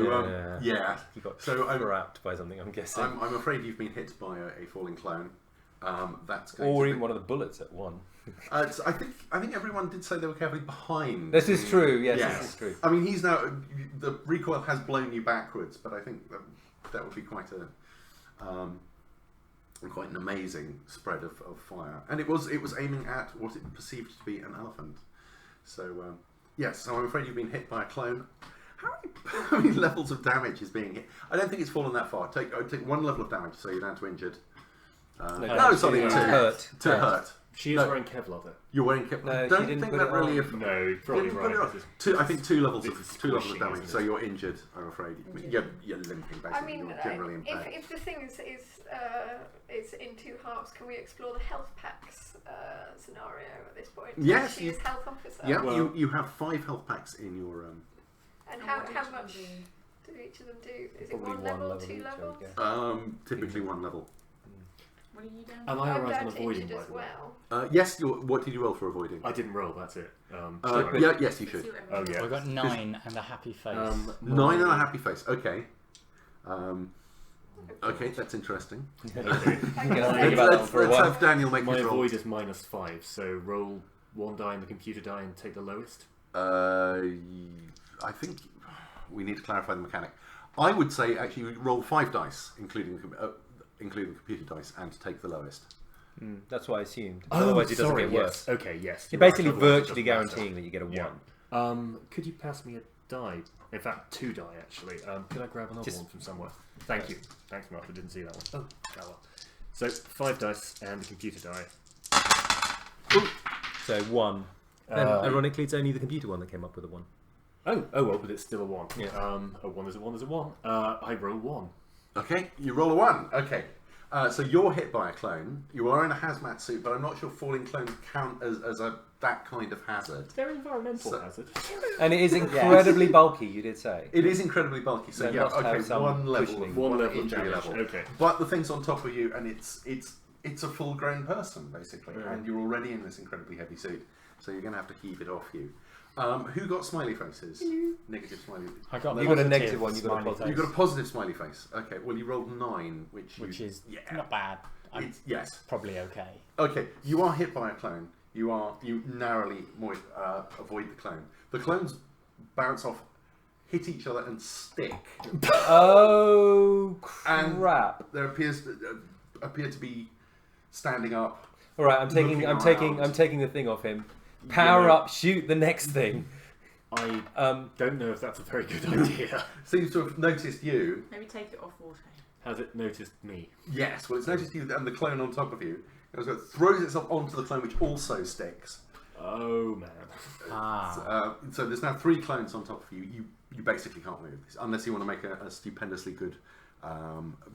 Yeah. You got So I'm trapped by something, I'm guessing. I'm afraid you've been hit by a falling clone. That's going Or to even be, one of the bullets at 1. I think everyone did say they were carefully behind. This is true, yes, Yes. this is true. I mean, he's now the recoil has blown you backwards, but I think that would be quite an amazing spread of fire, and it was aiming at what it perceived to be an elephant. So yes, so I'm afraid you've been hit by a clone. How many levels of damage is being hit? I don't think it's fallen that far. Take 1 level of damage, so you're down to injured. No, sorry, to to hurt. To hurt. She is No. wearing Kevlar though. You're wearing Kevlar. No, I she don't didn't think put that it really. on. No, you're probably Didn't put it right. on. This is- I think two levels this of is damage. squishing, So isn't it? you're injured. I'm afraid. Injured. You're limping basically. I mean, you're generally impaired. if the thing is in two halves, can we explore the health packs scenario at this point? Yes, She is health officer. Yeah, Well- you have 5 health packs in your. And And how what do each of them much do? do each of them do? Is it Probably one one level, level 2 each, I would levels? guess. Typically 1 level. What are you doing? Am I I'm alright on down to avoiding injured by as the way? well. Yes. What did you roll for avoiding? I didn't roll. That's it. Yeah. Yes, you should. See what Oh, everyone yeah. We've got 9 and a happy face. 9 and a happy face. Okay. Okay, that's interesting. I'm gonna think about that one Let's for a have while. Daniel make My his roll. avoid is -5, so roll 1 die in the computer die and take the lowest. I think we need to clarify the mechanic. I would say actually roll 5 dice, including the computer dice, and take the lowest. That's what I assumed. Otherwise, it doesn't get worse. Yes. Okay, yes. You're right, basically otherwise it virtually doesn't matter. guaranteeing that you get a Yeah. 1. Could you pass me a die? In fact, 2 die actually. Could I grab another Just- one from somewhere? Thank you. Thanks, Mark. I didn't see that one. Oh well. So 5 dice and the computer die. So 1. Then, Uh, ironically, it's only the computer one that came up with a 1. Oh well, but it's still a 1. Yeah. A 1 is a 1 is a 1. I roll 1. Okay, you roll a 1. Okay. So you're hit by a clone. You are in a hazmat suit, but I'm not sure falling clones count as that kind of hazard. They're environmental So- hazard. And it is incredibly bulky, you did say. It is incredibly bulky, so They yeah, must have okay, some 1 level, cushioning. One level of injury damage. level. Okay. But the thing's on top of you, and it's a full-grown person basically, Yeah. and you're already in this incredibly heavy suit, so you're going to have to heave it off you. Who got smiley faces? Negative smiley. I got You got a negative one, you got a smiley positive. You got a positive smiley face. Okay, well you rolled 9, which is yeah, not bad. I'm yes. probably okay. Okay, you are hit by a clone. You narrowly avoid the clone. The clones bounce off, hit each other, and stick. Oh, And- crap. There appear to be standing up. Alright, I'm taking Looking the thing off him. Power Yeah. up, shoot the next thing. I don't know if that's a very good idea. Seems to have noticed you. Maybe take it off water. Has it noticed me? Yes, well, it's noticed you and the clone on top of you. It throws itself onto the clone, which also sticks. Oh man. So there's now 3 clones on top of you. You basically can't move unless you want to make a stupendously good,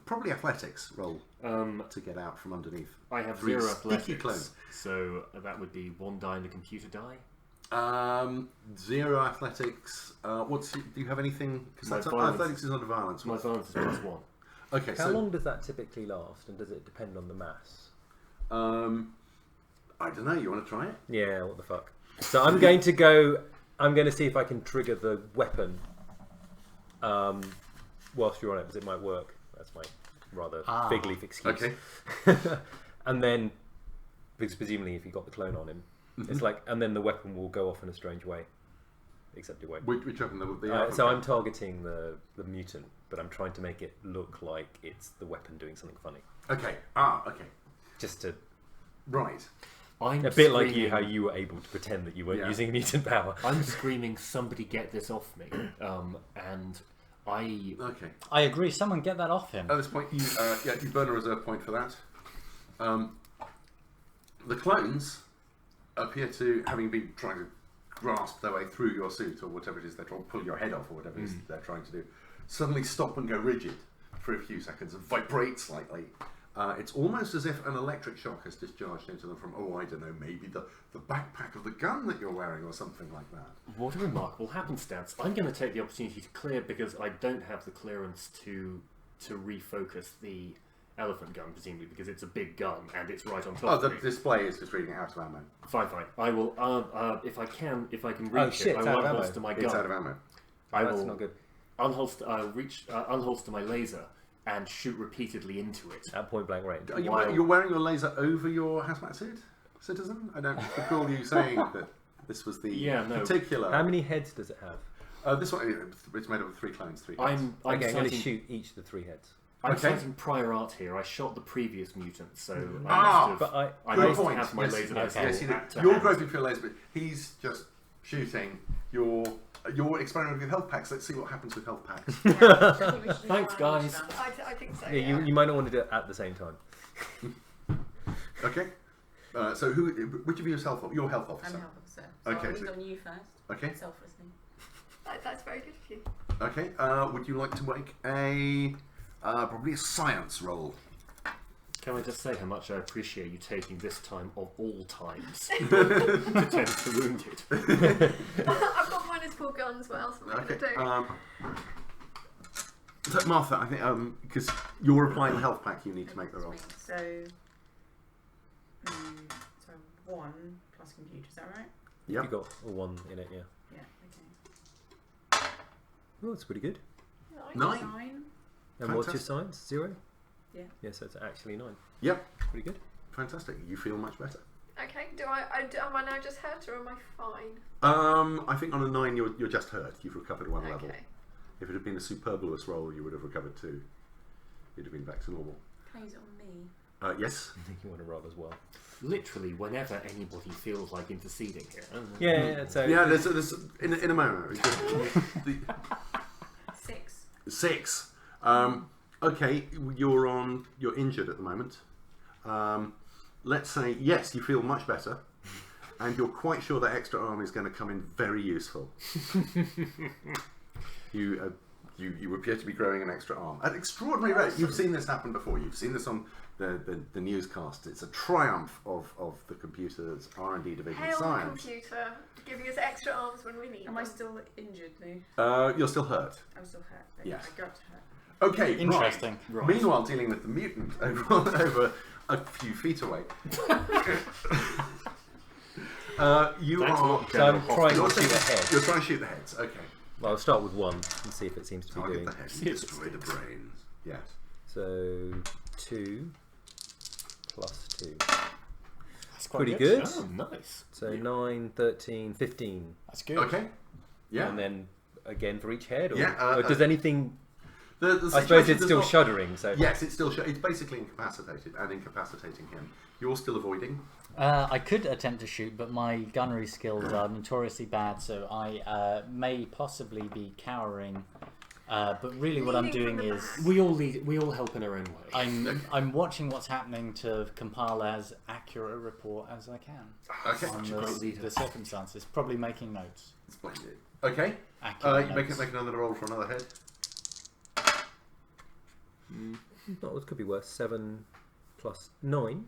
probably athletics roll to get out from underneath. I have 3 0 sticky athletics, clones. so that would be 1 die in the computer die. 0 athletics. Do you have anything? Because My violence- athletics is under violence. My violence is +1. Okay, How so long does that typically last, and does it depend on the mass? I don't know. You want to try it? Yeah, what the fuck. So I'm going to see if I can trigger the weapon whilst you're on it, because it might work. That's my rather fig leaf excuse. Okay. And then, because presumably if you got the clone on him, it's like, and then the weapon will go off in a strange way. Except it won't. Which weapon? So I'm targeting the mutant, but I'm trying to make it look like it's the weapon doing something funny. Okay. Okay. Just to... Right. I'm A bit like screaming- you, how you were able to pretend that you weren't Yeah. using mutant power. I'm screaming, somebody get this off me. And I... Okay. I agree. Someone get that off him. At this point, you burn a reserve point for that. The clones appear to, having been trying to grasp their way through your suit or whatever it is they're trying to pull your head off or whatever it is they're trying to do, suddenly stop and go rigid for a few seconds and vibrate slightly. It's almost as if an electric shock has discharged into them from, I don't know, maybe the backpack of the gun that you're wearing or something like that. What a remarkable happenstance. I'm going to take the opportunity to clear because I don't have the clearance to refocus the elephant gun, presumably, because it's a big gun and it's right on top The of me. display is just reading out of ammo. Fine. I will, if I can reach Oh, shit, it, it's I out will of ammo. unholster my It's gun. out of ammo. I That's will not good. unholster my laser and shoot repeatedly into it. At point blank range. Are you While- you're wearing your laser over your hazmat suit, citizen? I don't recall you saying that this was the particular. How many heads does it have? This one, it's made up of 3 clones, 3 heads. I'm Okay, I'm going to citing, shoot each of the 3 heads. I'm Okay. citing prior art here. I shot the previous mutant, so I Ah, must have, But I Good must point. have my Yes, laser yes, pistol yes, you at do. to You're hand. groping for your laser, but he's just shooting. You're experimenting with health packs. Let's see what happens with health packs. Thanks, guys. I think so. Yeah, you might not want to do it at the same time. Okay. So which of you is health? Your health officer. I'm a health officer. So Okay, I'll lead so- on you first. Okay. Selflessly. That's very good of you. Okay. Would you like to make a probably a science roll? Can I just say how much I appreciate you taking this time of all times to tend to the wounded? I've got -4 guns. What else am I Okay. going to do? So Martha, I think because you're applying the health pack, you need to make the roll. So 1 plus computer. Is that right? Yep. You got a 1 in it, yeah. Yeah. Okay. Oh, that's pretty good. 9. 9. And what's your Fantastic. science? 0? Yeah. Yeah, so it's actually 9. Yep. Pretty good. Fantastic. You feel much better. Okay. Am I now just hurt or am I fine? I think on a 9 you're just hurt. You've recovered 1 level. Okay. If it had been a superfluous roll, you would have recovered 2. You'd have been back to normal. Plays it on me. Yes. I think you want to roll as well. Literally, whenever anybody feels like interceding here. Yeah, so Yeah. There's in a moment. 6. 6. Okay. You're injured at the moment. Let's say yes, you feel much better, and you're quite sure that extra arm is going to come in very useful. You appear to be growing an extra arm at extraordinary rate. You've seen this happen before. You've seen this on the newscast. It's a triumph of the computer's R&D division Hail the science. computer, giving us extra arms when we need Am them. I still injured now? You're still hurt. I'm still hurt. Okay. Yes. I got hurt. Okay. Interesting. Right. Meanwhile, dealing with the mutant over a few feet away. You Thanks a are. lot, So I'm General trying You're to shoot ahead. You're trying to shoot the heads. Okay. Well, I'll start with 1 and see if it seems to be Target doing. the heads. Destroy the brains. Yes. So 2 plus 2. That's quite Pretty good. Oh, nice. So 9, 13, 15. That's good. Okay. Yeah. And then again for each head? Or, Yeah, or does anything... The I suppose situation it's does still not- shuddering, so... Yes, it's still. It's basically incapacitated and incapacitating him. You're still avoiding. I could attempt to shoot, but my gunnery skills are notoriously bad, so I may possibly be cowering. But really, what I'm doing is We all help in our own way. I'm watching what's happening to compile as accurate a report as I can Okay. on great leader. the circumstances. Probably making notes. Splendid. Okay. Accurate You notes. make another roll for another head. Not, it could be worse. 7 plus 9.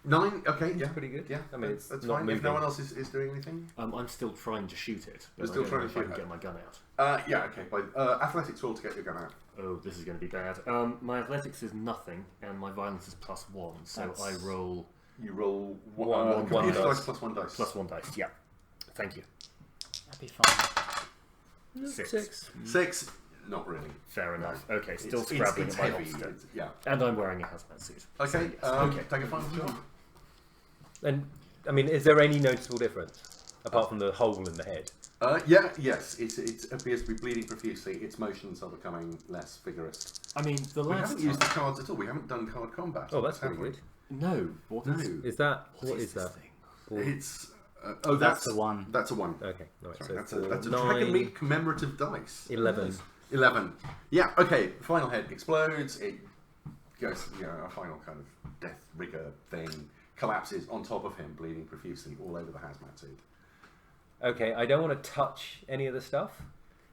9. Okay. Yeah. Pretty good. Yeah. I mean, it's that's not fine. moving. If no one else is doing anything. I'm still trying to shoot it. You're But still I don't trying know to if I shoot can it. get my gun out. Yeah. Okay. By athletics roll to get your gun out. Oh, this is going to be bad. My athletics is nothing, and my violence is +1. So That's- I roll You roll One computer dice. dice plus 1 dice. +1 dice. Yeah. Thank you. That'd be fine. 6. 6. Not really. Fair enough. Okay, still It's scrabbling it's at my heavy. holster. Yeah. And I'm wearing a hazmat suit. Okay. So, yes. Okay. Take a final shot. And, I mean, is there any noticeable difference? Apart from the hole in the head? Yeah. Yes. It appears to be bleeding profusely. Its motions are becoming less vigorous. I mean, the We last haven't time... used the cards at all. We haven't done card combat. Oh, that's have pretty we? good. No. What No. is... Is that... What What is is this that? thing? Four- It's That's the one. That's a 1. Okay, alright, Sorry, so that's four, a 9, Dragon Meat commemorative dice. 11. 11. Yeah. Okay. Final head explodes. It goes. A final kind of death rigor thing collapses on top of him, bleeding profusely all over the hazmat suit. Okay, I don't want to touch any of the stuff.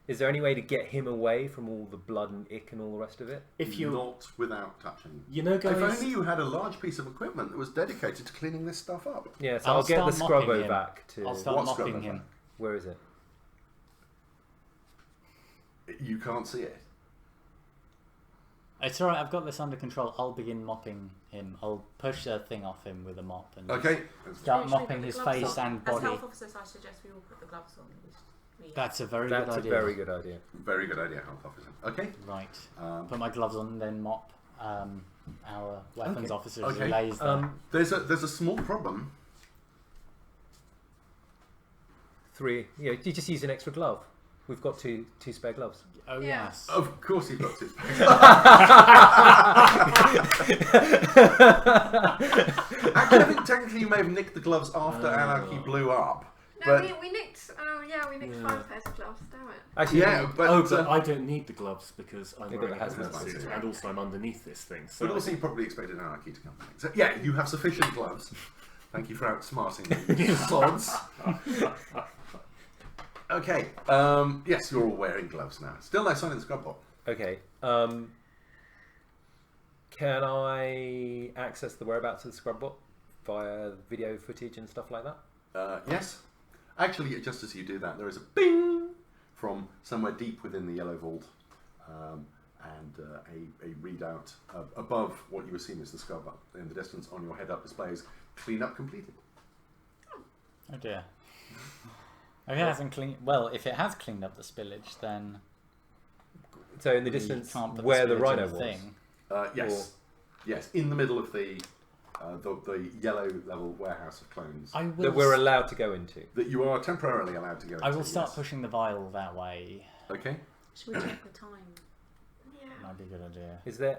Is there any way to get him away from all the blood and ick and all the rest of it? If you... Not without touching. You know, guys... If only you had a large piece of equipment that was dedicated to cleaning this stuff up. Yeah, so I'll I'll get the start mopping scrubbo him. back to... I'll start What's mocking going him. on? Where is it? You can't see it. It's alright, I've got this under control. I'll begin mopping him. I'll push a thing off him with a mop and Okay. start Should we mopping put the his gloves face on? and As body. health officers, I suggest we all put the gloves on. That's a very That's good a idea. very good idea. Very good idea, health officer. Okay. Right. Um, Put my gloves on and then mop our weapons Okay. officer's Okay. relays there. there's a small problem. 3. Yeah, you just use an extra glove. We've got two spare gloves. Oh Yeah. yes. Of course, you've got to. Actually, I think technically you may have nicked the gloves after Anarchy blew up. No, But we nicked. Oh yeah, we nicked 5 pairs of gloves. Damn it. Actually, yeah, but Oh, but I don't need the gloves because I'm You've wearing a got the hazmat hazmat suit, suit. and also I'm underneath this thing. So but also you probably expected Anarchy to come back. So yeah, you have sufficient gloves. Thank you for outsmarting me, sods. Okay. Yes, you're all wearing gloves now. Still no sign of the scrub bot. Okay. Can I access the whereabouts of the scrub bot via video footage and stuff like that? Yes. Actually, just as you do that, there is a bing from somewhere deep within the yellow vault, and a readout above what you were seeing as the scrub bot in the distance on your head-up displays. Cleanup completed. Oh dear. If it hasn't cleaned, well, if it has cleaned up the spillage, then So in the we distance can't put where the spillage in rhino the was. thing. Yes. Yes, in the middle of the yellow level warehouse of clones I will. That we're allowed to go into. that you are temporarily allowed to go into. I will start yes. pushing the vial that way. Okay. Should we check the time? Yeah. Might be a good idea. Is there?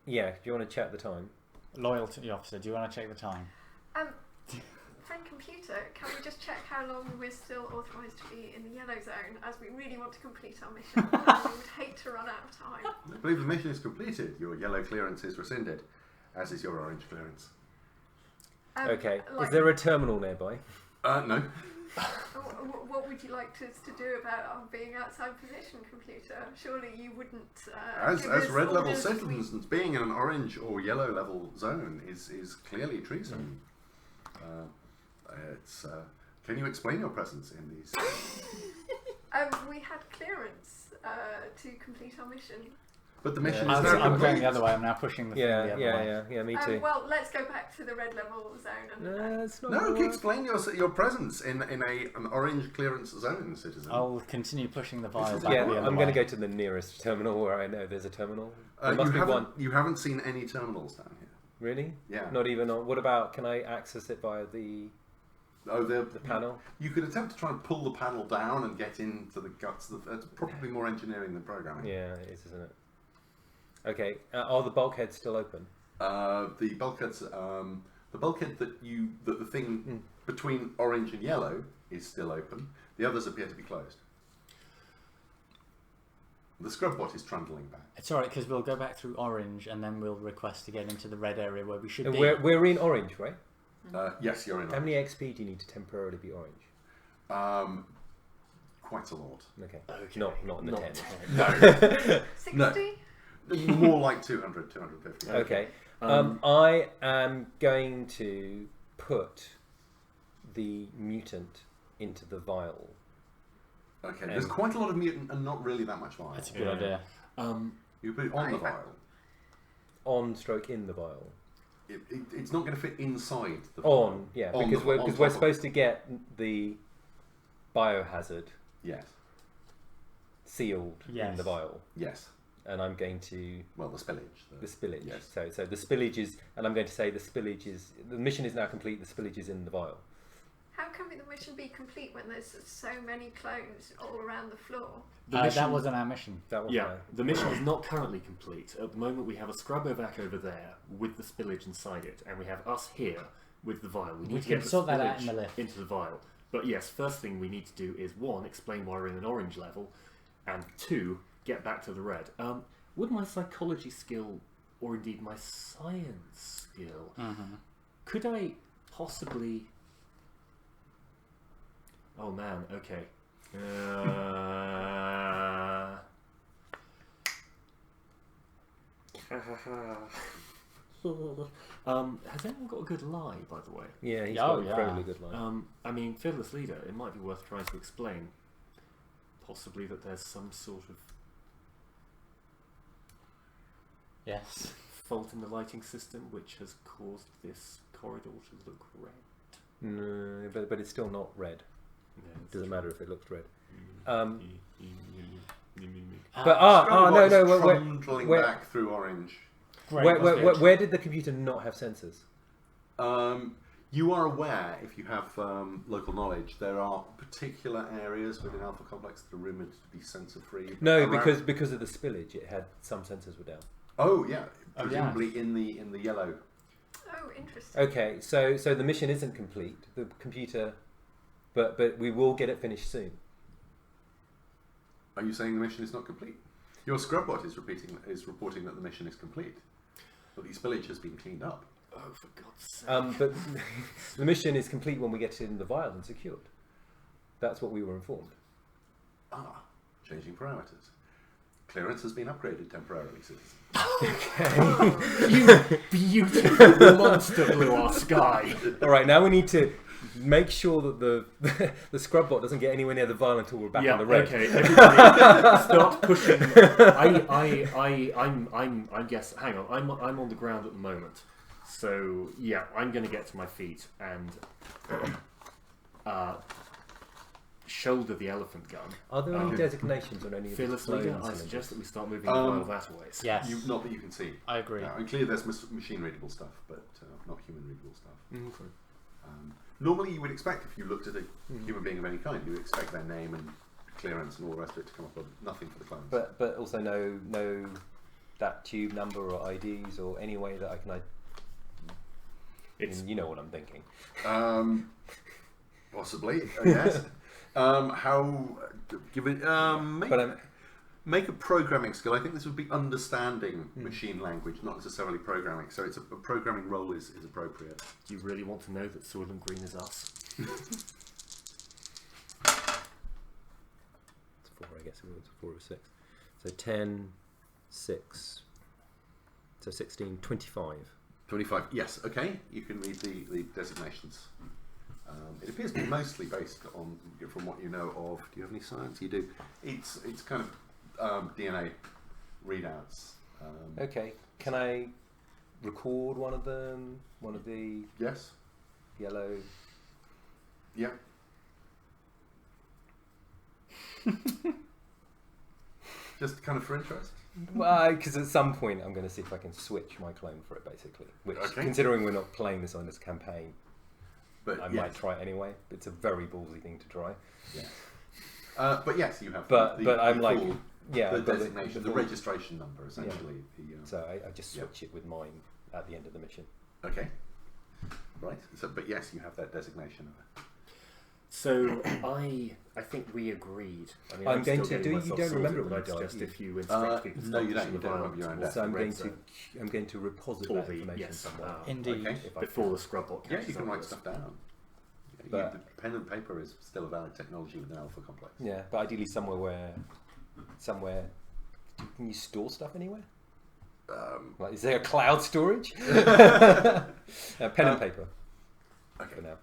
Yeah. Do you want to check the time? Loyalty officer, do you want to check the time? Friend computer, can we just check how long we're still authorised to be in the yellow zone, as we really want to complete our mission? We would hate to run out of time. I believe the mission is completed. Your yellow clearance is rescinded, as is your orange clearance. Okay. Like, Is there a terminal nearby? No. what would you like us to do about our being outside position, computer? Surely you wouldn't. As give us red level orders citizens, being in an orange or yellow level zone is clearly treason. Can you explain your presence in these? we had clearance to complete our mission. But the mission I'm is now going complete. the other way. I'm now pushing the thing the other way. Yeah. Me too. Well, let's go back to the red level zone. And, No, it's not. No, gonna work. explain your presence in an orange clearance zone, citizen. I'll continue pushing the vial This is- back Yeah, the other I'm way. going to go to the nearest terminal where I know there's a terminal. There must be one. You haven't seen any terminals down here. Really? Yeah. Not even on. What about? Can I access it via the The panel? You could attempt to try and pull the panel down and get into the guts. That's probably more engineering than programming. Yeah, it is, isn't it? Okay. Are the bulkheads still open? The bulkheads, the bulkhead that the thing between orange and yellow is still open. The others appear to be closed. The scrub bot is trundling back. It's alright because we'll go back through orange and then we'll request to get into the red area where we should And be. we're in orange, right? Yes, you're in. How many XP do you need to temporarily be orange? Quite a lot. Okay. Okay. Not in the 10. No, 60? more like 200, 250. Okay. I am going to put the mutant into the vial. Okay, there's quite a lot of mutant and not really that much vial. That's a good idea. You put it on the vial. On/in the vial. It's not going to fit inside the vial. On, yeah, On because the- we're on because top we're of- supposed to get the biohazard Yes, sealed in Yes. the vial, yes. and I'm going to Well, the spillage. the spillage. Yes. So the spillage is, and I'm going to say the spillage is, the mission is now complete. The spillage is in the vial. How can the mission be complete when there's so many clones all around the floor? That wasn't our mission. That was Yeah, the mission is not currently complete. At the moment, we have a scrub-o-vac over there with the spillage inside it, and we have us here with the vial. We need to can get the sort that out spillage in the lift. into the vial. But yes, first thing we need to do is 1, explain why we're in an orange level, and 2, get back to the red. Would my psychology skill, or indeed my science skill, could I possibly... Oh man, okay. Has anyone got a good lie, by the way? Yeah, he's Oh, got an yeah. incredibly good line. I mean, Fearless Leader, it might be worth trying to explain, possibly that there's some sort of Yes. fault in the lighting system which has caused this corridor to look red. No, but it's still not red. Yeah, It doesn't matter if it looks red. Um, But Scrub bot is no, trundling where- back through orange. Great. where did the computer not have sensors? You are aware, if you have local knowledge, there are particular areas within Alpha Complex that are rumoured to be sensor-free. No, Around- because of the spillage, it had some sensors were down. Oh yeah, Oh, presumably in the yellow. Oh, interesting. Okay, so the mission isn't complete. The computer, but we will get it finished soon. Are you saying the mission is not complete? Your scrub bot is reporting that the mission is complete, but the spillage has been cleaned up. Oh, for God's sake. But the mission is complete when we get in the vial and secured. That's what we were informed. Ah, changing parameters. Clearance has been upgraded temporarily, citizen. You beautiful monster blew our sky. All right, now we need to make sure that the scrub bot doesn't get anywhere near the vial until we're back on the red. Okay, everybody start pushing. I'm guess. Hang on, I'm on the ground at the moment. So yeah, I'm going to get to my feet and shoulder the elephant gun. Are there any designations on any of the Fearless leader, I cylinders? suggest that we start moving the vial that ways. Yes, Not that you can see. I agree. And clearly there's machine readable stuff, but not human readable stuff. Okay. Normally you would expect, if you looked at a human being of any kind, you would expect their name and clearance and all the rest of it to come up with nothing for the clones. But also no that tube number or IDs or any way that I can. You know what I'm thinking. Possibly, yes. Make a programming skill. I think this would be understanding machine language, not necessarily programming. So it's a programming role is appropriate. Do you really want to know that Soylent Green is us? It's 4, I guess. It was 4 or 6. So 10, 6. So 16, 25. 25. Yes. Okay. You can read the designations. It appears to be mostly based on, from what you know of. Do you have any science? You do. It's kind of DNA readouts. Okay. Can I record one of them? One of the Yes. yellow. Yeah. Just kind of for interest. Well, because at some point I'm going to see if I can switch my clone for it, basically. Which, Okay. considering we're not playing this on this campaign, But I yes. might try it anyway. It's a very ballsy thing to try. Yes. But yes, you have. But I'm the like, full- yeah, the I've got designation, the full- registration number, essentially. So I just switch it with mine at the end of the mission. Okay. Right. So, but yes, you have that designation. So I think we agreed. I mean, I'm going still to getting do. You myself don't sorted, remember but when I'd you died. suggest if you instruct people to no, start you don't. pushing You the don't vial have your own towards So I'm the going red to. zone. I'm going to reposit Or that the information yes, somewhere. Indeed. Okay. If I before can. the scrub bot Yeah, catches you can up write with us. stuff down. But- The pen and paper is still a valid technology with an alpha complex. Yeah, but ideally somewhere. Can you store stuff anywhere? Like, is there a cloud storage? Pen and paper Okay. for now.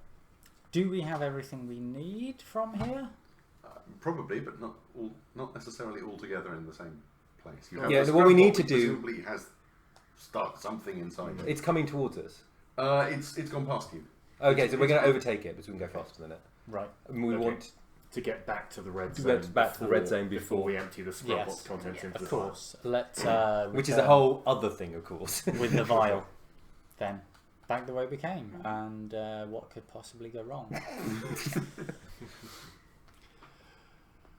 Do we have everything we need from here? Probably, but not necessarily all together in the same place. You Yeah, the what we scrub need bot, to which do- presumably has something inside it. It's coming towards us. It's gone past you. Okay, so we're going to it's- overtake it because we can go faster than it. Right. And we Okay. want. To get back to the red To zone. get back to the red zone before before- we empty the scrub Yes. bot's contents into Of the vial. course. Let's. Which is a return whole other thing, of course. with the vial. Then back the way we came, and what could possibly go wrong?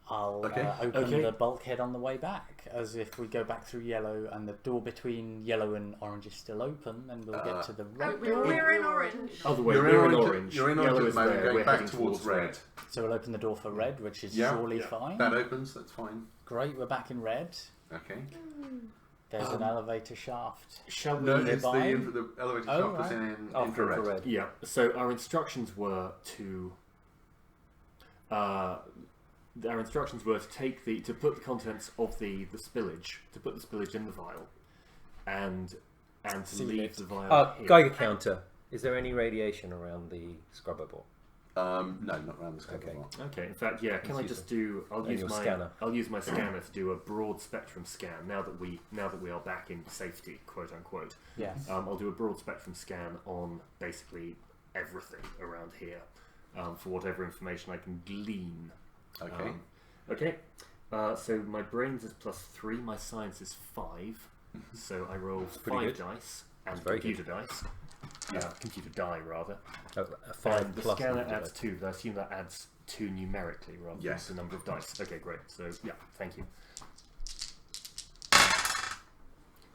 I'll Okay. open Okay. the bulkhead on the way back, as if we go back through yellow, and the door between yellow and orange is still open, and we'll get to the red Oh, door. we're in orange. Other way, You're we're in orange- orange. you're in Yellow orange at is the moment, there. going We're back heading towards towards red. So we'll open the door for red, which is Yeah. surely Yeah. fine. That opens. That's fine. Great, we're back in red. Okay. There's an elevator shaft. Shall we? No, it's nearby? the elevator Oh, shaft was right. in After infrared. infrared. Yeah. So our instructions were to. Our instructions were to put the contents of the spillage, to put the spillage in the vial, and to Seal leave it. the vial here. Geiger counter. Is there any radiation around the scrubber bot? No, not around the scope Okay. of art. Okay. In fact, yeah. Can Let's I use just do? I'll and use your my scanner. I'll use my scanner to do a broad spectrum scan. Now that we are back in safety, quote unquote. Yes. I'll do a broad spectrum scan on basically everything around here for whatever information I can glean. Okay. Okay. So my brains is +3, my science is 5. So I roll pretty 5 good. dice and That's very computer dice. Computer die rather. A 5 And the plus. scanner number. adds 2, but I assume that adds 2 numerically rather Yes. than the number of dice. Okay, great. So yeah, thank you.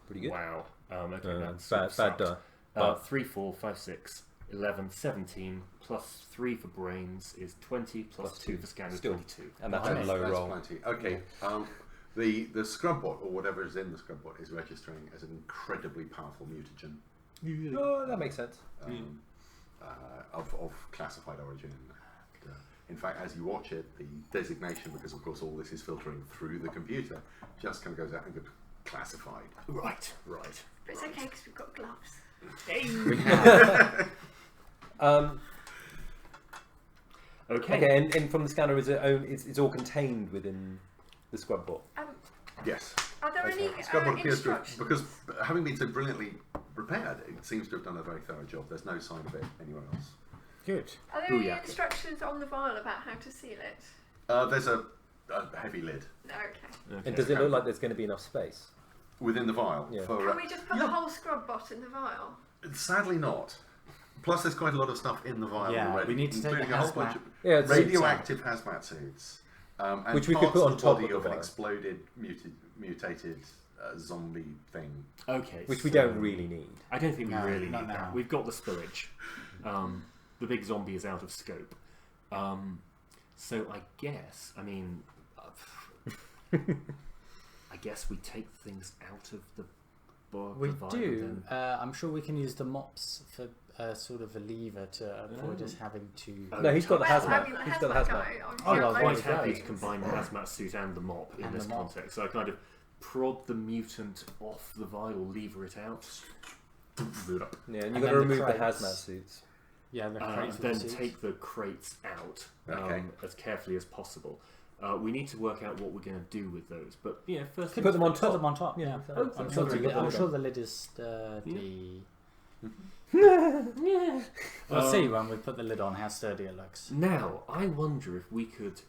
Pretty good. Wow. Okay, that's Bad sucked. die. But 3, 4, 5, 6, 11, 17, plus 3 for brains is 20, plus 2 for scan is Still. 22. and that's Nice, a low that's roll. plenty. Okay. The scrub bot or whatever is in the scrub bot is registering as an incredibly powerful mutagen. Oh, that makes sense. Of classified origin. And, in fact, as you watch it, the designation, because of course all this is filtering through the computer, just kind of goes out and goes classified. Right. But it's okay because we've got gloves. We have. Okay. And from the scanner, it's all contained within the scrub bot. Yes. Are there any Scrub appears to have, instructions? because having been so brilliantly repaired, it seems to have done a very thorough job. There's no sign of it anywhere else. Good. Are there any Booyah. instructions on the vial about how to seal it? There's a heavy lid Okay. And does it look like there's going to be enough space? within the vial. Yeah. For, Can we just put the whole scrub bot in the vial? sadly not. Plus, there's quite a lot of stuff in the vial Yeah, already, we need to take including a a whole bunch hazmat. of radioactive hazmat suits, and Which we could parts put on of the top body of the of an vial. exploded, mutated zombie thing. Okay. Which we so don't really need. I don't think No, we really need not that. now. We've got the spillage. The big zombie is out of scope. So I guess, I mean, I guess we take things out of the We the vial do. then. I'm sure we can use the mops for sort of a lever to avoid us having to. No, he's got the Well, hazmat. I mean, the He's got the hazmat hazmat. guy. Oh, well, I'm there quite you go. happy to combine the hazmat suit and the mop in And this the mop. context. So I kind of prod the mutant off the vial, lever it out, boot up, Yeah, and And you've got then to the remove the crates. hazmat suits. Yeah, the crates with then the suits. take the crates out Okay. as carefully as possible. We need to work out what we're going to do with those, but yeah, first Put them on Put top. them on top. Yeah, Yeah, so- I'm so sure, you got I'm the sure lid the lid is sturdy. yeah. We'll see when we put the lid on how sturdy it looks. Now, I wonder if we could.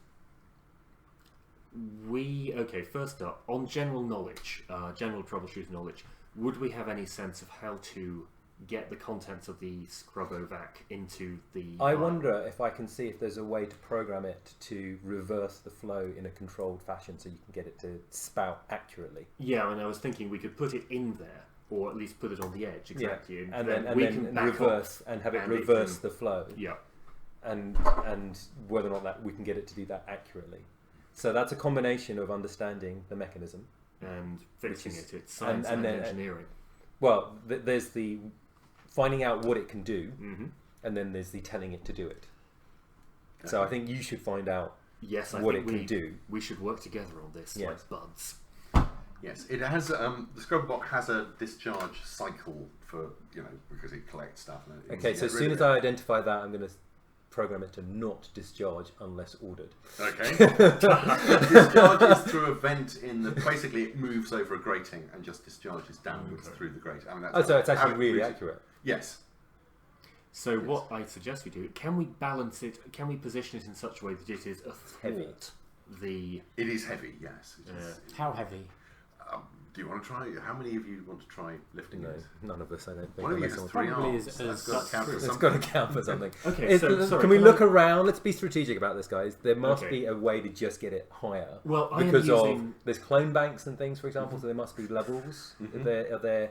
Okay, first up, on general knowledge, general troubleshooting knowledge, would we have any sense of how to get the contents of the Scrub-O-Vac into the. I vial? wonder if I can see if there's a way to program it to reverse the flow in a controlled fashion so you can get it to spout accurately. Yeah, and I was thinking we could put it in there, or at least put it on the edge, exactly. And then then, we and can then back reverse off, and have it and it reverse can- the flow. Yeah. And whether or not that we can get it to do that accurately. So that's a combination of understanding the mechanism. And fixing Which is- it. It's science and and, then- engineering. Well, there's the finding out what it can do, Mm-hmm. and then there's the telling it to do it. So I think you should find out Yes, I what think it can do. we should work together on this, Yeah. like buds. Yes, it has. The Scrubbot has a discharge cycle for because it collects stuff. And it Okay, needs so to as get soon rid as of I identify that, I'm going to program it to not discharge unless ordered. it. Okay. The discharge is through a vent in the. Basically, it moves over a grating and just discharges downwards Okay. through the grating. I mean, that's Oh, so it's how actually it really moves it. accurate. Yes. So what I suggest we do, can we balance it, can we position it in such a way that it is athwart Heavy. the... It is heavy. Yes. It is. How heavy? Do you want to try? How many of you want to try lifting No, it? none of us, I don't think. One of you unless has someone- 3 Probably arms. is- That's is- got to count for It's something. got to count for something. Okay, sorry, Can we can look I- around? Let's be strategic about this, guys. There must Okay. be a way to just get it higher. Well, I am Because using... there's clone banks and things, for example, so there must be levels. Mhm. Are there,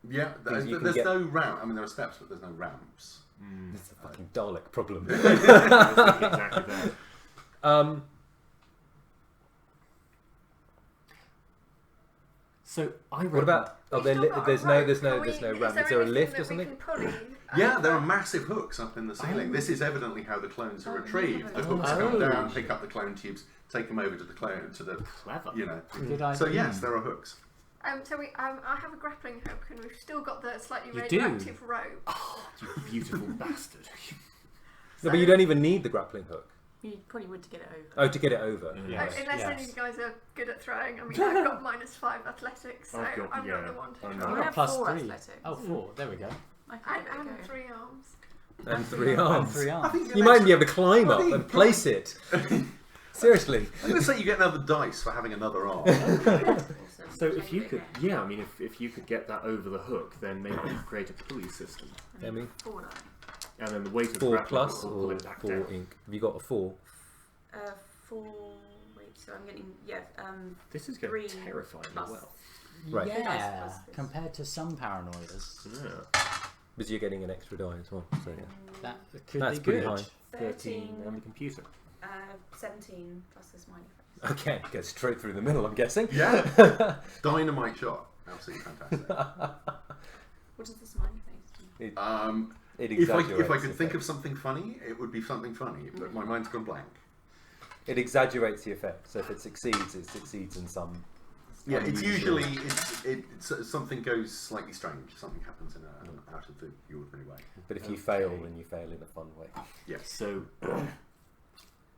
Yeah. Things you can There's get- no ramp. I mean, there are steps, but there's no ramps. it's a fucking Dalek problem. exactly that. So I What about? We've still got a There's rope. no Can we- ramp. Is there a anything lift or that we something? can pulley, Yeah, there are massive hooks up in the ceiling. Oh. This is evidently how the clones are Oh, retrieved. The oh. hooks come Oh. down, pick up the clone tubes, take them over to the clone to the Clever. Good idea. So yes, there are hooks. So I have a grappling hook, and we've still got the slightly You do? radioactive rope. You beautiful bastard. No, but you don't even need the grappling hook. You probably would to get it over. Oh, to get it over. Yes. Unless yes. any of you guys are good at throwing. I mean, I've got -5 athletics, so I've got- I'm yeah, not the one to I know. try. I've I got have plus 4 3. athletics. Oh, 4. There we go. I can And give it a go. 3 arms. And 3 And arms. 3 arms. You might be able to climb up and place it. Seriously. I'm going to say you get another dice for having another arm. Awesome. So if Change you it could, again. yeah, I mean, if you could get that over the hook, then maybe you create a pulley system, Mm. Emmy? 4 now. and then the weight of the 4 grappling plus hook will pull or it back 4 down. ink? Have you got a 4? 4. Wait, so I'm getting This is going 3 terrifying plus. well. Right. Yeah, Plus this. compared to some paranoias, Yeah. Because you're getting an extra die as well. So yeah. that could That's be pretty good. high. 13 on the computer. 17 plus the smiley face. Okay, go straight through the middle, I'm guessing. Yeah. Dynamite shot. Absolutely fantastic. What does the smiley face do? It If I exaggerates could the think of effect. something funny, it would be something funny, but my mind's gone blank. It exaggerates the effect. So if it succeeds in some. Yeah, it's unusual- usually it's something goes slightly strange. Something happens in an out of the ordinary way. But if you fail, then you fail in a fun way. Yes.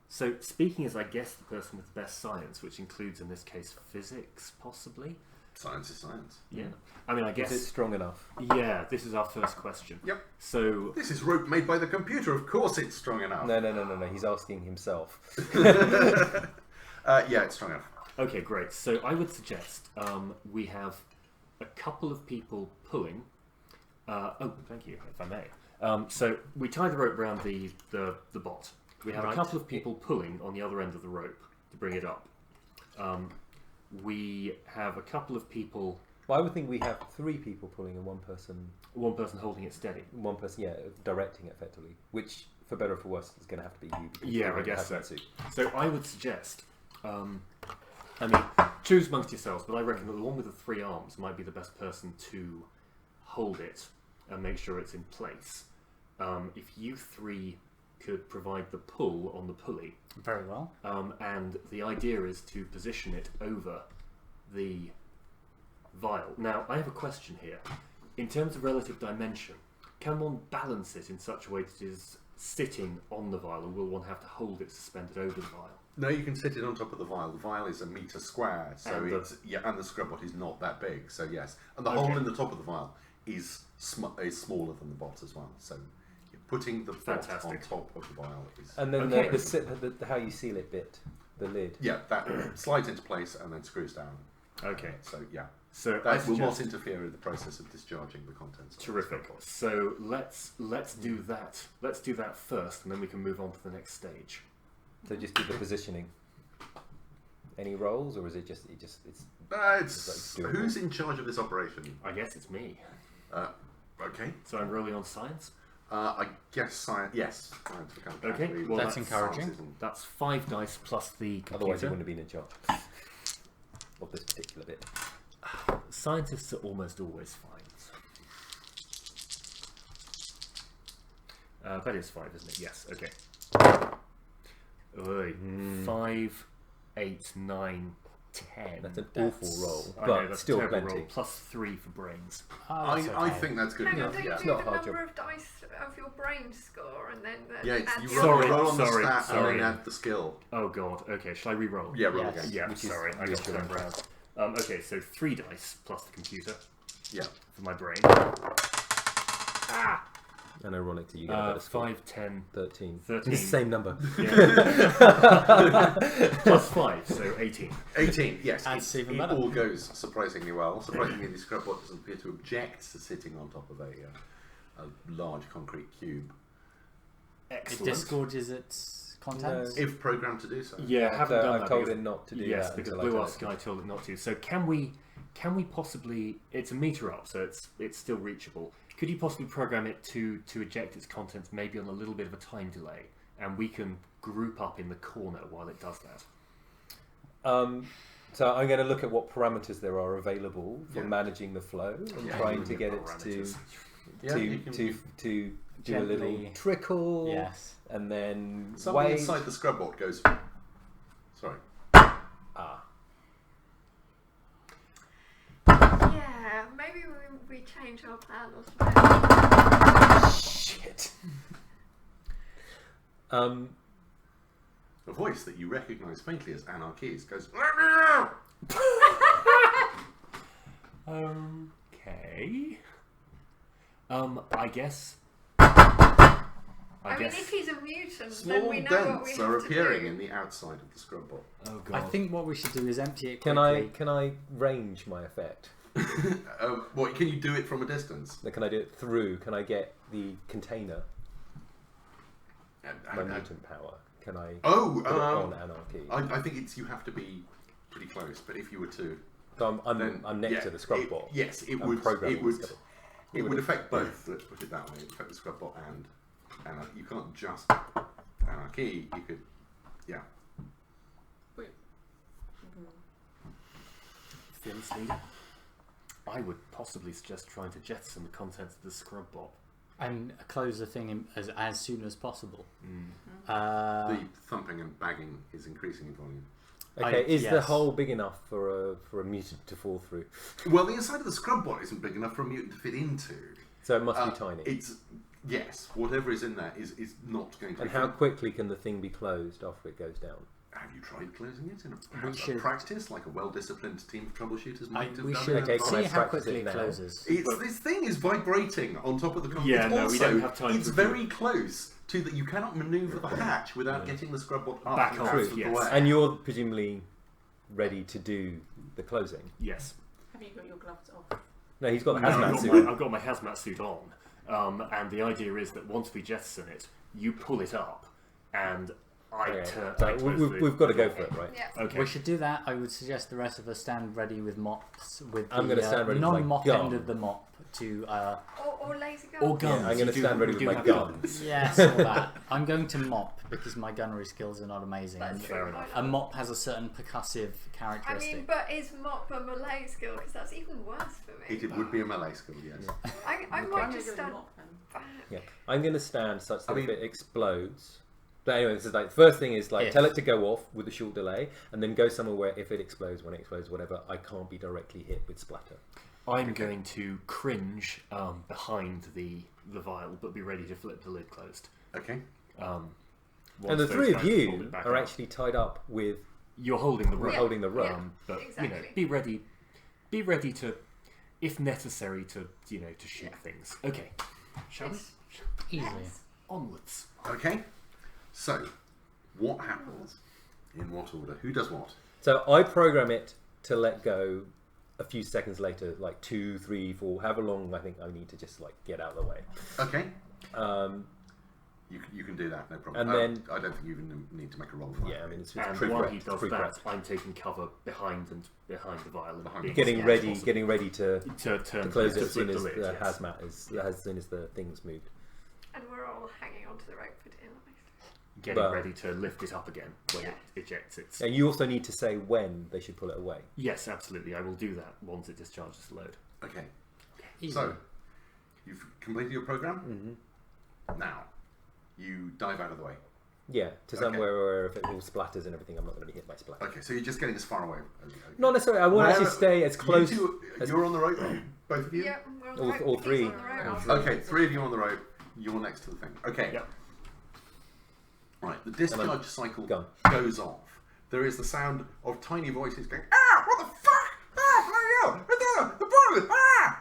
So speaking as I guess the person with the best science, which includes in this case physics, possibly. Science is science. Yeah. I mean, I guess. Is it strong enough? Yeah. This is our first question. Yep. So This is rope made by the computer. Of course, it's strong enough. No. He's asking himself. Yeah, it's strong enough. okay, great. So I would suggest we have a couple of people pulling. Oh, thank you, if I may. So we tie the rope around the bot. We have a Right. couple of people pulling on the other end of the rope to bring it up. We have a couple of people, Well, I would think we have 3 people pulling and one person holding it steady. directing it effectively. Which, for better or for worse, is going to have to be you. because Yeah, you I don't guess have so. that suit. So I would suggest, I mean, choose amongst yourselves, but I reckon that the one with the 3 arms might be the best person to hold it and make sure it's in place. If you 3 could provide the pull on the pulley, Very well. and the idea is to position it over the vial. Now, I have a question here. In terms of relative dimension, can one balance it in such a way that it is sitting on the vial, or will one have to hold it suspended over the vial? No, you can sit it on top of the vial. The vial is a metre square, so And and the scrub bot is not that big. So yes, and the Okay. hole in the top of the vial is smaller than the bot as well. So putting the bot on Fantastic. top of the vial is And then Okay. the how you seal it bit, the lid. yeah, that slides into place and then screws down. Okay. So yeah, So I that will not suggest, interfere with the process of discharging the contents. of the terrific. scrub bot. So let's do that. Let's do that first, and then we can move on to the next stage. So just do the positioning. Any rolls, or is it just it's It's It's like doable. who's in charge of this operation? I guess it's me. Okay, So I'm rolling on science. I guess science. Yes, science for kind of Okay, category. well, That's that's encouraging. Science isn't- That's 5 dice plus the computer. otherwise you wouldn't have been in charge of this particular bit. Scientists are almost always fines. That is 5, isn't it? Yes. Okay. Oy. 5, 8, 9, 10. That's an That's- awful roll, I but know, that's still a terrible plenty. roll. Plus 3 for brains. Oh, that's I okay. think that's good Hang on, enough. don't Yeah. you It's do not the a hard number job. of dice of your brain score and then the Yeah, it's, add you the roll, Sorry, roll on the sorry, stat sorry. and then add the skill. Oh god. Okay. Shall I re-roll? Yeah, roll Yes. again. Yeah. Which is sorry, I got reassuring. turned around. Okay, so 3 dice plus the computer Yeah. for my brain. And ironically, you get a better score. 5, 10, 13. 13. It's the same number. Yeah. Plus 5, so 18. 18, yes. That's it, even it better. all goes surprisingly well. Surprisingly, the scrub bot doesn't appear to object to sitting on top of a large concrete cube, It Excellent. disgorges its contents. if programmed to do so. Yeah, I haven't done I've that. told because- him not to do yes, that. because until I Blue tell Ops him. guy told it not to. So can we possibly? It's a meter up, so it's still reachable. Could you possibly program it to eject its contents, maybe on a little bit of a time delay, and we can group up in the corner while it does that? So I'm going to look at what parameters there are available for Yeah. managing the flow and Yeah, trying you to can get get it parameters. Yeah, you can- to do a little Gently. trickle, Yes. and then Something wait. inside the scrub bot goes. Sorry. Ah, Yeah, maybe we change our plan or something. shit. A voice that you recognise faintly as Anarchy's goes. Okay. I guess. I mean, if he's a mutant, then Small we know what we dents have are to appearing do. in the outside of the scrub bot. Oh I god. think what we should do is empty it can quickly. I range my effect? What can you do it from a distance? Can I do it through? Can I get the container? My mutant power. Can I Oh, put it on anarchy? I think it's you have to be pretty close. But if you were to, So then I'm next yeah, to the scrub bot. Yes, it I'm would. programming It would. the scrub It would affect both. Let's put it that way. It would affect the scrub bot and you can't just anarchy. You could, yeah. Fearless leader. I would possibly suggest trying to jettison the contents of the scrub bot. And close the thing as soon as possible. The thumping and bagging is increasing in volume. Okay, is the yes. hole big enough for a mutant to fall through? Well, the inside of the scrub bot isn't big enough for a mutant to fit into. So it must be tiny. Yes, whatever is in there is not going to. And how quickly can the thing be closed after it goes down? Have you tried closing it in should- a practice like a well-disciplined team of troubleshooters might have We done? should Okay, can see I how practice quickly it it now? closes. This thing is vibrating on top of the concrete. Yeah, no, we don't have time It's to very close to that. You cannot manoeuvre the hatch without getting the scrub bot up Back and off, out of the yes. way. And you're presumably ready to do the closing. Yes. Have you got your gloves off? No, he's got the No, hazmat suit. I've got my hazmat suit on, and the idea is that once we jettison it, you pull it up, and I Okay, turn. so I close we've got to go for it, right? Yeah. Okay. We should do that. I would suggest the rest of us stand ready with mops, with I'm the gonna stand ready with my non-mop gun. end of the mop to. Or laser gun. Or guns. Yeah, I'm going to You stand ready you with my have guns. Yes, all that. I'm going to mop because my gunnery skills are not amazing. That's And true. fair enough. a mop has a certain percussive I characteristic. mean, but is mop a melee skill? Because that's even worse for me. It would be a melee skill, yes. I I'm might going just to stand mop then. back. Yeah, I'm going to stand such that I mean- if it explodes. But anyway, this is like first thing is like If. tell it to go off with a short delay, and then go somewhere where if it explodes, when it explodes, whatever, I can't be directly hit with splatter. I'm going to cringe behind the vial, but be ready to flip the lid closed. Okay. Once And the those three of guys pull you it back are out. actually tied up with You're holding the rope. Yeah. holding the rope. Yeah. But Exactly. be ready. Be ready to, if necessary, to to shoot things. Okay. Shall we? Easily. Yes. Onwards. Okay. So, what happens? In what order? Who does what? So I program it to let go a few seconds later, like 2, 3, 4, however long I think I need to just like get out of the way. Okay. Um, You can do that, no problem. And then- I don't think you even need to make a roll for that. yeah, I mean it's And pre while he prep. does Pre that, prep. I'm taking cover behind the vial and Behind being Getting as ready, possible getting ready to to turn close it to as soon flip as the the lid. Yes. hazmat is as soon as the thing's moved. And we're all hanging onto the rope for dear life. Getting Well- ready to lift it up again when Yeah. it ejects its. And you also need to say when they should pull it away. Yes, absolutely. I will do that once it discharges the load. Okay. Easy. So, you've completed your program. Mm-hmm. Now, you dive out of the way. Yeah, to Okay. somewhere where if it all splatters and everything, I'm not going to be hit by splatter. Okay, so you're just getting as far away as you can. Not necessarily. I want to actually stay as close. You're on the rope, both of you? Yeah, we're on the All- rope. all He's three. on the rope. Okay, 3 of you on the rope. You're next to the thing. Okay. Yep. Right, the discharge cycle gone. goes off. There is the sound of tiny voices going, "Ah, what the fuck? Ah, bloody hell! The bottom! Ah!"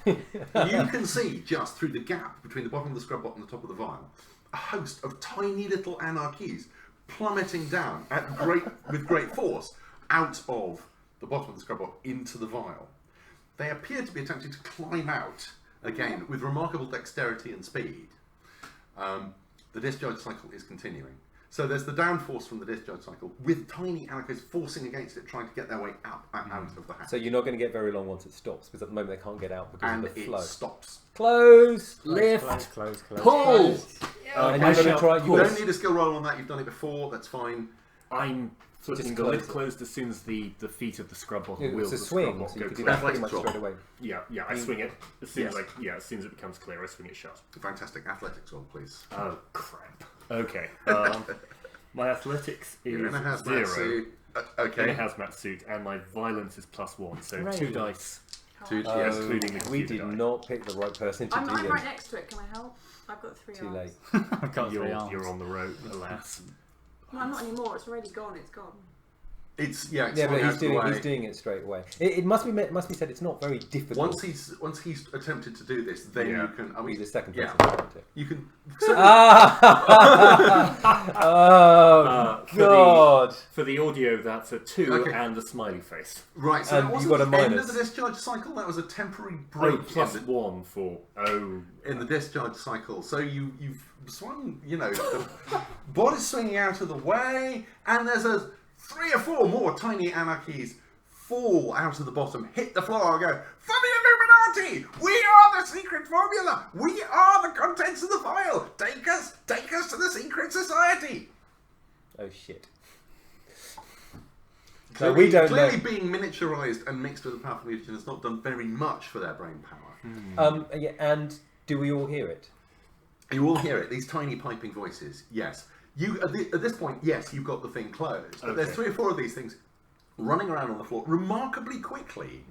You can see just through the gap between the bottom of the scrub bot and the top of the vial a host of tiny little anarchies plummeting down with great force out of the bottom of the scrub bot into the vial. They appear to be attempting to climb out again with remarkable dexterity and speed. The discharge cycle is continuing. So there's the downforce from the discharge cycle with tiny anarchists forcing against it, trying to get their way up and out of the hatch. So you're not going to get very long once it stops because at the moment they can't get out because and of the it flow. stops. Close, Close, lift, close, Pull! close. Yeah. and I you're going shall to try. You You don't need a skill roll on that, you've done it before, that's fine. I'm flipping Just the lid close it. closed as soon as the feet of the scrub bottle it's wheels a of the scrub swing, bottle so you go can do clear. that pretty much Athletics straight away. Yeah, I swing it as soon as Yes. as soon as it becomes clear, I swing it shut. Fantastic. Athletics roll, please. Oh crap. Okay. My athletics You're is in a hazmat 0 suit. in Okay. a hazmat suit, and my violence is +1, so Hooray. 2 dice. Two, Uh, yes. including the We computer did die. not pick the right person to I'm do right this. next to it. Can I help? I've got 3 Too arms. late. I've got You're, 3 arms. you're on the road, alas. No, I'm not anymore. It's already gone. It's gone. It's Yeah, swung but out of the way. he's doing it straight away. It must be said it's not very difficult. Once he's attempted to do this, then Yeah. you can. I mean, he's a second yeah. person. isn't it? You can. Oh For God! For the audio, that's a 2 Okay. and a smiley face. Right, so And that you wasn't got a the end minus. of the discharge cycle. That was a temporary Oh, break +1 for in the discharge cycle. So you've swung. You know, the bot is swinging out of the way, and there's 3 or 4 more tiny anarchies fall out of the bottom, hit the floor, and go, "For the Illuminati! We are the secret formula! We are the contents of the vial! Take us to the secret society!" Oh shit! So we don't clearly know. being miniaturized and mixed with a powerful mutagen has not done very much for their brain power. Yeah, and do we all hear it? You all hear it, these tiny piping voices. Yes. You at this point, yes, you've got the thing closed. But there's Okay. 3 or 4 of these things running around on the floor remarkably quickly.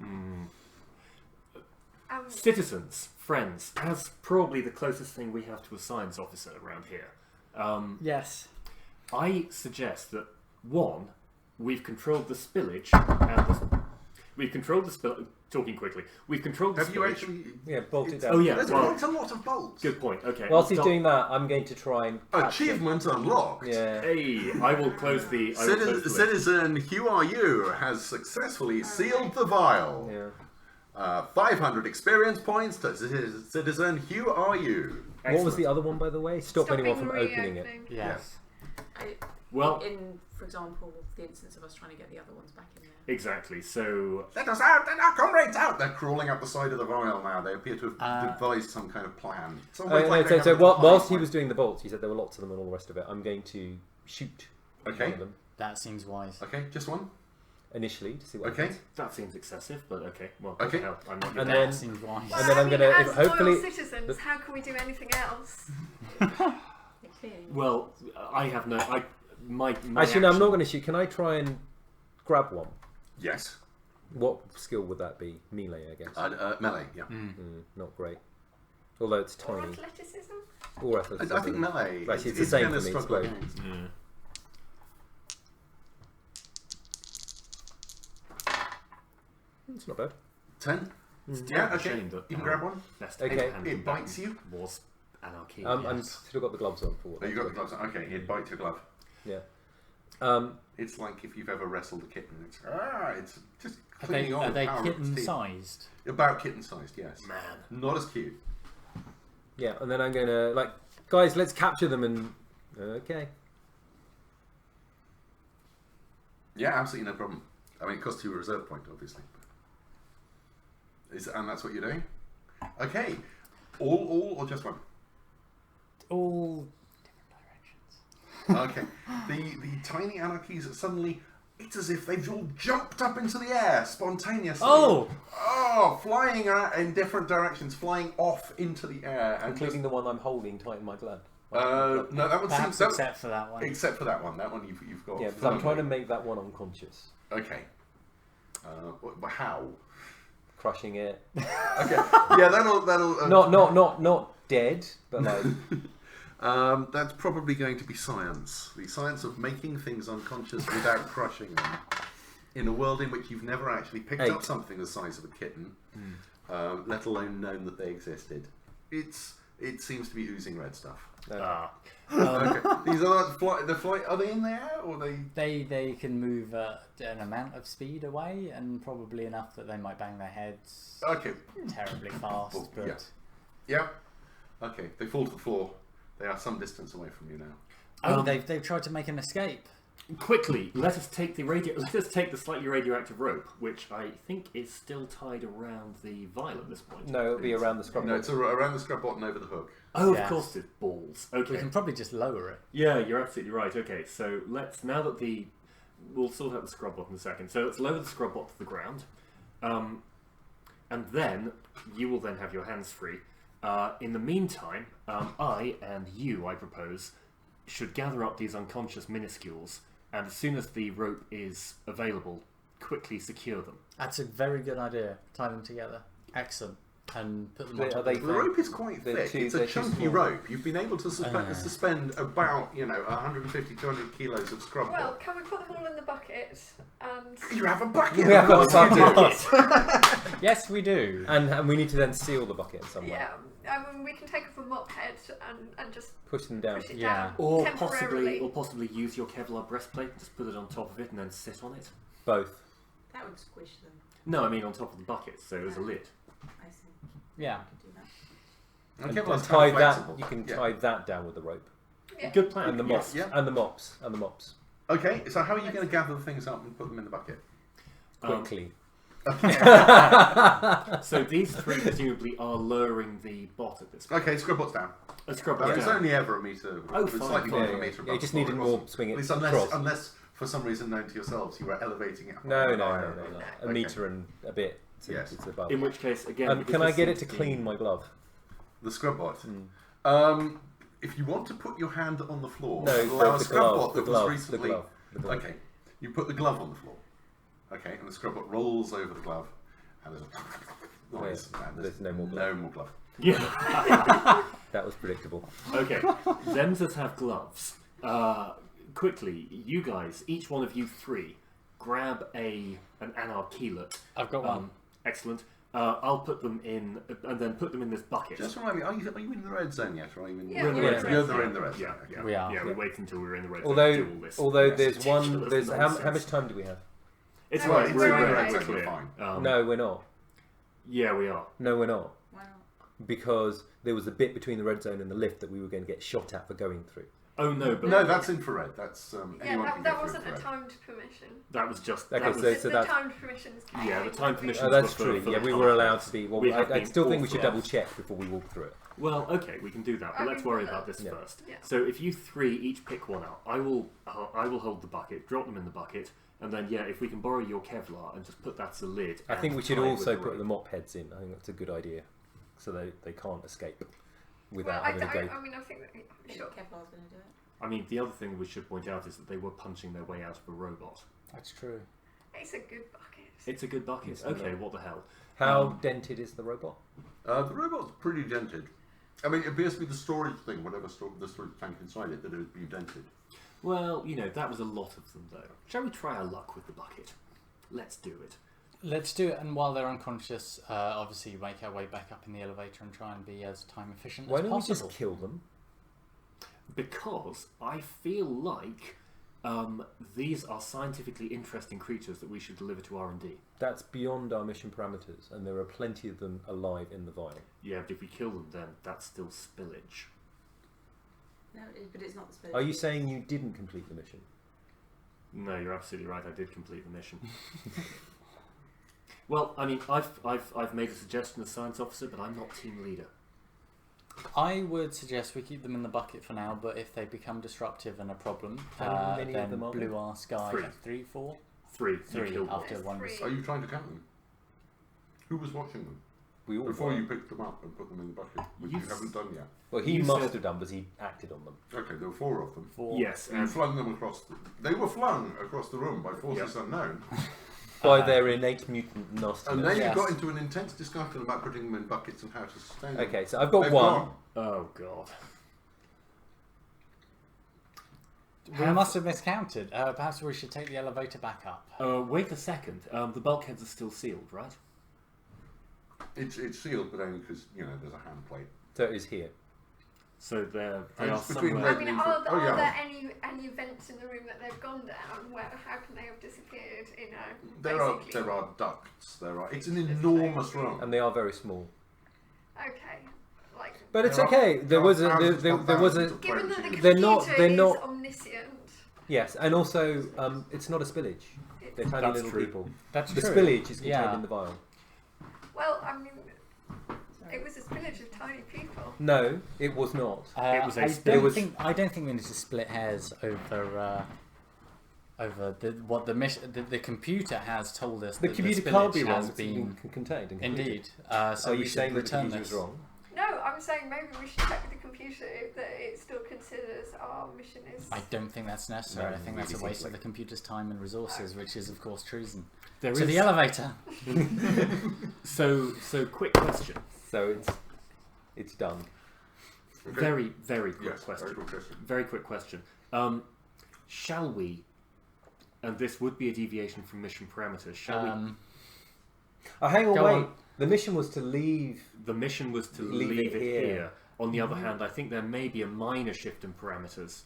Citizens, friends, as probably the closest thing we have to a science officer around here. Yes. I suggest that we've controlled the spillage, and we've controlled the spill. Talking quickly, we've controlled the Have you spillage. actually... Yeah, bolt it down. Oh yeah, There's well, quite a lot of bolts. good point. Okay. Whilst he's Stop. doing that, I'm going to try and capture- Achievement unlocked. Yeah. Hey, I will close the. I will close the lid. Citizen Who Are You has successfully sealed the vial. Yeah. 500 experience points to Citizen Who Are You. What was the other one, by the way? Stop anyone from opening it. reopening. Yes. Well, in, for example, the instance of us trying to get the other ones back in there. exactly. So Let us out! Let our comrades out! They're crawling up the side of the vial now. They appear to have devised some kind of plan. It's almost like they have a little whilst he hiding was doing the bolts, he said there were lots of them and all the rest of it. I'm going to shoot Okay. one of them That seems wise. point. Okay, just one. initially to see what Okay. happens. that seems excessive, but okay. Well, Okay. hell, I'm not. And That then- seems wise. Well, And then I I'm mean, gonna- as if- hopefully- loyal citizens, how can we do anything else? Clearly. Well, I have no. My Actually, no, I'm action- not going to shoot. Can I try and grab one? Yes. What skill would that be? Melee, I guess. Melee, yeah. Not great. Although it's Or tiny. athleticism? Or athleticism. I think melee. Actually, it's the same gonna for me, struggle explode. against. Yeah. It's not bad. 10? It's Yeah, a okay. shame that You can our grab one. best Okay. hand It combatant bites you? Was anarchy. I'm yes. still got the gloves on for Oh, you got the gloves on. Okay, it bites your glove. Yeah. It's like if you've ever wrestled a kitten. It's just Are clinging they, on are with they power of its kitten teeth. sized? About kitten sized, yes. Man. Not as cute. Yeah, and then I'm going to, like, guys, let's capture them and... Okay. Yeah, absolutely no problem. I mean, it costs you a reserve point, obviously. And that's what you're doing? Okay. All or just one? All different directions. Okay. The tiny anarchies suddenly, it's as if they've all jumped up into the air spontaneously. Oh, flying in different directions, flying off into the air. And Including the one I'm holding tight in my glove. no, that one Perhaps seems... except for that one. Except for that one. That one you've got... Yeah, because I'm trying to make that one unconscious. Okay. But how? Crushing it. Okay. Yeah, that'll... Not dead, but like... That's probably going to be science. The science of making things unconscious without crushing them. In a world in which you've never actually picked up 8. something the size of a kitten, let alone known that they existed. It seems to be oozing red stuff. Okay. These are are they in the air or They can move an amount of speed away, and probably enough that they might bang their heads Okay. terribly fast. Oh, But Yeah. Okay. They fall to the floor. They are some distance away from you now. oh, they've tried to make an escape. Quickly, let us take the slightly radioactive rope, which I think is still tied around the vial at this point. No, it'll be around the scrub. No, it's around the scrub button over the hook. Oh, Yes. of course, it's balls. Okay. We can probably just lower it. Yeah, you're absolutely right. Okay, so now that we'll sort out the scrub bot in a second. So let's lower the scrub bot to the ground, and then you will then have your hands free. In the meantime, I and you, I propose, should gather up these unconscious minuscules, and as soon as the rope is available, quickly secure them. That's a very good idea. Tie them together. Excellent. And put them on Are top they- of The the thing. rope is quite They're thick. too- It's they're a too chunky small. rope. You've been able to suspend about 150, 200 kilos of scrub. Well, can we put them all in the bucket and... You have a bucket. We have got Of course you a do. Yes, we do. And we need to then seal the bucket somewhere. Yeah, I mean, we can take off a mop head and just Push them down. push it Yeah. down Or temporarily. possibly use your Kevlar breastplate, just put it on top of it and then sit on it. Both. That would squish them. No, I mean on top of the bucket, so as a lid. I see. Yeah. I could do that. And, Okay, well, and it's tie kind of that. flexible. You can Yeah. tie that down with the rope. Yeah. Good plan. And the mops. Yeah. And the mops. And the mops. Okay, so how are you going to gather the things up and put them in the bucket? Quickly. So these three presumably are lowering the bot at this point. Okay, scrub bot's down. Let's scrub It's that down. only ever a metre. Oh, it's fine, slightly more fine. than a metre. Yeah, you above just the floor, needed it more wasn't- swing it At least across. unless for some reason known to yourselves, you were elevating it. No. higher. A meter and a bit. So Yes. it's above. In which case, again, Can I get it to clean my glove? The scrub bot. Mm. If you want to put your hand on the floor, No, allow a the scrub glove. bot The that glove. was recently. The glove. Okay, you put the glove on the floor. Okay, and the scrub bot rolls over the glove, and there's a noise. And There's no more glove. No more glove. Yeah. That was predictable. Okay. Them that have gloves. Quickly, you guys, each one of you three, grab an anarchelet. I've got one. Excellent. I'll put them in, and then put them in this bucket. Just remind me, are you in the red zone yet, or are you in? Yeah, we're in the Yeah. red zone. You're in the red zone. Yeah, okay. yeah. We are. Yeah, we wait until we're in the red zone Although, to do all this. although Yes, there's one, ridiculous there's how nonsense. much time do we have? It's No, right. we're in the We're red zone, clear. fine. No, we're not. Yeah, we are. No, we're not. Wow. Because there was a bit between the red zone and the lift that we were going to get shot at for going through. Oh no, but No, that's infrared. That's Yeah, anyone can that go wasn't through a infrared. timed permission. that was just. Okay, that was, so the that's- timed permissions came. Yeah, the timed permissions- Oh, that's for- true. for Yeah, the we time were allowed test. to be. Well, We have I been still think we should double authorised. check before we walk through it. Well, okay, we can do that, but I let's mean, worry about this yeah. first. Yeah. So if you three each pick one out, I will hold the bucket, drop them in the bucket, and then if we can borrow your Kevlar and just put that as a lid. I think and we should tie it also with put rope. the mop heads in. I think that's a good idea, so they can't escape Well, without I having to go. mean, I think that. Sure. Kevlar's going to do it. I mean, the other thing we should point out is that they were punching their way out of a robot. That's true. It's a good bucket. It's a good bucket. It's Okay, not. what the hell? How dented is the robot? The robot's pretty dented. I mean, it appears to be the storage thing, whatever the storage tank inside it, that it would be dented. Well, that was a lot of them, though. Shall we try our luck with the bucket? Let's do it. Let's do it, and while they're unconscious, obviously make our way back up in the elevator and try and be as time efficient Why as don't we possible. just kill them? Because I feel like these are scientifically interesting creatures that we should deliver to R&D. That's beyond our mission parameters, and there are plenty of them alive in the vial. Yeah, but if we kill them, then that's still spillage. No, but it's not the spirit. Are you saying you didn't complete the mission? No, you're absolutely right. I did complete the mission. Well, I mean, I've made a suggestion as science officer, but I'm not team leader. I would suggest we keep them in the bucket for now, but if they become disruptive and a problem, How many of then them are Blue there? Our Sky, 3. 3, 4? Three. Three, You killed one. after one was... Three. Are you trying to count them? Who was watching them? We all Before were. you picked them up and put them in the bucket, which you You s- haven't done yet. Well, he You must said- have done, because he acted on them. Okay, there were 4 of them. 4. Yes, You and flung them across. They were flung across the room by forces unknown. By their innate mutant nastiness. And then Yes. you got into an intense discussion about putting them in buckets and how to sustain them. Okay, so I've got They've one. gone. oh god. We must have miscounted. Perhaps we should take the elevator back up. Wait a second. The bulkheads are still sealed, right? It's sealed, but only because there's a hand plate. So it is here. So they And are it's between somewhere. I mean, are Oh, yeah. there any vents in the room that they've gone down? Where how can they have disappeared? Basically. There are ducts. It's an enormous room. And they are very small. Okay, like. But it's There are- okay. There was a thousands there upon was a thousands of Given that the places. computer They're not- is omniscient, yes, and also it's not a spillage. They're tiny That's little true. people. That's The true. spillage is contained Yeah. in the vial. well, I mean, it was a spillage of tiny people. No, it was not. It was a I split. don't was- think we need to split hairs over what the computer has told us. The that computer the can't be spillage wrong. has It's been contained. and completed. indeed. So Are we you should saying that the return computer is this. wrong? No, I'm saying maybe we should check with the computer that it still considers our mission is. I don't think that's necessary. No, I think that's a really waste of simply. the computer's time and resources, which is of course treason. There To is- the elevator. So quick question. So it's done. Okay. Very quick Yes, question. very good question. Very quick question. Shall we? And this would be a deviation from mission parameters. Shall we? Oh, hang on, Go wait. on. The mission was to leave. The mission was to Leave leave it it here. here. On the other hand, I think there may be a minor shift in parameters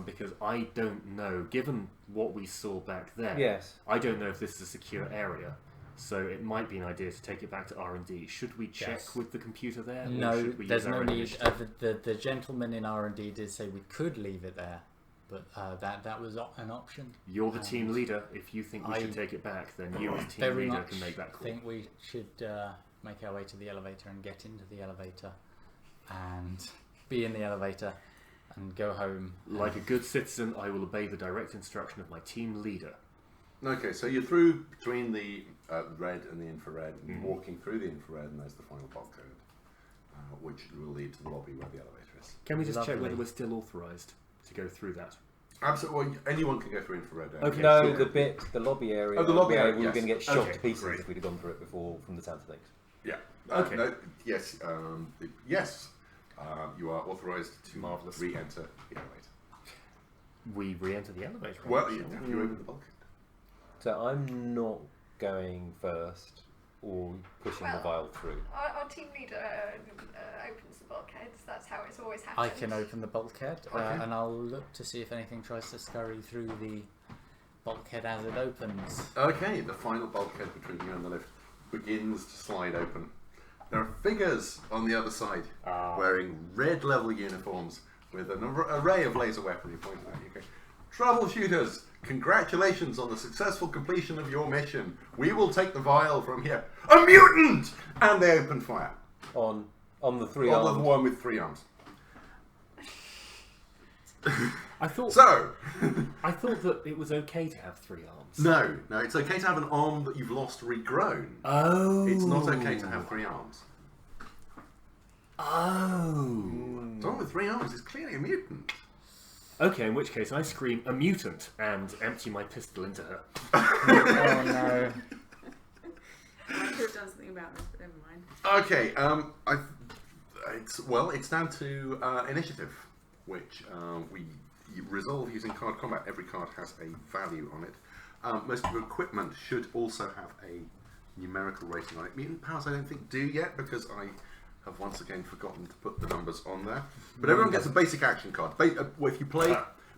because I don't know. Given what we saw back there, Yes. I don't know if this is a secure area. So it might be an idea to take it back to R&D. Should we check Yes. with the computer there? or No, should we there's use no our own need. initiative? The gentleman in R&D did say we could leave it there, but that was an option. You're the team leader. If you think we I should take it back, then you as team Very leader much can make that call. think we should make our way to the elevator and get into the elevator and be in the elevator. and go home. Like a good citizen, I will obey the direct instruction of my team leader. Okay, so you're through between the red and the infrared, and walking through the infrared, and there's the final barcode, which will lead to the lobby where the elevator is. Can we just check Lovely. whether we're still authorised to go through that? Absolutely, well, anyone can go through infrared. Okay. No, Yeah. the lobby area. Oh, the lobby where area, we were yes. going to get shot Okay, to pieces great. if we'd have gone through it before, from the sound of things. Yeah. Okay. No, yes. Yes. You are authorised to Marvellous. re-enter the elevator. We re-enter the elevator. Well, shall you we? open the bulkhead. So I'm not going first or pushing the vial through. Our team leader opens the bulkheads. That's how it's always happened. I can open the bulkhead, Okay. and I'll look to see if anything tries to scurry through the bulkhead as it opens. Okay, the final bulkhead between you and the lift begins to slide open. There are figures on the other side wearing red level uniforms with an array of laser weaponry pointed at you. Okay. Troubleshooters, congratulations on the successful completion of your mission. We will take the vial from here. A mutant! And they open fire. On the three On the armed. one with 3 arms. I thought So, that it was okay to have 3 arms. no, it's okay to have an arm that you've lost regrown. Oh. It's not okay to have 3 arms. Oh. Someone with 3 arms is clearly a mutant. Okay, in which case I scream a mutant and empty my pistol into her. Oh no. I could have done something about this, but never mind. Okay, it's down to initiative, which we resolve using card combat. Every card has a value on it. Most of your equipment should also have a numerical rating on it. Mutant powers I don't think do yet, because I have once again forgotten to put the numbers on there. But everyone gets a basic action card. If you play,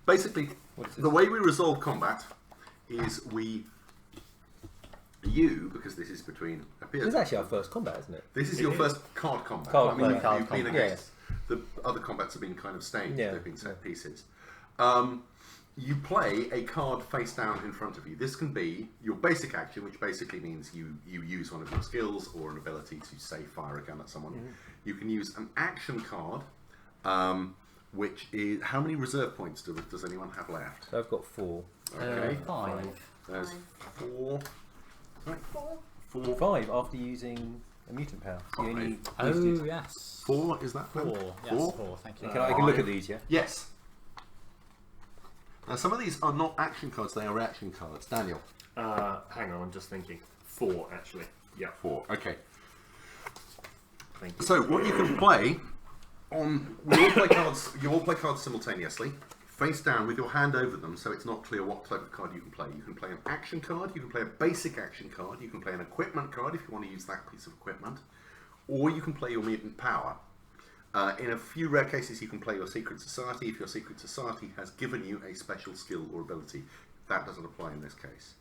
basically, the way we resolve combat is because this is between This is actually our first combat, isn't it? This is your first card combat. Card I mean, combat. you've been Card against the other combats have been kind of staged. Yeah. They've been set pieces. You play a card face down in front of you. This can be your basic action, which basically means you use one of your skills or an ability to, say, fire a gun at someone. You can use an action card, which is... How many reserve points does anyone have left? So I've got 4. Okay. 5. There's 4. Right. 4. 5 after using a mutant power. So you only Oh boosted. yes. 4, is that 4. then? Yes, 4? 4. Thank you. I can look at these, yeah? Yes. Now, some of these are not action cards, they are reaction cards. Daniel? Hang on, I'm just thinking. 4, actually. Yeah. 4, okay. Thank you. So, what you can play on... You all play cards simultaneously, face down with your hand over them, so it's not clear what type of card you can play. You can play an action card, you can play a basic action card, you can play an equipment card if you want to use that piece of equipment, or you can play your mutant power. In a few rare cases, you can play your secret society if your secret society has given you a special skill or ability. That doesn't apply in this case.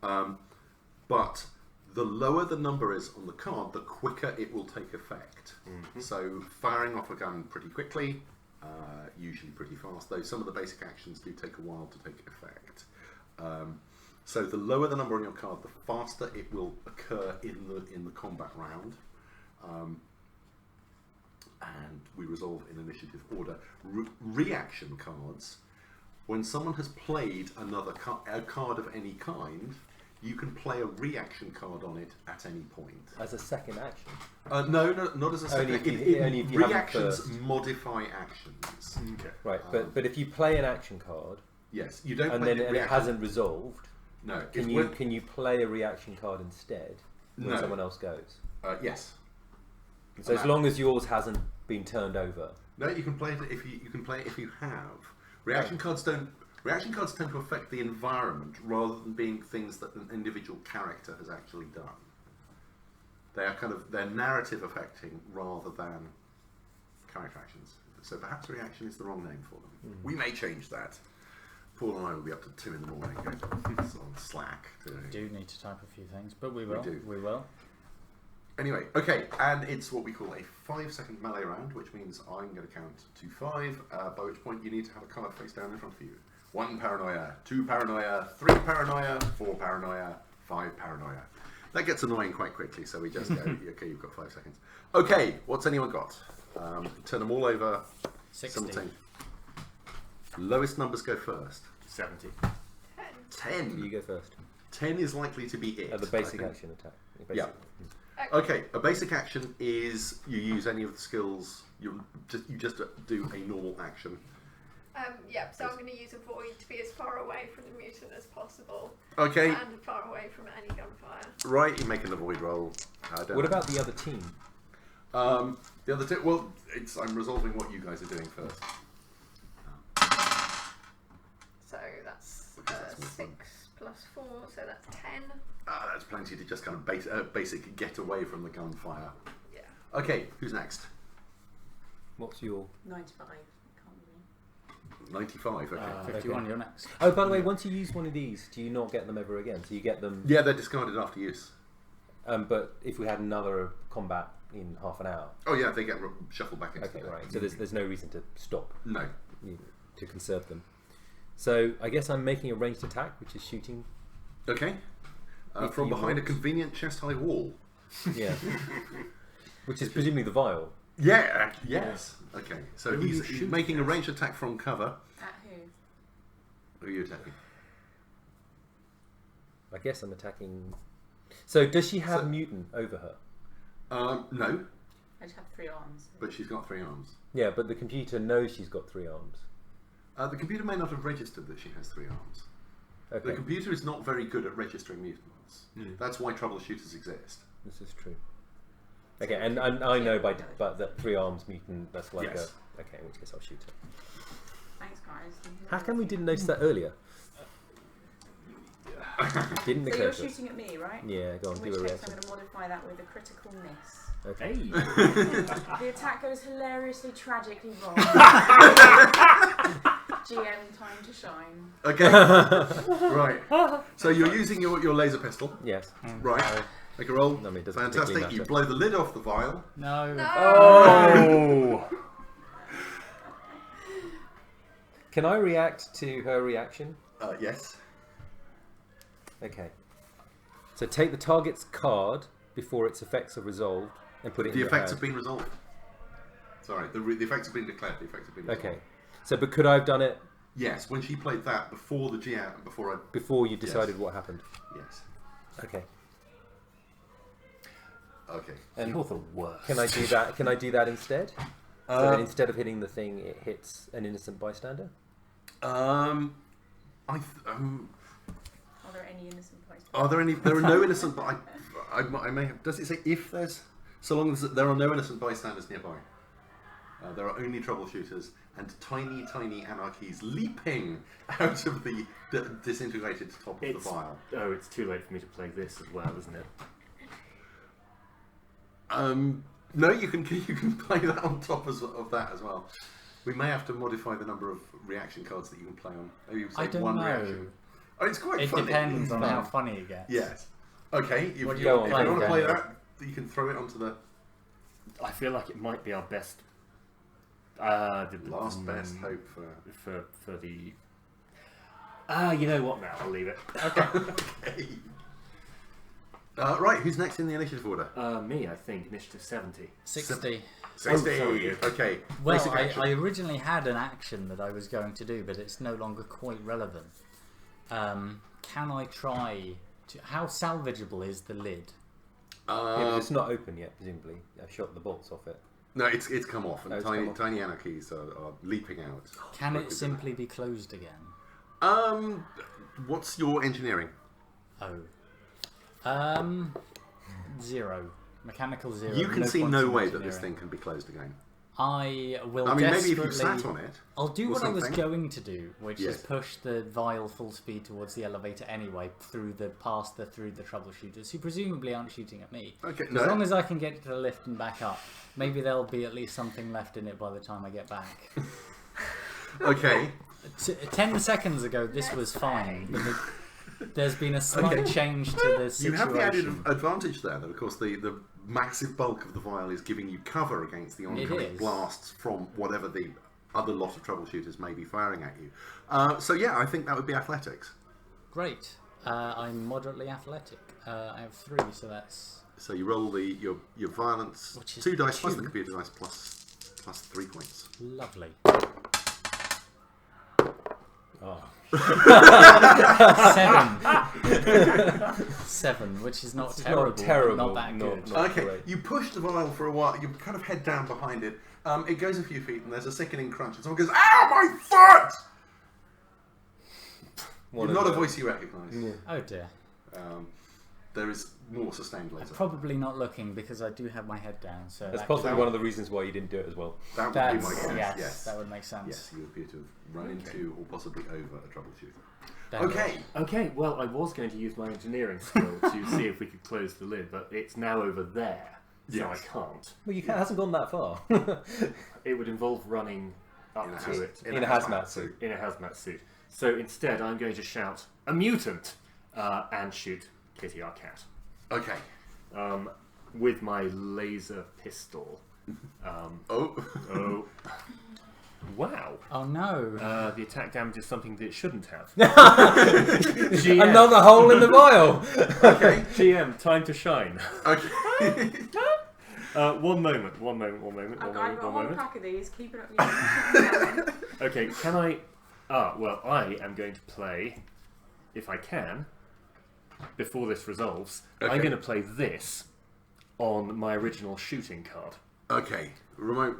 But the lower the number is on the card, the quicker it will take effect. So firing off a gun pretty quickly, usually pretty fast, though some of the basic actions do take a while to take effect. So the lower the number on your card, the faster it will occur in the combat round. And we resolve in initiative order. Reaction cards, when someone has played a card of any kind, you can play a reaction card on it at any point. As a second action. No, not as a second. Only if you have it reactions first. modify actions. Okay. Right, but if you play an action card Yes, you don't. and play then the it reaction- hasn't resolved, No. can you play a reaction card instead when No. someone else goes? Yes. So as long as yours hasn't been turned over. No, you can play it if you can play it if you have. Reaction cards don't. Reaction cards tend to affect the environment rather than being things that an individual character has actually done. They are they're narrative affecting rather than character actions. So perhaps reaction is the wrong name for them. We may change that. Paul and I will be up to 2 in the morning going on Slack. We do need to type a few things, but we will. do. We will. Anyway, okay, and it's what we call a 5-second melee round, which means I'm going to count to 5, by which point you need to have a card face down in front of you. 1 paranoia, 2 paranoia, 3 paranoia, 4 paranoia, 5 paranoia. That gets annoying quite quickly, so we just go, okay, you've got 5 seconds. Okay, what's anyone got? Turn them all over 60. simultaneously. Lowest numbers go first. 70. 10. You go first. 10 is likely to be it. The basic action attack. Yeah. Okay, a basic action is you use any of the skills. You just do a normal action. Yeah, so I'm going to use avoid to be as far away from the mutant as possible. Okay. And as far away from any gunfire. Right, you make an avoid roll. What about the other team? The other two? Well, I'm resolving what you guys are doing first. So that's Because that's more 6 fun. plus 4, so that's 10. That's plenty to just kind of basic get away from the gunfire. Yeah. Okay, who's next? What's your... 95. 95, okay. 51, okay. you're next. Oh, by the way, once you use one of these, do you not get them ever again? So you get them... Yeah, they're discarded after use. But if we had another combat in half an hour... Oh yeah, they get shuffled back into Okay, the right. So there's no reason to stop. No. To conserve them. So I guess I'm making a ranged attack, which is shooting. Okay. From behind a convenient chest-high wall. Yeah. Which is presumably the vial. Yeah, yes. Okay, so Who are you he's shooting making a at? ranged attack from cover. At who? Who are you attacking? I guess I'm attacking... So does she have mutant over her? No, I just have 3 arms. but she's got 3 arms. Yeah, but the computer knows she's got 3 arms. The computer may not have registered that she has 3 arms. Okay, The computer is not very good at registering mutants. Mm. That's why troubleshooters exist. this is true. Okay, and I know but that 3 arms mutant, that's like Yes. Okay, in which case I'll shoot her. Thanks, guys. How come we didn't notice that earlier? Didn't So occur you're to us. shooting at me, right? Yeah, go on, In do which a case reaction. I'm going to modify that with a critical miss. Okay. Hey! The attack goes hilariously, tragically wrong. GM time to shine. Okay. Right. So you're using your laser pistol. Yes. Right. Make a roll. I mean, it doesn't Fantastic. particularly You matter. blow the lid off the vial. No. No! Oh! Can I react to her reaction? Yes. Okay. So take the target's card before its effects are resolved and put it in The your effects hand. have been resolved. Sorry, the effects have been declared. The effects have been resolved. Okay. So, but could I have done it Yes, when she played that before the GM, before you decided what happened? Yes. Okay. Okay. And You're the worst. can I do that? Can I do that instead? So that instead of hitting the thing, it hits an innocent bystander. Are there any innocent places? Are there any? There are no innocent. But I may have. Does it say if there's? So long as there are no innocent bystanders nearby. There are only troubleshooters and tiny anarchies leaping out of the disintegrated top of the vial. Oh, it's too late for me to play this as well, isn't it? No, you can play that on top of that as well. We may have to modify the number of reaction cards that you can play on. Maybe you say I don't one know. reaction. Oh, it's quite It funny. depends on how funny it gets. Yes. Okay. If you What want do you to play play then? that, you can throw it onto the I feel like it might be our best. last best hope for the. You know what? Now I'll leave it. Okay. Right, who's next in the initiative order? Me, I think. Initiative 70. 60. 60. sorry. Okay. Well, Basic action. I originally had an action that I was going to do, but it's no longer quite relevant. Can I try to... How salvageable is the lid? Yeah, but it's not open yet, presumably. I've shot the bolts off it. No, it's come off, and Oh, it's come off. tiny anarchies are leaping out. Can it simply be closed again? What's your engineering? Oh. 0. Mechanical 0. You can see points no in way that this engineering. thing can be closed again. I will I mean, maybe if desperately... you sat on it. I'll do or what I was something. going to do, which Yes. is push the vial full speed towards the elevator anyway, through the troubleshooters, who presumably aren't shooting at me. Okay, As no. long as I can get to the lift and back up, maybe there'll be at least something left in it by the time I get back. Okay. 10 seconds ago, this was fine, but there's been a slight change to the situation. You have the added advantage there that, of course, the massive bulk of the vial is giving you cover against the oncoming is. blasts from whatever the other lot of troubleshooters may be firing at you. So yeah, I think that would be athletics. Great. I'm moderately athletic. I have 3, so that's... So you roll your violence, Which is 2 dice plus 2. the computer dice plus 3 points. Lovely. Oh. 7, which is not It's terrible. not terrible. Not that good. Not Okay, great. you push the vial for a while, you kind of head down behind it. It goes a few feet and there's a sickening crunch and someone goes, "Ow, my foot!" One Not of a the- voice you recognise. Yeah. Oh dear. There is more sustained later. Probably not looking because I do have my head down. So That's that possibly that- one of the reasons why you didn't do it as well. That would be That's, my guess. yes, that would make sense. Yes, you appear to have run into or possibly over a troubleshooter. Then- Okay. Okay, well, I was going to use my engineering skill to see if we could close the lid, but it's now over there, so Yes. I can't. Well, it hasn't gone that far. It would involve running up to it In a hazmat suit. in a hazmat suit. So instead, I'm going to shout, "A mutant!" And shoot Kitty, our cat. Okay. With my laser pistol. Oh. Oh. Wow. Oh no. The attack damage is something that it shouldn't have. Another hole in the vial. Okay. GM, time to shine. Okay. One moment. I've got one pack of these. Keep it up. Okay, can I... well, I am going to play, if I can, before this resolves, Okay. I'm going to play this on my original shooting card. Okay. Remote.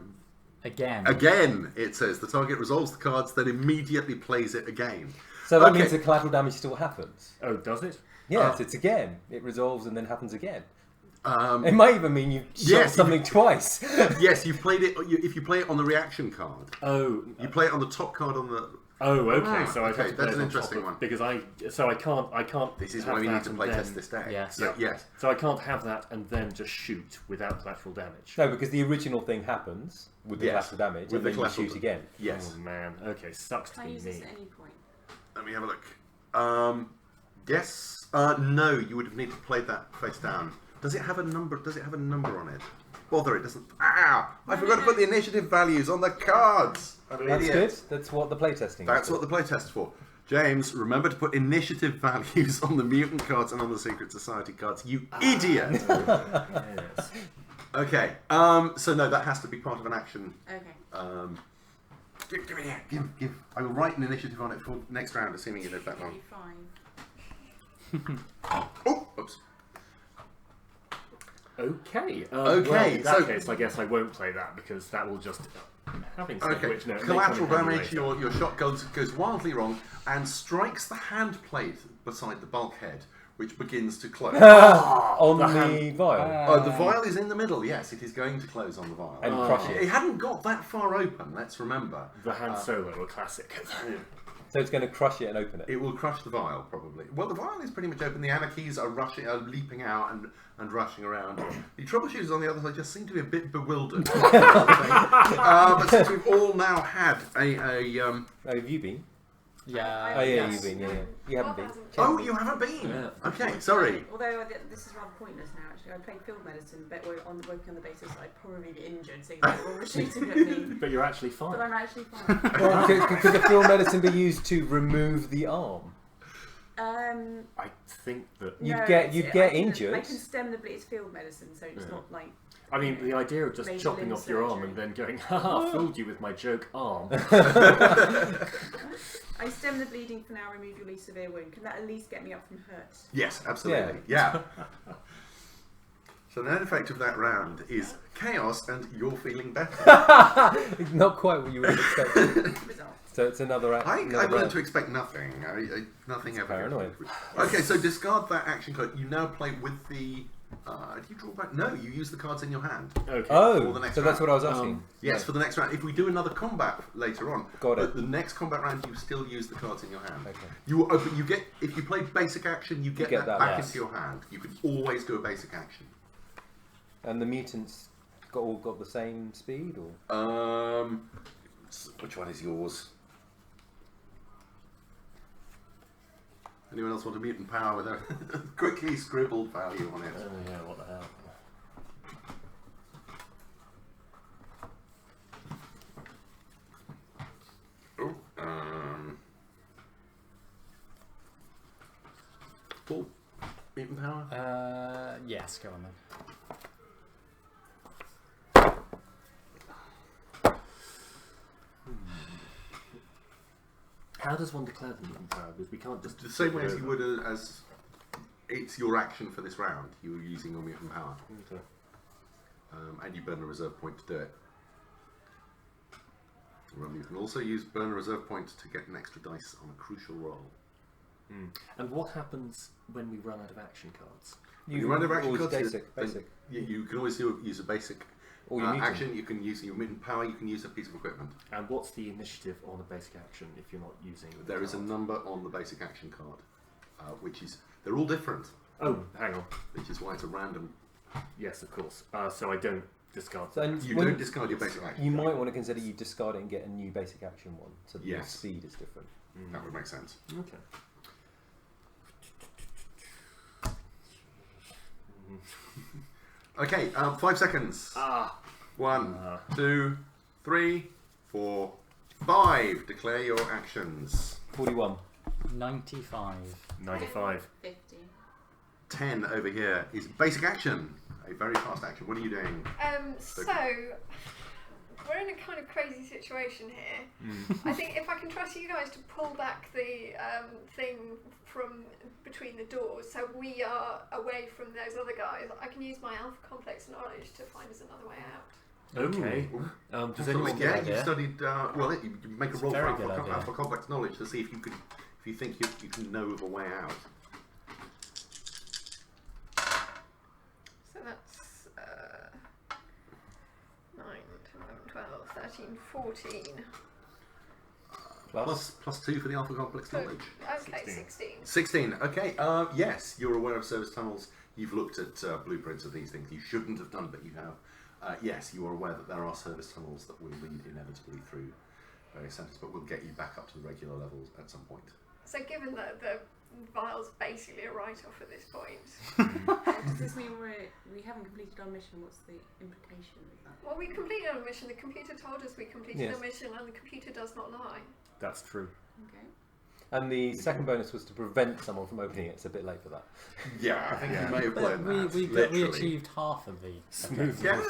Again. Again, it says the target resolves the cards, then immediately plays it again. So that Okay. means the collateral damage still happens. Oh, does it? Yes, it's again. It resolves and then happens again. It Um, might even mean you shot Yes, something twice. yes, you've played it. If you play it on the reaction card, Oh, you play it on the top card on the. oh, okay. Ah, So I okay, have to play that's it an on top interesting of- one. because I can't. This is have why we need that to and play then- test this deck. Yes. So, yes. So I can't have that and then just shoot without collateral damage. No, because the original thing happens with the Yes, collateral damage, with and the then you collateral shoot again. Yes. Oh man. Okay, sucks to Can I be use me. this at any point? Let me have a look. Yes. No, you would have needed to play that face down. Does it have a number? Does it have a number on it? Bother, it doesn't. Ah! I forgot to put the initiative values on the cards. I'm an That's idiot. good. That's what the playtesting is. That's what the playtest's for. James, remember to put initiative values on the mutant cards and on the Secret Society cards. You idiot. Yes. Okay. So no, that has to be part of an action. Okay. Give me here. Give. I will write an initiative on it for next round, assuming you live that long. 35. Oh, oops. Okay. Okay, Well, in that so- case, I guess I won't play that because that will just having said Okay. which no, it may Collateral come in handy damage. later. Your shot goes wildly wrong and strikes the hand plate beside the bulkhead, which begins to close. on the hand- vial The vial is in the middle. Yes, it is going to close on the vial. and crush It it. hadn't got that far open. Let's remember. The Han Solo, a classic. So it's going to crush it and open it. It will crush the vial, probably. Well, the vial is pretty much open. The anarchies are leaping out and rushing around. The troubleshooters on the other side just seem to be a bit bewildered. But since we've all now had Oh, have you been? Yeah. Oh, yeah, yes. you've been. Yeah. You haven't been. Oh, you haven't been? Yeah. Okay, sorry. Although this is rather pointless now, actually. I played field medicine, but we're working on the basis that I'd probably be injured, so people were shooting at me. But you're actually But fine. I'm actually fine. Well, could the field medicine be used to remove the arm? I think that. You'd No, get I can injured. stem the bleed. It's field medicine, so it's Yeah. not like. I mean, the idea of just Major chopping limb off your arm surgery. and then going, haha, fooled you with my joke arm. I stem the bleeding for now, remove your least severe wound. Can that at least get me up from hurt? Yes, absolutely. Yeah. So the net effect of that round is chaos and you're feeling better. Not quite what you would expect. Result. So it's another act. I've learned to expect nothing. Nothing ever. paranoid. Okay, so discard that action card. You now play with the. Do you draw back? No, you use the cards in your hand. Okay. For Oh, the next so that's round. what I was asking. Yes, for the next round. If we do another combat later on, Got it. but the next combat round, you still use the cards in your hand. Okay. You get if you play basic action, you get that back yes. into your hand. You can always do a basic action. And the mutants all got the same speed, or Which one is yours? Anyone else want a mutant power with a quickly scribbled value on it? Oh yeah, what the hell? Paul, mutant power? Yes, go on then. How does one declare the mutant power? Because we can't just The same way flip as it you over. would as it's your action for this round. You are using your mutant power, Okay. and you burn a reserve point to do it. You can also use burn a reserve point to get an extra dice on a crucial roll. And what happens when we run out of action cards? You run out of action always cards. basic. You can always use a basic Or your mutant. action. You can use your mutant power. You can use a piece of equipment. And what's the initiative on a basic action if you're not using the There is a card? number on the basic action card, which is they're all different, Oh, hang on. which is why it's a random. Yes, of course. So I don't discard So, that. and You when- don't discard your basic action. You might want to consider you discard it and get a new basic action one, so that your Yes. speed is different. That would make sense. Okay. Okay, 5 seconds. Ah. 1, 2, 3, 4, 5. Declare your actions. 41. 95. 95. 50. 10 over here is basic action. A very fast action. What are you doing? So we're in a kind of crazy situation here. I think if I can trust you guys to pull back the thing from between the doors, so we are away from those other guys, I can use my alpha complex knowledge to find us another way out. Okay. Does So, anyone yeah, idea. you studied. You can make a roll for very good alpha, idea. alpha complex knowledge to see if you can, if you think you can know of a way out. So that's 9, 10, 11, 12, 13, 14. Plus 2 for the alpha complex So, knowledge. okay, 16. 16. 16. Okay. Yes, you're aware of service tunnels. You've looked at blueprints of these things. You shouldn't have done, but you have. Yes, you are aware that there are service tunnels that will lead inevitably through various centres, but will get you back up to the regular levels at some point. So given that the vial's basically a write-off at this point, Does this mean we haven't completed our mission? What's the implication of that? well, we completed our mission. The computer told us we completed Yes. our mission, and the computer does not lie. That's true. Okay. And the second bonus was to prevent someone from opening it. It's a bit late for that. Yeah, I think you may have But blown we, that. we literally. achieved half of the Smooth. Yeah,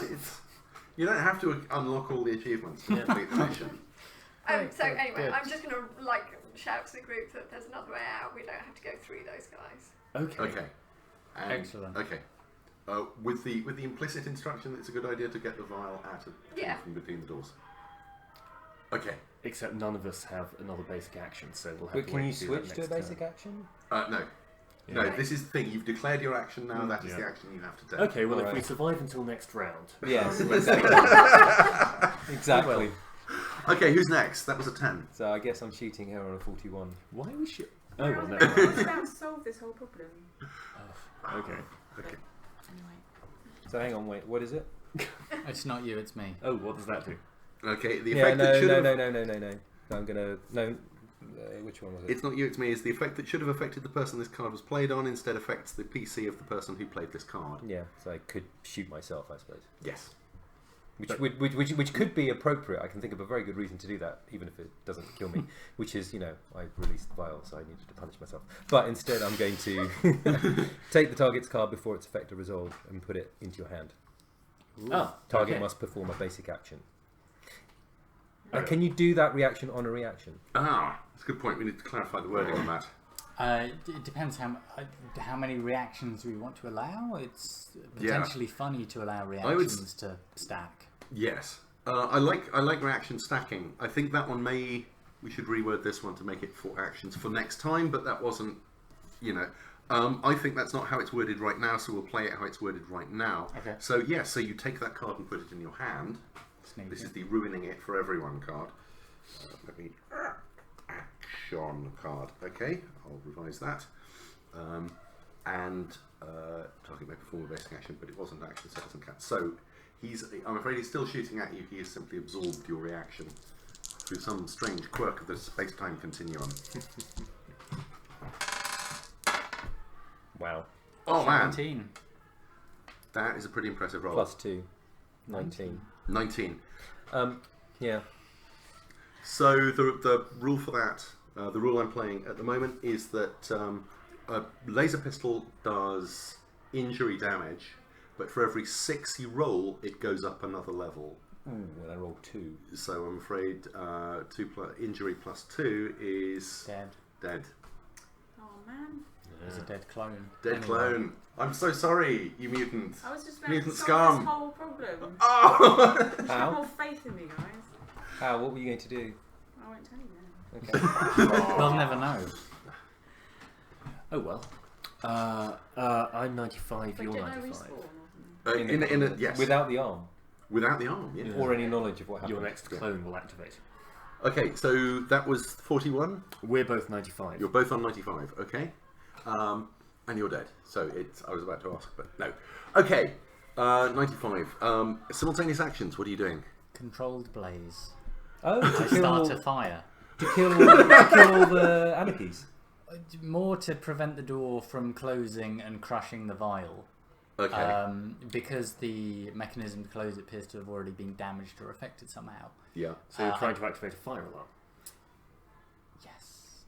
you don't have to unlock all the achievements to complete the mission. Right, So good, anyway, good. I'm just going to shout to the group that there's another way out. We don't have to go through those guys. Okay. Okay. And, Excellent. Okay. With the implicit instruction that it's a good idea to get the vial out of from between the doors. Okay. Except none of us have another basic action, so we'll have But to can wait you to do that switch to a next basic turn. action? No. No, Yeah. this is the thing. You've declared your action now. That is Yeah. the action you have to take. Okay, well, if we Alright. survive until next round. Yes, let's exactly. Exactly. Okay, who's next? That was a 10. So I guess I'm shooting her on a 41. Why are we shoot? Oh, well, I never was mind. about to solve this whole problem. Okay. Okay. Anyway. So hang on, wait, what is it? It's not you, it's me. Oh, what does that do? Okay, the Yeah, effect that should have... no. I'm gonna which one was it? It's not you, it's me. Is the effect that should have affected the person this card was played on instead affects the PC of the person who played this card. Yeah, so I could shoot myself, I suppose. Yes. Which could be appropriate. I can think of a very good reason to do that, even if it doesn't kill me. Which is, I released the vial, so I needed to punish myself. But instead, I'm going to take the target's card before its effect are resolved and put it into your hand. Target okay. must perform a basic action. Can you do that reaction on a reaction? That's a good point. We need to clarify the wording on that. It depends how many reactions we want to allow. It's potentially funny to allow reactions to stack. Yes. I like reaction stacking. I think that one we should reword this one to make it for actions for next time, but that wasn't, I think that's not how it's worded right now, so we'll play it how it's worded right now. Okay. So, so you take that card and put it in your hand. Sneaky. This is the ruining it for everyone card. Let me... Action card. Okay, I'll revise that. Target may perform a basic action, but it wasn't action, so it doesn't count. So, I'm afraid he's still shooting at you. He has simply absorbed your reaction through some strange quirk of the space-time continuum. Wow. Oh, man. 17. That is a pretty impressive roll. Plus 2. 19. 19. Yeah. So the rule for that, the rule I'm playing at the moment is that a laser pistol does injury damage, but for every 6 you roll, it goes up another level Ooh, and I rolled 2. So I'm afraid 2 injury plus 2 is Dead. dead. Oh man. He's a dead clone. Dead Anyway. clone. I'm so sorry, you mutant. I was just about Mutant to solve scum. this whole problem. Oh! Just have How? more faith in me, guys. How? What were you going to do? I won't tell you now. Okay. We'll never know. Oh well. I'm 95. But You're don't know 95. respawn or something. in a yes. Without the arm, Without the arm, yeah. Yeah. or any knowledge of what happened. Your next clone will activate. Okay, so that was 41. We're both 95. You're both on 95. Okay, and you're dead. So it's. I was about to ask, but no. Okay, 95. Simultaneous actions. What are you doing? Controlled blaze. Oh, I to kill, start a fire. to kill all the anarchies. More to prevent the door from closing and crushing the vial. Okay. Because the mechanism to close it appears to have already been damaged or affected somehow. Yeah. So you're trying to activate a fire alarm. Yes,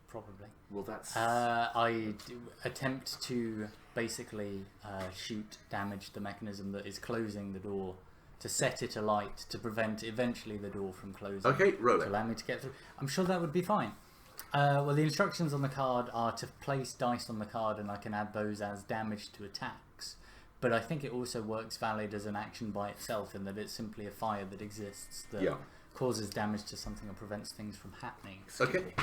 probably. Well, that's. I attempt to basically damage the mechanism that is closing the door, to set it alight to prevent eventually the door from closing. Okay, roll To it. allow me to get through. I'm sure that would be fine. Well, the instructions on the card are to place dice on the card, and I can add those as damage to attacks. But I think it also works valid as an action by itself, in that it's simply a fire that exists that Yeah. causes damage to something or prevents things from happening. Okay.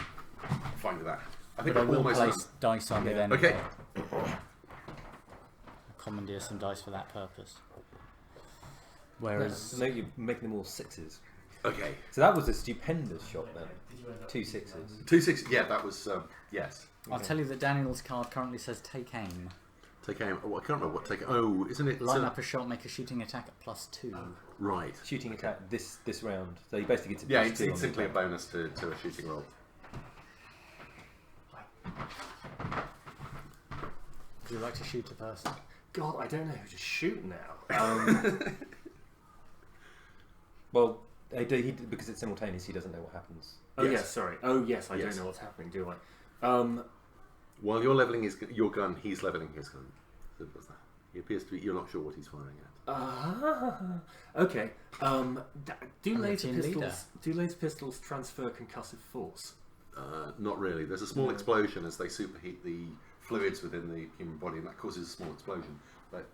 Fine with that. I think But I we're will almost place done. dice on it anyway. Okay. I'll commandeer some dice for that purpose. Whereas So now you're making them all 6s. Okay. So that was a stupendous shot then. 2 6s. 2 6. Yeah, that was yes. I'll tell you that Daniel's card currently says take aim. Take aim. Oh, I can't remember what take. Oh, isn't it? Line up a shot, make a shooting attack at +2. Right. Shooting attack this round. So you basically get to Yeah, plus it's 2 on the simply a attack. bonus to a shooting roll. Would you like to shoot a person? God, I don't know who to shoot now. Well, because it's simultaneous, he doesn't know what happens. Oh Yes. yes, sorry. Oh yes, I Yes. don't know what's happening, do I? While you're leveling your gun, he's leveling his gun. So what's that? He appears to be. You're not sure what he's firing at. Okay. Do I'm the laser team leader. pistols? Do laser pistols transfer concussive force? Not really. There's a small explosion as they superheat the fluids within the human body, and that causes a small explosion. But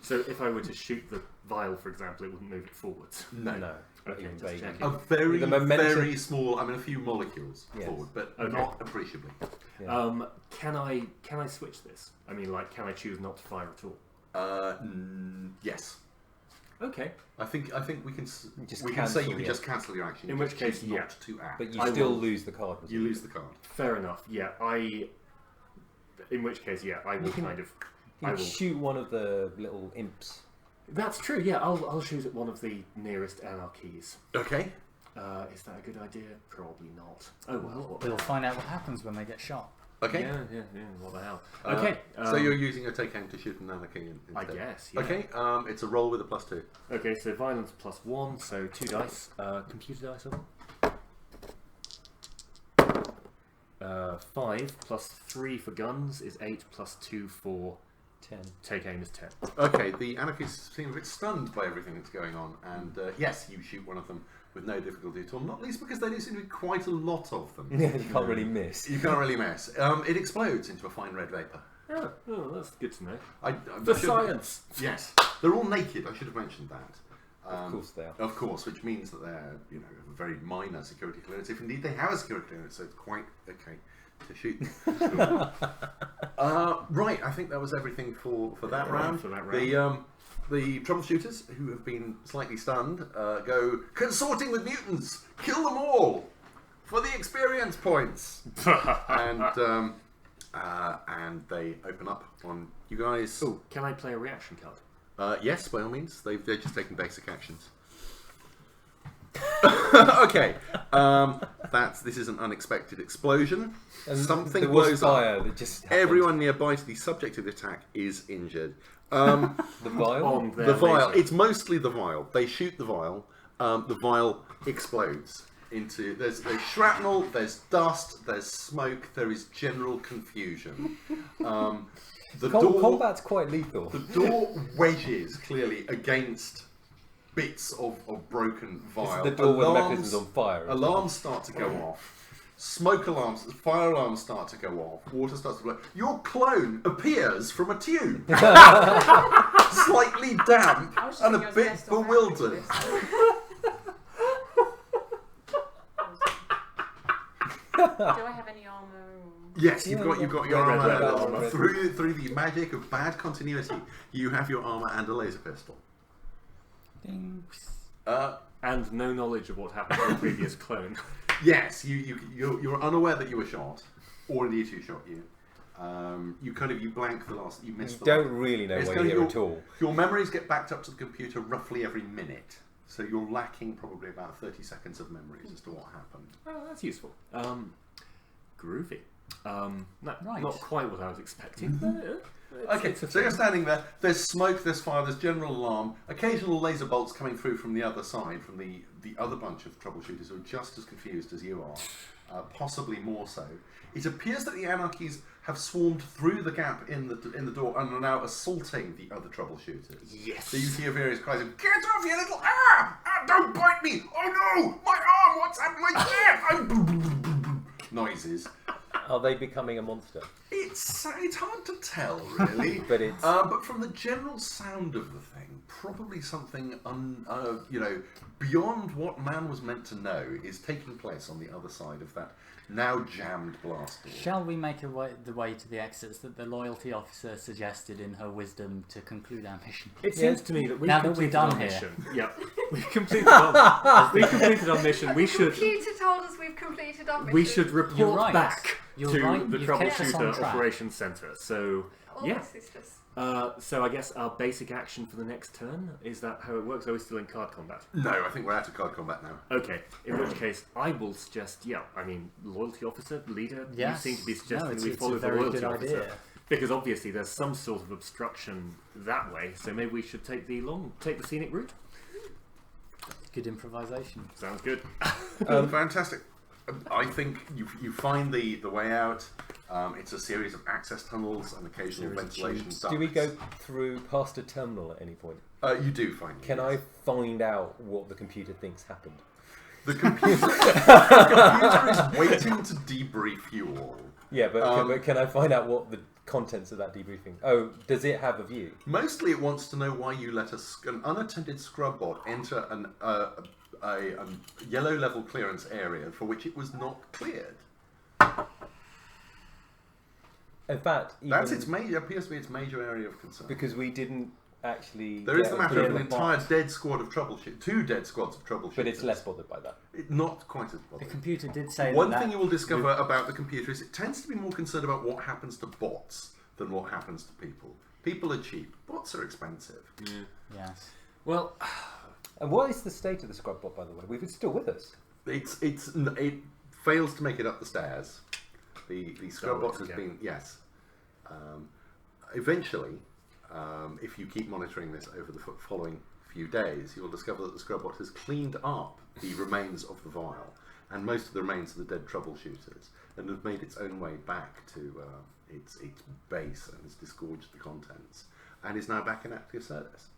So if I were to shoot the vial, for example, it wouldn't move it forwards. no. No. Okay, Even just vaguely. checking. A very, The momentum- very small. I mean, a few molecules Yes. forward, but Okay. not appreciably. Yeah. Can I switch this? I mean, like, can I choose not to fire at all? Yes. Okay. I think we can. Just We can cancel, say you can yeah. just cancel your action. In you which just case, choose yeah. not to act. But you I still will. lose the card. You lose the card. Fair enough. Yeah. In which case, yeah, I will can- kind of. You I can will. shoot one of the little imps. That's true. Yeah, I'll shoot at one of the nearest anarchies. Okay. Is that a good idea? Probably not. Oh well. What the We'll hell? find out what happens when they get shot. Okay. Yeah. What the hell? Okay. So you're using a take aim to shoot an anarchy instead. I guess. Yeah. Okay. It's a roll with a +2. Okay. So violence +1. So 2 dice. Computer dice. 5 plus 3 for guns is 8 plus 2 for 10. take aim is 10. Okay. The anarchists seem a bit stunned by everything that's going on, and yes, you shoot one of them with no difficulty at all. Not least because there do seem to be quite a lot of them. Yeah, you can't really miss. You can't really miss. It explodes into a fine red vapor. Oh, that's good to know. I For should- science. Yes, they're all naked. I should have mentioned that. Of course they are. Of course, which means that they're, a very minor security clearance. If indeed they have a security clearance, so it's quite okay to shoot. Right, I think that was everything for that round. For that round. The troubleshooters, who have been slightly stunned, go consorting with mutants. Kill them all for the experience points. And they open up on you guys. Oh, can I play a reaction card? Yes, by all means. They're just taking basic actions. Okay. This is an unexpected explosion. And Something there was blows up. fire that just happened. Everyone nearby to the subject of the attack is injured. The vial? On their The vial. laser. It's mostly the vial. They shoot the vial. The vial explodes into. There's shrapnel. There's dust. There's smoke. There is general confusion. The door. Combat's quite lethal. The door wedges clearly against bits of broken This vial. is the door where the Alarms- mechanism's on fire. Alarms start to go off. Smoke alarms, fire alarms start to go off. Water starts to blow. Your clone appears from a tube, slightly damp I was just and a thinking I was bit best on bewildered. Do I have any armour? Yes, you've got your Red, armor. red and armor. through the magic of bad continuity, you have your armor and a laser pistol. Ding. And no knowledge of what happened to the previous clone. Yes, you're unaware that you were shot, or indeed who shot you. You blank the last. You missed. You the don't really know It's why kind you're of here at all. Your memories get backed up to the computer roughly every minute, so you're lacking probably about 30 seconds of memories as to what happened. Oh, that's useful. Groovy. Not Right. quite what I was expecting. But, Okay, so you're standing there. There's smoke, there's fire, there's general alarm. Occasional laser bolts coming through from the other side, from the other bunch of troubleshooters who are just as confused as you are, possibly more so. It appears that the anarchies have swarmed through the gap in the door and are now assaulting the other troubleshooters. Yes. So you hear various cries of "Get off, you little don't bite me! Oh no, my arm! What's happened? Noises. Are they becoming a monster? It's hard to tell, really. But from the general sound of the thing, probably something beyond what man was meant to know is taking place on the other side of that now jammed blast door. Shall we make the way to the exits that the loyalty officer suggested in her wisdom to conclude our mission? It seems to me that we've Now that completed we're done our here. mission. Yep. We've completed our mission. We should Computer told us we've completed our mission. we should You're report right. back You're to right. the You've kept us on troubleshooter track. operations center. So All yeah. this is just... So I guess our basic action for the next turn, is that how it works? Are we still in card combat? No, I think we're out of card combat now. Okay, in which case I will suggest, loyalty officer, leader, Yes. you seem to be suggesting No, it's we a follow the very loyalty good officer. idea. Because obviously there's some sort of obstruction that way, so maybe we should take the scenic route. Good improvisation. Sounds good. Fantastic. I think you find the way out. It's a series of access tunnels and occasional Series of ventilation tubes. ducts. Do we go through past a terminal at any point? You do find. Can I find out what the computer thinks happened? The computer is waiting to debrief you all. Yeah, but can I find out what the contents of that debriefing? Oh, does it have a view? Mostly, it wants to know why you let an unattended scrub bot enter a yellow level clearance area for which it was not cleared. In fact, That's its major. Appears to be its major area of concern. because we didn't actually. There is get the a matter clear of an bot, entire dead squad of troubleshooters. 2 dead squads of troubleshooters. but it's less bothered by that. Not quite as The bothered. computer did say One that. thing you will discover about the computer is it tends to be more concerned about what happens to bots than what happens to people. People are cheap. Bots are expensive. Yes. Well, And what is the state of the scrub bot, by the way? It's still with us. It fails to make it up the stairs. The scrub bot has yeah. been eventually, if you keep monitoring this over the following few days, you will discover that the scrub bot has cleaned up the remains of the vial and most of the remains of the dead troubleshooters, and have made its own way back to its base and has disgorged the contents, and is now back in active service.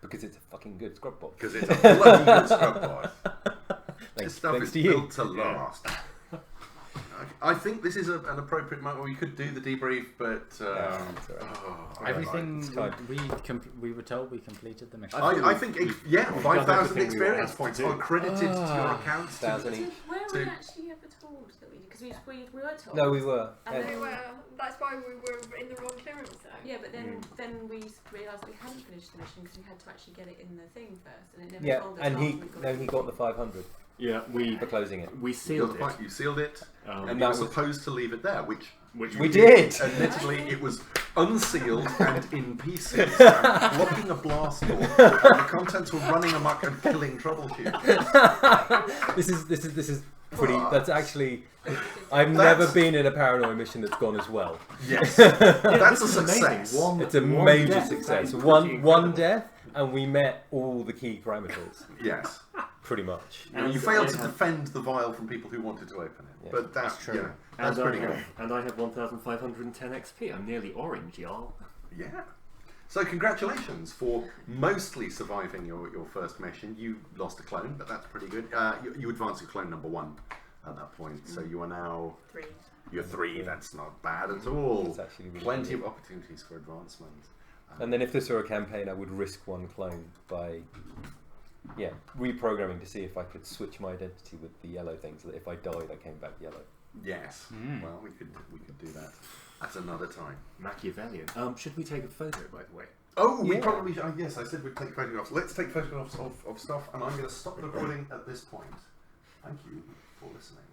Because it's a fucking good scrub bot. Because it's a bloody good scrub bot. This stuff thanks is to you. built to last. I think this is an appropriate moment where we could do the debrief, but it's all right. Everything It's time. we were told we completed the mission. I think 5,000 everything we were experience asked to points do. are credited to your account. 1,000 each. Were So- we actually ever told that because we were told? No, we were. And They then- were, that's why we were in the wrong clearance zone. Yeah, but then we realised we hadn't finished the mission because we had to actually get it in the thing first, and it never Yeah, told us. and after he got the 500 yeah, for closing it. we sealed it. You sealed it, Um, and that you were was- supposed to leave it there, which Which We did! Admittedly, it was unsealed and in pieces, and blocking a blast door, and the contents were running amok and killing troubleshooters. This is pretty. That's actually. I've never been in a paranoia mission that's gone as well. Yes, that's a this is amazing. success. It's a One major death. success. That is One incredible. death, and we met all the key parameters. Yes, Pretty much. And you failed I to have- defend the vial from people who wanted to open it, Yeah, but that's true. you know, that's and pretty I good. have, and I have 1,510 XP. I'm nearly orange, y'all. Yeah. So congratulations for mostly surviving your first mission. You lost a clone, but that's pretty good. You advance your clone number 1 at that point, so you are now 3. You're 3. That's not bad at all. That's actually really Plenty good. of opportunities for advancement. And then if this were a campaign, I would risk 1 clone by reprogramming to see if I could switch my identity with the yellow thing, so that if I died, I came back yellow. Yes. Well, we could do that at another time. Machiavellian. Should we take a photo, by the way? Oh, we Yeah. probably should. Yes, I said we'd take photographs. Let's take photographs of stuff, and I'm going to stop the recording at this point. Thank you for listening.